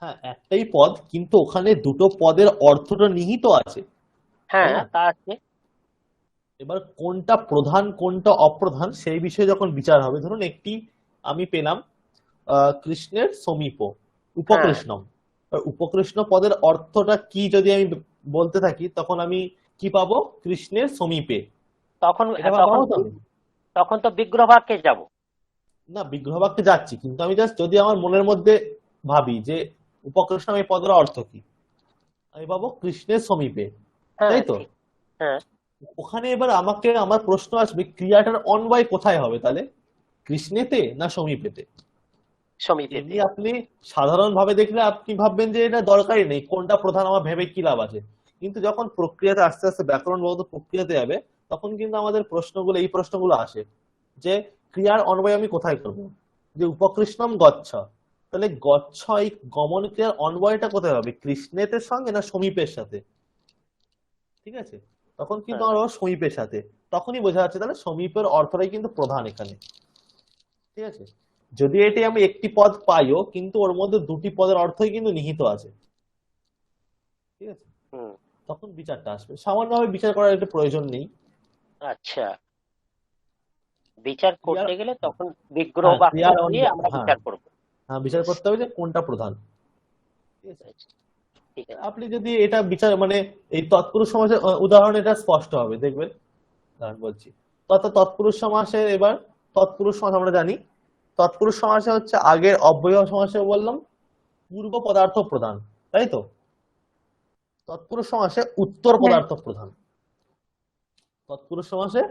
হ্যাঁ, একটাই পদ, কিন্তু ওখানে দুটো পদের অর্থটা নিহিত আছে। হ্যাঁ, তা আছে। এবার কোনটা প্রধান কোনটা অপ্রধান সেই বিষয়ে যখন বিচার হবে, ধরুন একটি আমি পেলাম কৃষ্ণের সমীপ উপকৃষ্ণম, উপকৃষ্ণ পদের অর্থটা কি যদি আমি বলতে থাকি, তখন আমি কি পাবো? কৃষ্ণের সমীপে। তখন এটা পাবো তো আমি? তখন তো বিগ্রহ বাক্যে যাব না, বিগ্রহ বাক্যে যাচ্ছি, কিন্তু আমি জাস্ট যদি আমার মনের মধ্যে ভাবি যে উপকৃষ্ণ এই পদের অর্থ কি, আমি পাবো কৃষ্ণের সমীপে, তাই তো? হ্যাঁ, ওখানে এবার আমাকে আমার প্রশ্ন আসবে, ক্রিয়াটার অন্বয় কোথায় হবে তাহলে? কৃষ্ণেতে না সমীপেতে? সমীপে। এমনি আপনি সাধারণ ভাবে দেখলে আপনি ভাববেন যে এটা দরকারই নেই, কোনটা প্রধান আমার ভেবে কি লাভ আছে। কিন্তু যখন প্রক্রিয়াতে আস্তে আস্তে ব্যাকরণগত প্রক্রিয়াতে যাবে, তখন কিন্তু আমাদের প্রশ্নগুলো, এই প্রশ্নগুলো আসে যে ক্রিয়ার অন্বয় আমি কোথায় করবো? যে উপকৃষ্ণম গচ্ছ, তাহলে গচ্ছ এই গমন ক্রিয়ার অন্বয়টা কোথায় হবে? কৃষ্ণেতের সঙ্গে না সমীপের সাথে? ঠিক আছে, তখন কিন্তু আমার বাবা সমীপের সাথে, তখনই বোঝা যাচ্ছে তাহলে সমীপের অর্থটাই কিন্তু প্রধান এখানে। ঠিক আছে, যদি এটি আমি একটি পদ পাইও, কিন্তু ওর মধ্যে দুটি পদের অর্থই কিন্তু নিহিত আছে। ঠিক আছে, তখন বিচারটা আসবে। সামান্যভাবে বিচার করার একটা প্রয়োজন নেই। আচ্ছা, বিচার করতে গেলে তখন বিগ্রহ বাক্য দিয়ে আমরা বিচার করব। হ্যাঁ, বিচার করতে হবে যে কোনটা প্রধান। ঠিক আছে, আপনি যদি এটা বিচার মানে এই তৎপুরুষ সমাসের উদাহরণ, এটা স্পষ্ট হবে, দেখবেন। বলছি তৎপুরুষ সমাসে, এবার তৎপুরুষ সমাস আমরা জানি, তৎপুরুষ সমাসে হচ্ছে আগের অব্যয়ীভাব সমাসে বললাম পূর্ব পদার্থ প্রধান, তাই তো? তৎপুরুষ সমাসে উত্তর পদার্থ প্রধান। তৎপুরুষ সমাসে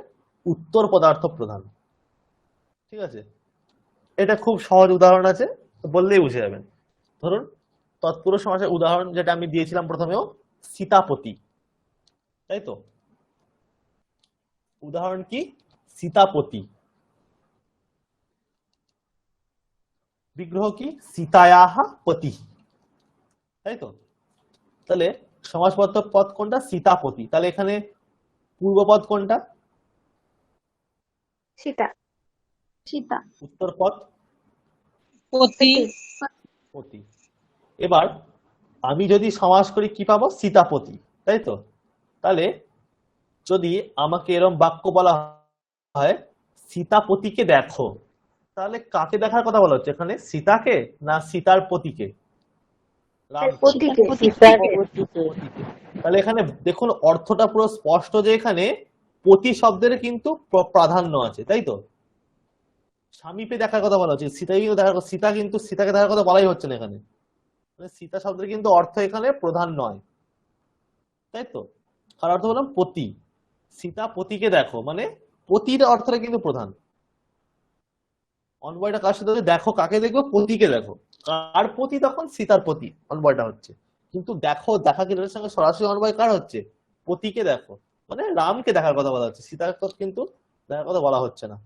উত্তর পদার্থ প্রধান। ঠিক আছে, এটা খুব সহজ উদাহরণ আছে, বললেই বুঝে যাবেন। ধরুন তৎপুরুষ সমাসের উদাহরণ যেটা আমি দিয়েছিলাম প্রথমেও, সীতাপতি, তাই তো? উদাহরণ কি? সীতাপতি। বিগ্রহ কি? সীতায়াহ পতি, তাই তো? তাহলে সমাসবদ্ধ পদ কোনটা? সীতাপতি। তাহলে এখানে পূর্বপদ কোনটা? সীতা। সীতা। উত্তর পদ পতি। পতি। এবার আমি যদি সমাস করি কি পাবো? সীতাপতি, তাই তো? তাহলে যদি আমাকে এরকম বাক্য বলা হয়, সীতাপতিকে দেখো, তাহলে কাকে দেখার কথা বলা হচ্ছে এখানে? সীতাকে না সীতার পতিকে? তাহলে এখানে দেখুন অর্থটা পুরো স্পষ্ট যে এখানে পতি শব্দের কিন্তু প্রাধান্য আছে, তাই তো? স্বামীপে দেখার কথা বলা হচ্ছে, সীতা কিন্তু দেখার, সীতা কিন্তু সীতাকে দেখার কথা বলাই হচ্ছে না এখানে। মানে সীতা শব্দের কিন্তু অর্থ এখানে প্রধান নয়, তাই তো? কার অর্থ বললাম? পতি। সীতা পতিকে দেখো, মানে পতির অর্থটা কিন্তু প্রধান। অন্বয়টা কার সাথে? দেখো কাকে দেখবো? পতিকে দেখো। কার পতি? তখন সীতার পতি অন্বয়টা হচ্ছে। কিন্তু দেখো, দেখা কিনের সঙ্গে সরাসরি অন্বয় কার হচ্ছে? পতিকে দেখো, মানে রামকে দেখার কথা বলা হচ্ছে, সীতার কিন্তু দেখার কথা বলা হচ্ছে না।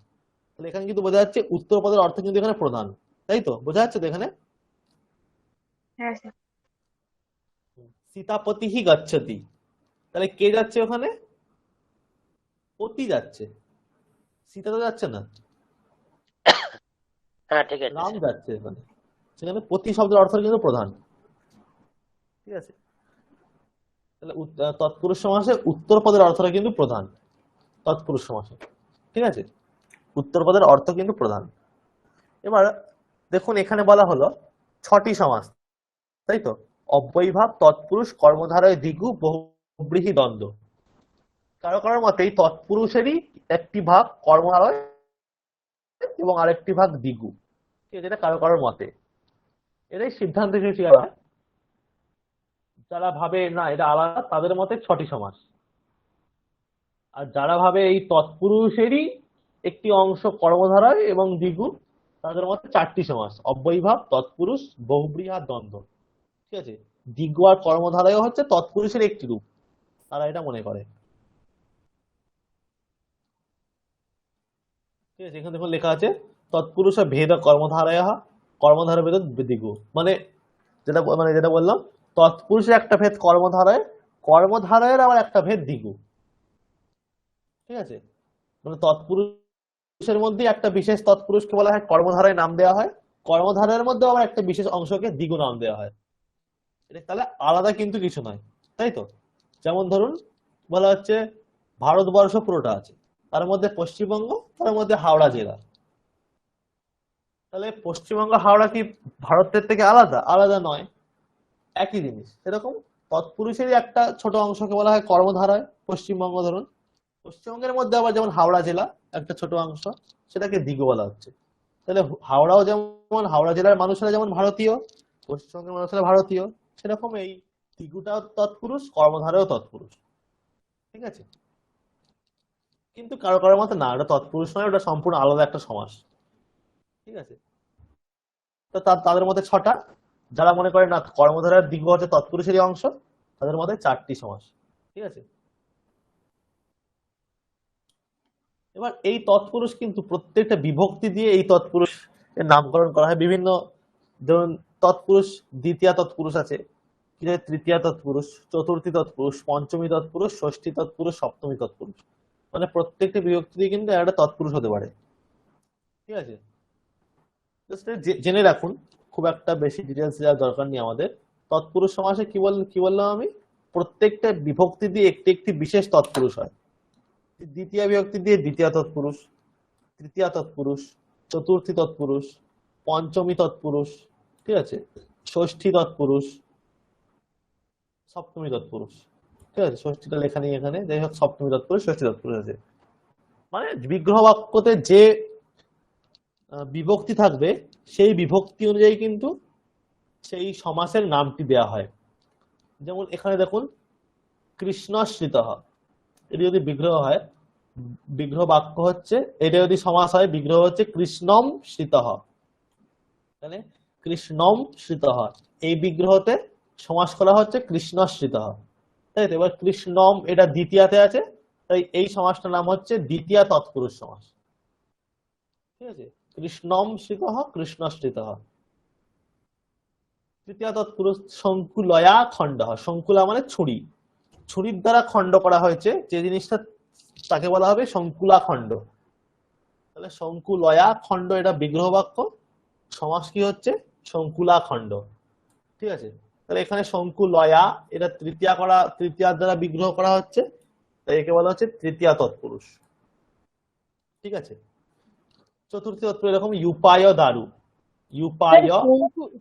তাহলে এখানে কিন্তু বোঝা যাচ্ছে উত্তর পদের অর্থ কিন্তু এখানে প্রধান, তাই তো? বোঝা যাচ্ছে তো এখানে? হ্যাঁ স্যার। সীতাপতি হি গচ্ছতি, তাহলে কে যাচ্ছে ওখানে? পতি যাচ্ছে, সীতা তো যাচ্ছে না। হ্যাঁ, ঠিক আছে, রাম যাচ্ছে ওখানে। সেখানে প্রতি শব্দের অর্থ কিন্তু প্রধান। ঠিক আছে, তাহলে তৎপুরুষ সমাসে উত্তর পদের অর্থটা কিন্তু প্রধান তৎপুরুষ সমাসে। ঠিক আছে, উত্তর পদের অর্থ কিন্তু প্রধান। এবার দেখুন এখানে বলা হলো 6টি সমাস, তাই তো? অব্যয়ীভাব, তৎপুরুষ, কর্মধারয়, দ্বিগু, বহুব্রীহি, দ্বন্দ্ব। কারো কারোর মতে এই তৎপুরুষেরই একটি ভাগ কর্মধারয় এবং আরেকটি ভাগ দ্বিগু। ঠিক আছে, এটা কারো কারোর মতে। এটাই সিদ্ধান্ত সৃষ্টি করা হয়। যারা ভাবে না এটা আলাদা তাদের মতে 6টি সমাস, আর যারা ভাবে এই তৎপুরুষেরই একটি অংশ কর্মধারয় এবং দ্বিগু তাদের মতে 4টি সমাস, অব্যয়ীভাব, তৎপুরুষ, বহুব্রীহি আর দ্বন্দ্ব। ঠিক আছে, দ্বিগু আর কর্মধারয় হচ্ছে তৎপুরুষের একটি রূপ, তারা এটা মনে করে। ঠিক আছে, এখানে দেখুন লেখা আছে তৎপুরুষ ভেদ কর্মধারয়, কর্মধারয় ভেদ দ্বিগু। মানে যেটা বললাম, তৎপুরুষের একটা ভেদ কর্মধারয়, কর্মধারয়ের আবার একটা ভেদ দ্বিগু। ঠিক আছে, মানে তৎপুরুষের মধ্যে একটা বিশেষ তৎপুরুষকে বলা হয় কর্মধারয় নাম দেওয়া হয়, কর্মধারয়ের মধ্যে আবার একটা বিশেষ অংশকে দ্বিগু নাম দেওয়া হয়। এটা তাহলে আলাদা কিন্তু কিছু নয়, তাই তো? যেমন ধরুন বলা হচ্ছে ভারতবর্ষ পুরোটা আছে, তার মধ্যে পশ্চিমবঙ্গ, তার মধ্যে হাওড়া জেলা। তাহলে পশ্চিমবঙ্গ হাওড়া কি ভারতের থেকে আলাদা? আলাদা নয়, একই জিনিস। সেরকম তৎপুরুষেরই একটা ছোট অংশকে বলা হয় কর্মধারয়, পশ্চিমবঙ্গ ধরুন। পশ্চিমবঙ্গের মধ্যে আবার যেমন হাওড়া জেলা একটা ছোট অংশ, সেটাকে দ্বিগু বলা হচ্ছে। তাহলে হাওড়াও যেমন হাওড়া জেলার মানুষেরা যেমন ভারতীয়, পশ্চিমবঙ্গের মানুষেরা ভারতীয়, সেরকম এই দ্বিগুটাও তৎপুরুষ, কর্মধারয়ও তৎপুরুষ। ঠিক আছে, কিন্তু কারো কারোর মতে না, ওটা তৎপুরুষ নয়, ওটা সম্পূর্ণ আলাদা একটা সমাস। ঠিক আছে, তো তাদের মধ্যে 6টা। যারা মনে করে না কর্মধারয়ের দ্বিগু হচ্ছে তৎপুরুষেরই অংশ, তাদের মধ্যে 4টি সমাস। ঠিক আছে, এবার এই তৎপুরুষ কিন্তু প্রত্যেকটা বিভক্তি দিয়ে এই তৎপুরুষ এর নামকরণ করা হয় বিভিন্ন। ধরুন তৎপুরুষ দ্বিতীয়া তৎপুরুষ আছে, তৃতীয়া তৎপুরুষ, চতুর্থী তৎপুরুষ, পঞ্চমী তৎপুরুষ, ষষ্ঠী তৎপুরুষ, সপ্তমী তৎপুরুষ। মানে প্রত্যেকটা বিভক্তি দিয়ে কিন্তু একটা তৎপুরুষ হতে পারে। ঠিক আছে, জেনে রাখুন, খুব একটা বেশি ডিটেলস দেওয়ার দরকার নেই আমাদের। তৎপুরুষ সমাসে কি বললাম আমি? প্রত্যেকটা বিভক্তি দিয়ে একটি একটি বিশেষ তৎপুরুষ হয়। দ্বিতীয় বিভক্তি দিয়ে দ্বিতীয় তৎপুরুষ, তৃতীয় তৎপুরুষ, চতুর্থী তৎপুরুষ, পঞ্চমী তৎপুরুষ, ঠিক আছে, ষষ্ঠী তৎপুরুষ, সপ্তমী তৎপুরুষ। ঠিক আছে, ষষ্ঠীটা লেখা নেই এখানে, যাই হোক সপ্তমী তৎপুরুষ, ষষ্ঠী তৎপুরুষ আছে। মানে বিগ্রহ বাক্যতে যে বিভক্তি থাকবে সেই বিভক্তি অনুযায়ী কিন্তু সেই সমাসের নামটি দেয়া হয়। যেমন এখানে দেখুন কৃষ্ণশ্রিত, এটি যদি বিগ্রহ হয়, বিগ্রহ বাক্য হচ্ছে, এটা যদি সমাস হয় বিগ্রহ হচ্ছে কৃষ্ণম শ্রিতঃ। মানে কৃষ্ণম শ্রিতঃ এই বিগ্রহতে সমাস করা হচ্ছে কৃষ্ণশ্রিতঃ। তাই তো? এবার কৃষ্ণম এটা দ্বিতীয়াতে আছে, তাই এই সমাসটার নাম হচ্ছে দ্বিতীয়া তৎপুরুষ সমাস। ঠিক আছে, কৃষ্ণম শ্রিতঃ, কৃষ্ণশ্রিতঃ। তৃতীয় তৎপুরুষ শঙ্কুলয়া খণ্ড, শঙ্কুলা মানে ছুরি, ছুরির দ্বারা খণ্ড করা হয়েছে যে জিনিসটা তাকে বলা হবে শঙ্কুলা খণ্ড। তাহলে শঙ্কুলয়া খণ্ড এটা বিগ্রহ বাক্য, সমাস কি হচ্ছে শঙ্কুলা খণ্ড। ঠিক আছে, তাহলে এখানে শঙ্কুলয়া এটা তৃতীয়ার দ্বারা বিগ্রহ করা হচ্ছে, তাই একে বলা হচ্ছে তৃতীয় তৎপুরুষ। ঠিক আছে, চতুর্থী তৎপুরুষ এরকম ইউপায় দারু, ইউপায়।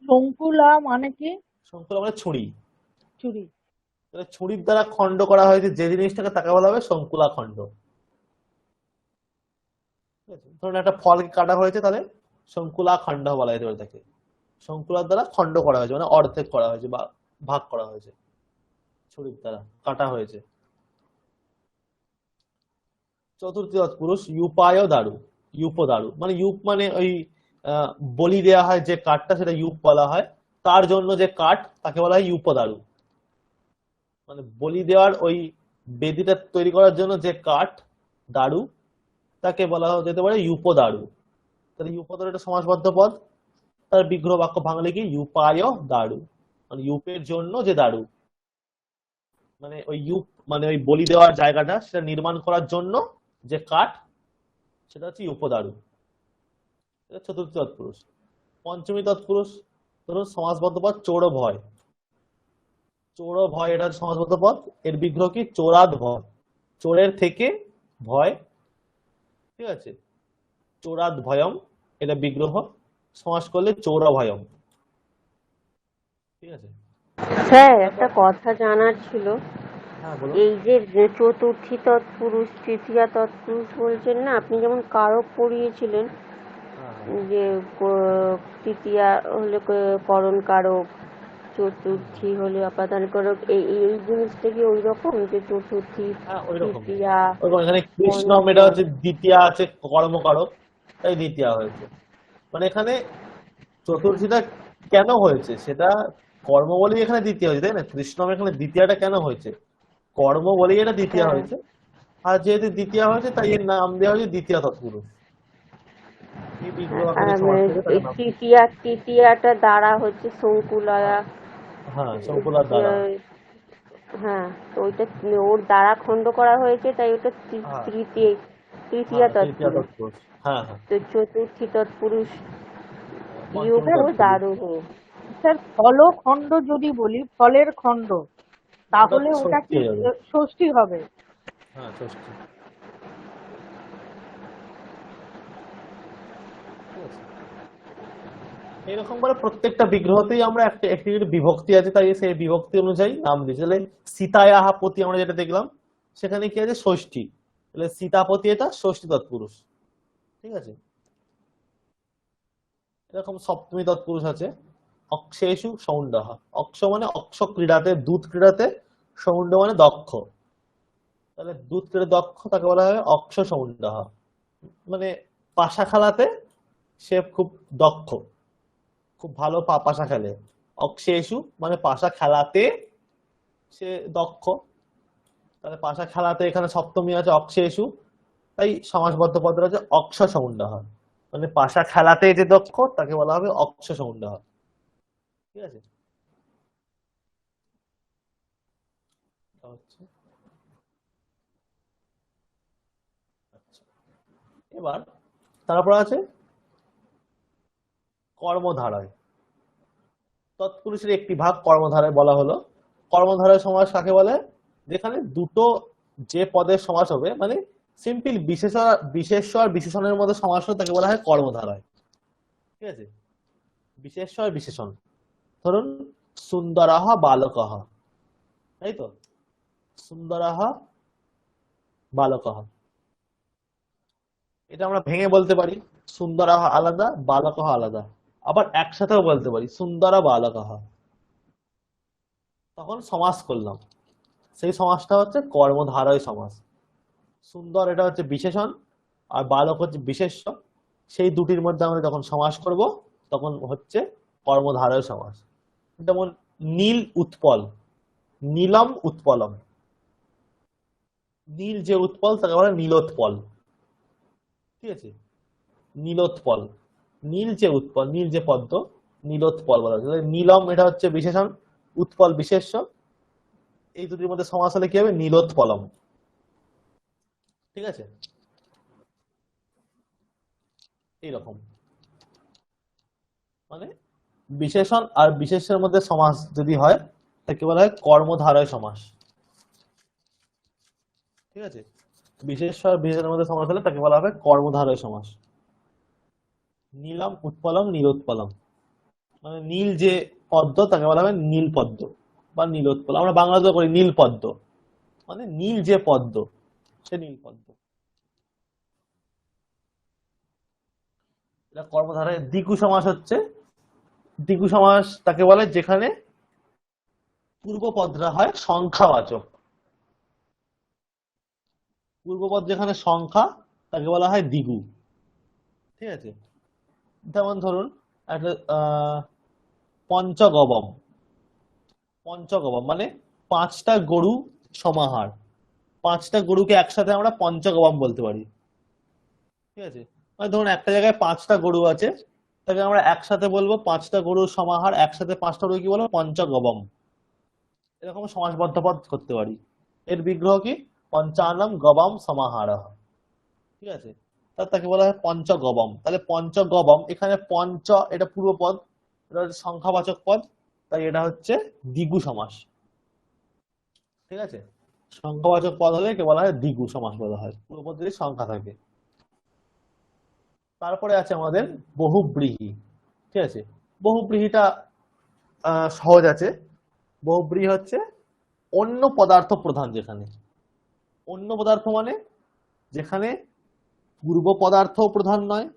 শঙ্কুলা মানে কি? শঙ্কুলা মানে ছুরি, ছুরি। তাহলে ছুরির দ্বারা খণ্ড করা হয়েছে যে জিনিসটাকে তাকে বলা হবে শঙ্কুলা খণ্ড। ধরুন একটা ফলকে কাটা হয়েছে, তাহলে শঙ্কুলা খণ্ড বলা যেতে পারে তাকে। শঙ্কুলার দ্বারা খণ্ড করা হয়েছে মানে অর্ধেক করা হয়েছে বা ভাগ করা হয়েছে, ছুরির দ্বারা কাটা হয়েছে। চতুর্থী তৎপুরুষ ইউপায় দারু, ইউপদারু মানে ইউপ মানে ওই বলি দেওয়া হয় যে কাঠটা, সেটা ইউপ বলা হয়। তার জন্য যে কাঠ তাকে বলা হয় ইউপদারু। মানে বলি দেওয়ার ওই বেদিটা তৈরি করার জন্য যে কাঠ দারু, তাকে বলা যেতে পারে ইউপদারু। তাহলে ইউপদারু একটা সমাসবদ্ধ পদ, তার বিগ্রহ বাক্য ভাঙলে কি ইউপায় দারু, মানে ইউপের জন্য যে দারু, মানে ওই ইউপ মানে ওই বলি দেওয়ার জায়গাটা সেটা নির্মাণ করার জন্য যে কাঠ, সেটা হচ্ছে ইউপদারু। এটা চতুর্থ তৎপুরুষ। পঞ্চমী তৎপুরুষ ধরুন সমাসবদ্ধ পদ চোর ভয়, চোর ভয় এটা হচ্ছে সমাসবদ্ধ পদ, এর বিগ্রহ কি চোরাদ ভয়, চোরের থেকে ভয়, ঠিক আছে, চোরাদ ভয়ম এটা বিগ্রহ, সমাস করলে চোর ভয়ম, ঠিক আছে। স্যার একটা কথা জানার ছিল, হ্যাঁ বলুন। এই যে চতুর্থী তৎপুরুষ তৃতীয়া তৎপুরুষ বলছেন না, আপনি যেমন কারক পড়িয়েছিলেন যে তৃতীয়া হলে করণ কারক, চতুর্থী হলে অপাদান কারক, এই এই জিনিসটা কি ওই রকম যে চতুর্থী হ্যাঁ ওইরকম, তৃতীয়া এখানে কৃষ্ণম এটা হচ্ছে দ্বিতীয়া আছে কর্মকারক, তাই দ্বিতীয়া হয়েছে। মানে এখানে চতুর্থীটা কেন হয়েছে সেটা কর্ম বলেই এখানে দ্বিতীয় হয়েছে, তাই না? কৃষ্ণম এখানে দ্বিতীয়টা কেন হয়েছে, কর্ম বলেই এটা দ্বিতীয় হ্যাঁ হয়েছে, আর যেহেতু দ্বিতীয় হয়েছে তাই এর নাম দেওয়া হয়েছে দ্বিতীয় তৎপুরুষ। এই বিগ্রহ আকারে সমাস থেকে তার নাম। তৃতীয়াটা দ্বারা হচ্ছে শঙ্কুলয়া, হ্যাঁ শঙ্কুলার দ্বারা। হ্যাঁ তো ওইটা ওর দ্বারা খণ্ড করা হয়েছে, তাই ওটা হ্যাঁ তৃতীয়া তৃতীয় তৎপুরুষ। তৎপুরুষ। হ্যাঁ হ্যাঁ তো চতুর্থী তৎপুরুষ পঞ্চমী ইয়োগো তৎপুরুষ। দারুহ। স্যার ফলখণ্ড যদি বলি, ফলের খণ্ড, তাহলে ওটা ওটা ষষ্ঠী কি হয়ে যাবে। ষষ্ঠী হবে? হ্যাঁ ষষ্ঠী, ঠিক আছে। এইরকম করে প্রত্যেকটা বিগ্রহতেই আমরা একটা একটি করে বিভক্তি আছে, তাই সেই বিভক্তি অনুযায়ী নাম দিয়েছে। তাহলে সীতায়াহা পতি আমরা যেটা দেখলাম সেখানে কি আছে ষষ্ঠী, তাহলে সীতাপতি এটা ষষ্ঠী তৎপুরুষ, ঠিক আছে। এরকম সপ্তমী তৎপুরুষ আছে অক্ষেষু সৌন্ডহ, অক্ষ মানে অক্ষ ক্রীড়াতে, দুধ ক্রীড়াতে, সৌন্ড মানে দক্ষ, তাহলে দুধ ক্রীড়া দক্ষ তাকে বলা হয় অক্ষ সৌন্ডহ, মানে পাশা খেলাতে সে খুব দক্ষ, খুব ভালো পাশা খেলে। অক্ষেষু মানে পাশা খেলাতে সে দক্ষ, তাহলে পাশা খেলাতে এখানে সপ্তমী আছে অক্ষেষু, তাই সমাসবদ্ধ পদটা হচ্ছে অক্ষ সৌন্ডহ, মানে পাশা খেলাতে যে দক্ষ তাকে বলা হবে অক্ষ সৌন্ডহ, ঠিক আছে। এটা হচ্ছে আচ্ছা। এবার তারপর আছে কর্মধারয়, তৎপুরুষের একটি ভাগ কর্মধারয় বলা হলো। কর্মধারয় সমাস কাকে বলে, যেখানে দুটো যে পদের সমাস হবে, মানে সিম্পল বিশেষ্য আর বিশেষণের মধ্যে সমাস হবে তাকে বলা হয় কর্মধারয়, ঠিক আছে। বিশেষ্য আর বিশেষণ, ধরুন সুন্দরহ বালকহ, তাই তো, সুন্দরহ বালকহ, এটা আমরা ভেঙে বলতে পারি সুন্দরহ আলাদা বালকহ আলাদা, আবার একসাথেও বলতে পারি সুন্দর বালকহ, তখন সমাস করলাম, সেই সমাসটা হচ্ছে কর্মধারয় সমাস। সুন্দর এটা হচ্ছে বিশেষণ আর বালক হচ্ছে বিশেষ্য, সেই দুটির মধ্যে আমরা যখন সমাস করব তখন হচ্ছে কর্মধারয় সমাস। যেমন নীল উৎপল, নীলম উৎপলম, নীল যে উৎপল তাকে বলে নীলোৎপল, ঠিক আছে, নীলোৎপল, নীল যে উৎপল, নীল যে পদ্ম, নীলোৎপল বলা হচ্ছে। নীলম এটা হচ্ছে বিশেষণ, উৎপল বিশেষ্য, এই দুটির মধ্যে সমাস হলে কি হবে নীলোৎপলম, ঠিক আছে। এইরকম মানে বিশেষণ আর বিশেষের মধ্যে সমাস যদি হয় তাকে বলা হয় কর্মধারয় সমাস, ঠিক আছে। বিশেষ আর বিশেষের মধ্যে সমাস হলে তাকে বলা হবে কর্মধারয় সমাস। নীলম উৎপলম নীলোৎপলম, মানে নীল যে পদ্ম তাকে বলা হবে নীল পদ্ম বা নীলোৎপল, আমরা বাংলাতে করি নীল পদ্ম, মানে নীল যে পদ্ম সে নীল পদ্ম। এটা কর্মধারায়। দ্বিগু সমাস হচ্ছে, দ্বিগু সমাস তাকে বলে যেখানে পূর্বপদরা হয় সংখ্যাবাচক, পূর্বপদ যেখানে সংখ্যা তাকে বলা হয় দ্বিগু, ঠিক আছে। যেমন ধরুন একটা পঞ্চগবম, পঞ্চগবম মানে পাঁচটা গরু সমাহার, পাঁচটা গরুকে একসাথে আমরা পঞ্চগবম বলতে পারি, ঠিক আছে। মানে ধরুন একটা জায়গায় পাঁচটা গরু আছে, তাকে আমরা একসাথে বলবো পাঁচটা গরুর সমাহার, একসাথে পাঁচটা গরু কি বলবো পঞ্চগবম, এরকম সমাসবদ্ধ পদ করতে পারি। এর বিগ্রহ কি পঞ্চানম গবম সমাহার, ঠিক আছে, তাকে বলা হয় পঞ্চগবম। তাহলে পঞ্চগবম, এখানে পঞ্চ এটা পূর্বপদ, এটা হচ্ছে সংখ্যাবাচক পদ, তাই এটা হচ্ছে দ্বিগু সমাস। ঠিক আছে, সংখ্যাবাচক পদ হলে একে বলা হয় দ্বিগু সমাস বলা হয়, পূর্বপদ যদি সংখ্যা থাকে। তারপরে আছে আমাদের বহুব্রীহি। ঠিক আছে, বহুব্রীহিটা সহজ আছে। বহুব্রীহি হচ্ছে অন্য পদার্থ প্রধান, যেখানে অন্য পদার্থ মানে যেখানে পূর্ব পদার্থ প্রধান নয়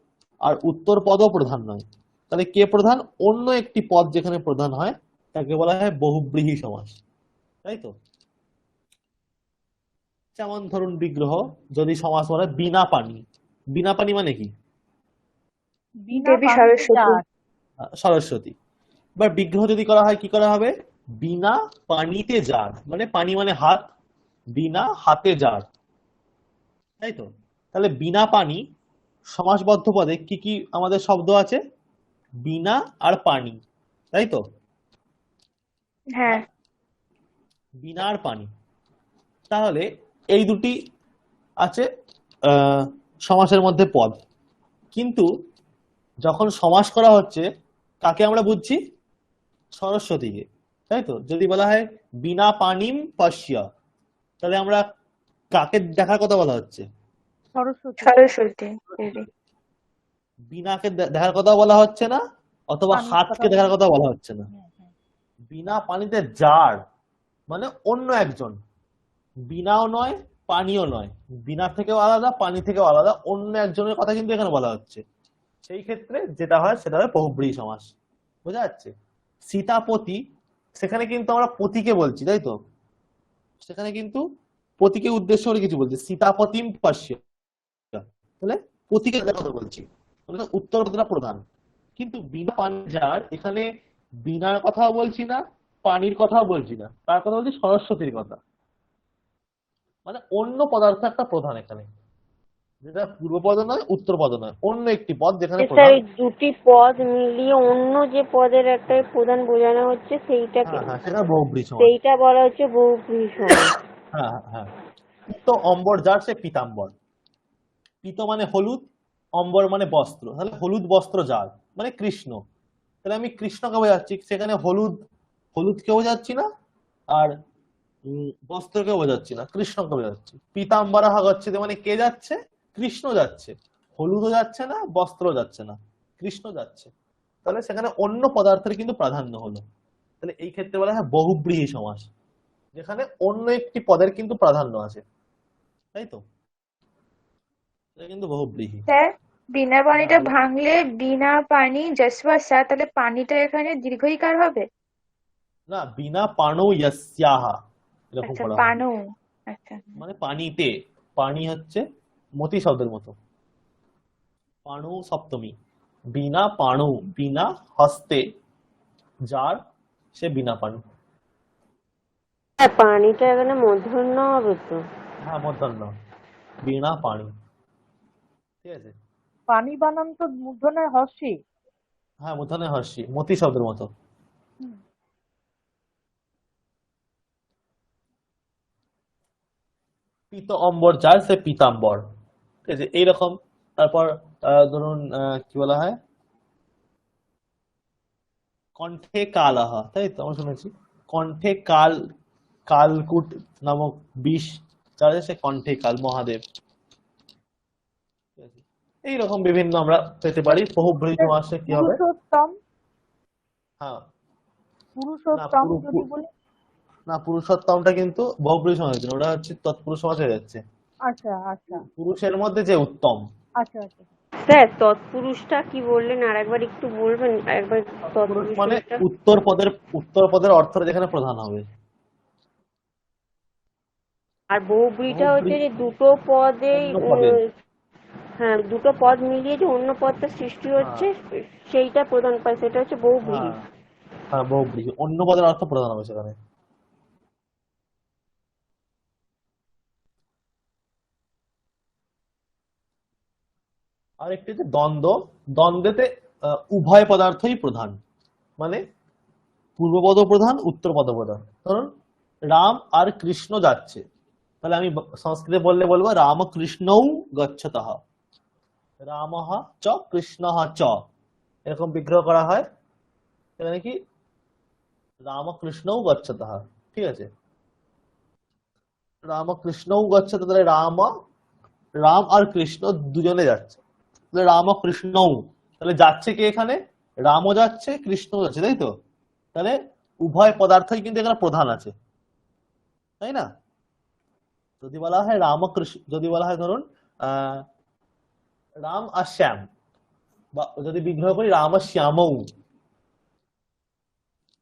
আর উত্তর পদও প্রধান নয়, তাহলে কে প্রধান? অন্য একটি পদ যেখানে প্রধান হয় তাকে বলা হয় বহুব্রীহি সমাস, তাই তো? যেমন ধরুন বিগ্রহ যদি সমাস বলে বিনা পানি। বিনা পানি মানে কি? বিনা দেবী পানিতে সরস্বতী। চাঁদ। সরস্বতী। এবার বিগ্রহ যদি করা হয় কি করা হবে? বিনা পানিতে জার, মানে পানি মানে হাত, বিনা হাতে জার, তাই তো? তাহলে বিনা পানি সমাসবদ্ধ পদে কি কি আমাদের শব্দ আছে? বিনা আর পানি, তাই তো? হ্যাঁ, বিনা আর পানি। তাহলে এই দুটি আছে সমাসের মধ্যে পদ। কিন্তু যখন সমাস করা হচ্ছে কাকে আমরা বুঝছি? সরস্বতীকে, তাই তো? যদি বলা হয় বিনা পানিম পশ্য, তাহলে আমরা কাকে দেখার কথা বলা হচ্ছে? সরস্বতী। সরস্বতী দেবী। বিনাকে দেখার কথা বলা হচ্ছে না, অথবা পানির হাতকে কথা দেখার বলা কথা বলা হচ্ছে না। বিনা পানিতে জার মানে অন্য একজন, বিনাও নয় পানিও নয়, বিনা থেকেও আলাদা পানি থেকেও আলাদা, অন্য একজনের কথা কিন্তু এখানে বলা হচ্ছে। সেই ক্ষেত্রে যেটা হয় সেটা হয় বহুব্রীহি সমাস। বোঝা যাচ্ছে? সীতাপতি, সেখানে কিন্তু আমরা পতিকে বলছি, তাই তো? সেখানে কিন্তু পতিকে উদ্দেশ্য করে কিছু বলছি, সীতাপতিম পশ্য, তাহলে পতিকে কথা বলছি, উত্তর পদটা প্রধান। কিন্তু বিনা পানি যার, এখানে বিনার কথাও বলছি না, পানির কথাও বলছি না, তার কথা বলছি সরস্বতীর কথা। মানে অন্য পদার্থ একটা প্রধান এখানে, যেটা পূর্ব পদ নয় উত্তর পদ নয়, অন্য একটি পদ যেখানে স্যার প্রধান। এই দুটি পদ মিলিয়ে অন্য যে পদের একটা প্রধান বোঝানো হচ্ছে সেইটাকে, হ্যাঁ হ্যাঁ, সেটা বহুব্রীহি সমাস। সেইটা বলা হচ্ছে বহুব্রীহি সমাস। হ্যাঁ হ্যাঁ হ্যাঁ। পিত অম্বর যার, সে পীতাম্বর। পিত মানে হলুদ, অম্বর মানে বস্ত্র, তাহলে হলুদ বস্ত্র যার মানে কৃষ্ণ। তাহলে আমি কৃষ্ণকে বোঝাচ্ছি, সেখানে হলুদকে বোঝাচ্ছি না, আর বস্ত্রকে বোঝাচ্ছি না, কৃষ্ণকে বোঝাচ্ছি। পীতাম্বরা গচ্ছিতে মানে কে যাচ্ছে? কৃষ্ণ যাচ্ছে, হলুদও যাচ্ছে না, বস্ত্রও যাচ্ছে না, কৃষ্ণ যাচ্ছে। তাহলে সেখানে অন্য পদার্থের কিন্তু প্রাধান্য হলো, তাহলে এই ক্ষেত্রে বলা হয় বহুব্রীহি সমাস, যেখানে অন্য একটি পদের কিন্তু প্রাধান্য আছে, তাই তো? এটা কিন্তু বহুব্রীহি। স্যার, বিনা পানিটা ভাঙলে বিনা পানি যশবাসা, তাহলে পানিটা এখানে দীর্ঘইকার হবে? না, বিনা পাণৌ ইয়স্যাহা এরকম আচ্ছা, করা হবে, পানু। আচ্ছা, মানে পানিতে। পানি হচ্ছে মতি শব্দের মতো, পাণৌ সপ্তমী। বিনা পাণৌ, বিনা হস্তে যার, সে বিনা পানি। হ্যাঁ, পানিটা এখানে মূর্ধন্য হবে তো। হ্যাঁ, মূর্ধন্য, বিনা পানি। ঠিক আছে, পানি বানান তো মূর্ধন্যের হর্ষে। হ্যাঁ মূর্ধন্য হর্ষি, মতি শব্দের মতো। পিত অম্বর যার, সে পীতাম্বর। ঠিক আছে, এইরকম। তারপর ধরুন কি বলা হয়, কণ্ঠে কালহ, তাই তো? আমরা শুনেছি কণ্ঠে কালকুট নামক বিষ যার, সে কণ্ঠে কাল, মহাদেব। এইরকম বিভিন্ন আমরা পেতে পারি। বহুব্রীহি সমাসে কি হবে? পুরুষোত্তম। হ্যাঁ, না পুরুষোত্তম যদি বলি। না, পুরুষোত্তমটা কিন্তু বহুব্রীহি সমাস হচ্ছে না, ওটা হচ্ছে তৎপুরুষ সমাস হয়ে যাচ্ছে। আচ্ছা আচ্ছা পুরুষের মধ্যে যে উত্তম। আচ্ছা আচ্ছা। স্যার তৎপুরুষটা কি বললেন, আর একবার একটু বলবেন? একবার পুরুষ মানে তৎপুরুষটা উত্তর পদের অর্থ যেখানে প্রধান হবে। আর বহুব্রীহিটা হচ্ছে যে দুটো পদে, অন্য পদের। হ্যাঁ দুটো পদ মিলিয়ে যে অন্য পদটা সৃষ্টি হচ্ছে সেইটা প্রধান পায়, সেটা হচ্ছে বহুব্রীহি। হ্যাঁ, বহুব্রীহি, অন্য পদের অর্থ প্রধান হবে সেখানে। আর একটি হচ্ছে দ্বন্দ্ব। দ্বন্দ্বেতে উভয় পদার্থই প্রধান, মানে পূর্বপদ প্রধান উত্তরপদ প্রধান। ধরুন রাম আর কৃষ্ণ যাচ্ছে, তাহলে আমি সংস্কৃতে বলবো রাম কৃষ্ণৌ গচ্ছতঃ, রামঃ চ কৃষ্ণঃ চ, এরকম বিগ্রহ করা হয়। এখানে কি রামকৃষ্ণও গচ্ছতঃ, ঠিক আছে, রামকৃষ্ণও গচ্ছতঃ, তাহলে রাম আর কৃষ্ণ দুজনে যাচ্ছে, তাহলে রামকৃষ্ণও, তাহলে যাচ্ছে কে এখানে, রামও যাচ্ছে কৃষ্ণও যাচ্ছে, তাই তো, তাহলে উভয় পদার্থই কিন্তু এখানে প্রধান আছে, তাই না? যদি বলা হয় রামকৃষ্ণ, যদি বলা হয় ধরুন রাম আর শ্যাম, বা যদি বিগ্রহ করি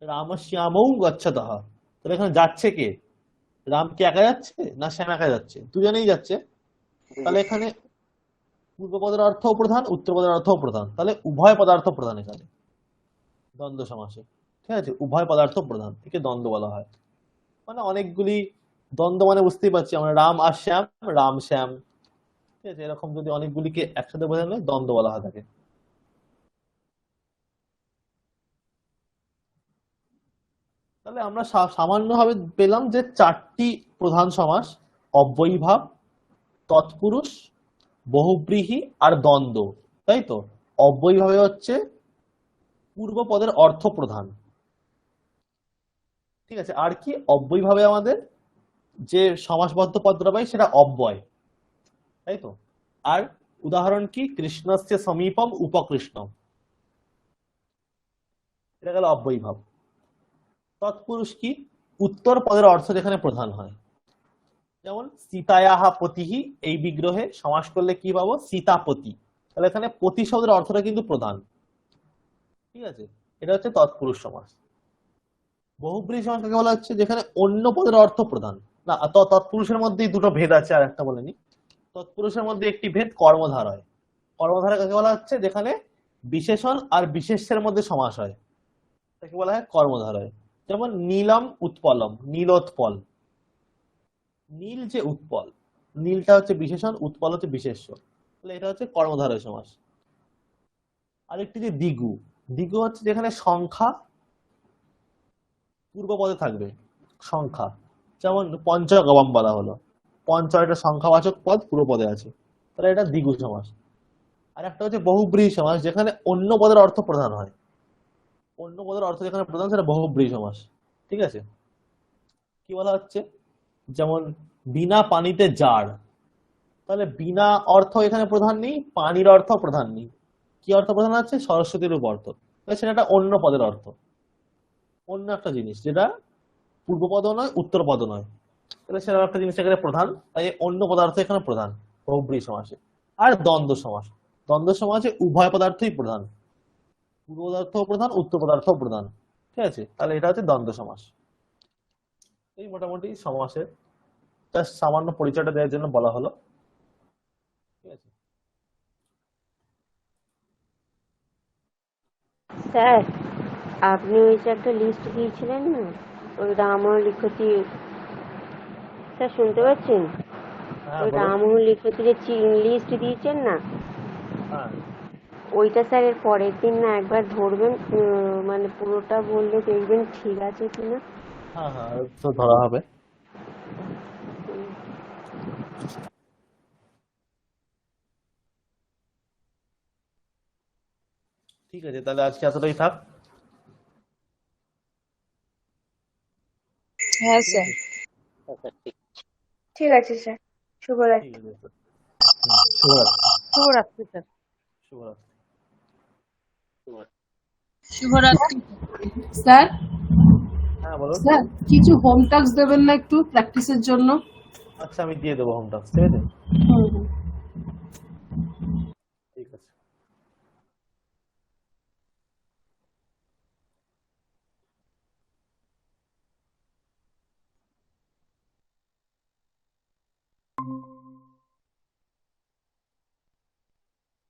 রামশ্যামৌ গচ্ছতঃ, তাহলে এখানে যাচ্ছে কে, রাম কি একা যাচ্ছে না শ্যাম একা যাচ্ছে, দুজনেই যাচ্ছে, তাহলে এখানে পূর্ব পদের অর্থ প্রধান, উত্তর পদের অর্থ প্রধান, তাহলে উভয় পদার্থ প্রধান এখানে দ্বন্দ্ব সমাসে, ঠিক আছে, উভয় পদার্থ প্রধান, একে দ্বন্দ্ব বলা হয়। মানে অনেকগুলি দ্বন্দ্ব মানে বুঝতেই পারছি আমরা, রাম আর শ্যাম, রাম শ্যাম, ঠিক আছে, এরকম যদি অনেকগুলিকে একসাথে বোঝানো দ্বন্দ্ব বলা হয় থাকে। তাহলে আমরা সামান্যভাবে পেলাম যে 4টি প্রধান সমাস, অব্যয়ীভাব, তৎপুরুষ, বহুব্রীহি আর দ্বন্দ্ব, তাই তো। অব্যয়ীভাবে হচ্ছে পূর্ব পদের অর্থ প্রধান, ঠিক আছে, আর কি অব্যয়ীভাবে আমাদের যে সমাসবদ্ধ পদটা পাই সেটা অব্যয়, তাই তো। আর উদাহরণ কি, কৃষ্ণস্য সমীপম উপকৃষ্ণম, এটা গেল অব্যয়ীভাব। তৎপুরুষ কি, উত্তর পদের অর্থ যেখানে প্রধান হয়, যেমন সীতায়াহা পতিহি, এই বিগ্রহে সমাস করলে কি পাবো, সীতাপতি, তাহলে এখানে পতি শব্দের অর্থটা কিন্তু প্রধান, ঠিক আছে, এটা হচ্ছে তৎপুরুষ সমাস। বহুব্রীহি সমাস কাকে বলা হচ্ছে, যেখানে অন্য পদের অর্থ প্রধান না, তৎপুরুষের মধ্যেই দুটো ভেদ আছে, আর একটা বলেনি। তৎপুরুষের মধ্যে একটি ভেদ কর্মধারয়, কর্মধারয় কাকে বলা হচ্ছে, যেখানে বিশেষণ আর বিশেষ্যের মধ্যে সমাস হয়, তাকে বলা হয় কর্মধারয়। যেমন নীলম উৎপলম, নীলোৎপল, নীল যে উৎপল, নীলটা হচ্ছে বিশেষণ, উৎপল হচ্ছে বিশেষ্য, তাহলে এটা হচ্ছে কর্মধারয় সমাস। আরেকটি যে দিগু, দিগু হচ্ছে যেখানে সংখ্যা পূর্ব পদে থাকবে, সংখ্যা, যেমন পঞ্চগবম বলা হলো, পঞ্চ একটা সংখ্যাবাচক পদ পূর্ব পদে আছে, তাহলে এটা দিগু সমাস। আর একটা হচ্ছে বহুব্রীহি সমাস, যেখানে অন্য পদের অর্থ প্রধান হয়, অন্য পদের অর্থ যেখানে প্রধান সেটা বহুব্রীহি সমাস, ঠিক আছে। কি বলা হচ্ছে, যেমন বিনা পানিতে জার, তাহলে বিনা অর্থ এখানে প্রধান নেই, পানির অর্থ প্রধান নেই, কি অর্থ প্রধান আছে, সরস্বতীর রূপ অর্থ, তাহলে সেটা একটা অন্য পদের অর্থ, অন্য একটা জিনিস যেটা পূর্ব পদ নয় উত্তর পদ নয়, তাহলে সেটা একটা জিনিস এখানে প্রধান, তাই অন্য পদার্থ এখানে প্রধান বহুব্রীহি সমাসে। আর দ্বন্দ্ব সমাস, দ্বন্দ্ব সমাসে উভয় পদার্থই প্রধান, পূর্ব পদার্থ প্রধান, উত্তর পদার্থ প্রধান, ঠিক আছে, তাহলে এটা হচ্ছে দ্বন্দ্ব সমাস। এই মোটামুটি সমাসের জাস্ট সামান্য পরিচয়টা দেওয়ার জন্য বলা হলো, ঠিক আছে। স্যার, আপনি ওই যে একটা লিস্ট দিয়েছিলেন না, ওই রাম লিখতি, স্যার শুনতে পাচ্ছেন, হ্যাঁ ওই বলুন। রাম লিখতি যে লিস্ট দিয়েছেন না, হ্যাঁ ওইটা স্যার এর পরের দিন না একবার ধরবেন, মানে পুরোটা বললে দেখবেন ঠিক আছে কিনা। হ্যাঁ হ্যাঁ, তো ধরা হবে। ঠিক আছে, তাহলে আজকে এতটাই থাক। হ্যাঁ স্যার। আচ্ছা, ঠিক। ঠিক আছে স্যার, শুভরাত্রি। ঠিক আছে স্যার। শুভরাত্রি। শুভরাত্রি স্যার। শুভরাত্রি। শুভরাত্রি স্যার। হ্যাঁ বলুন। স্যার কিছু হোম টাস্ক দেবেন না একটু প্র্যাকটিসের জন্য? আচ্ছা, আমি দিয়ে দেবো হোম টাস্ক, ঠিক আছে। হুম হুম।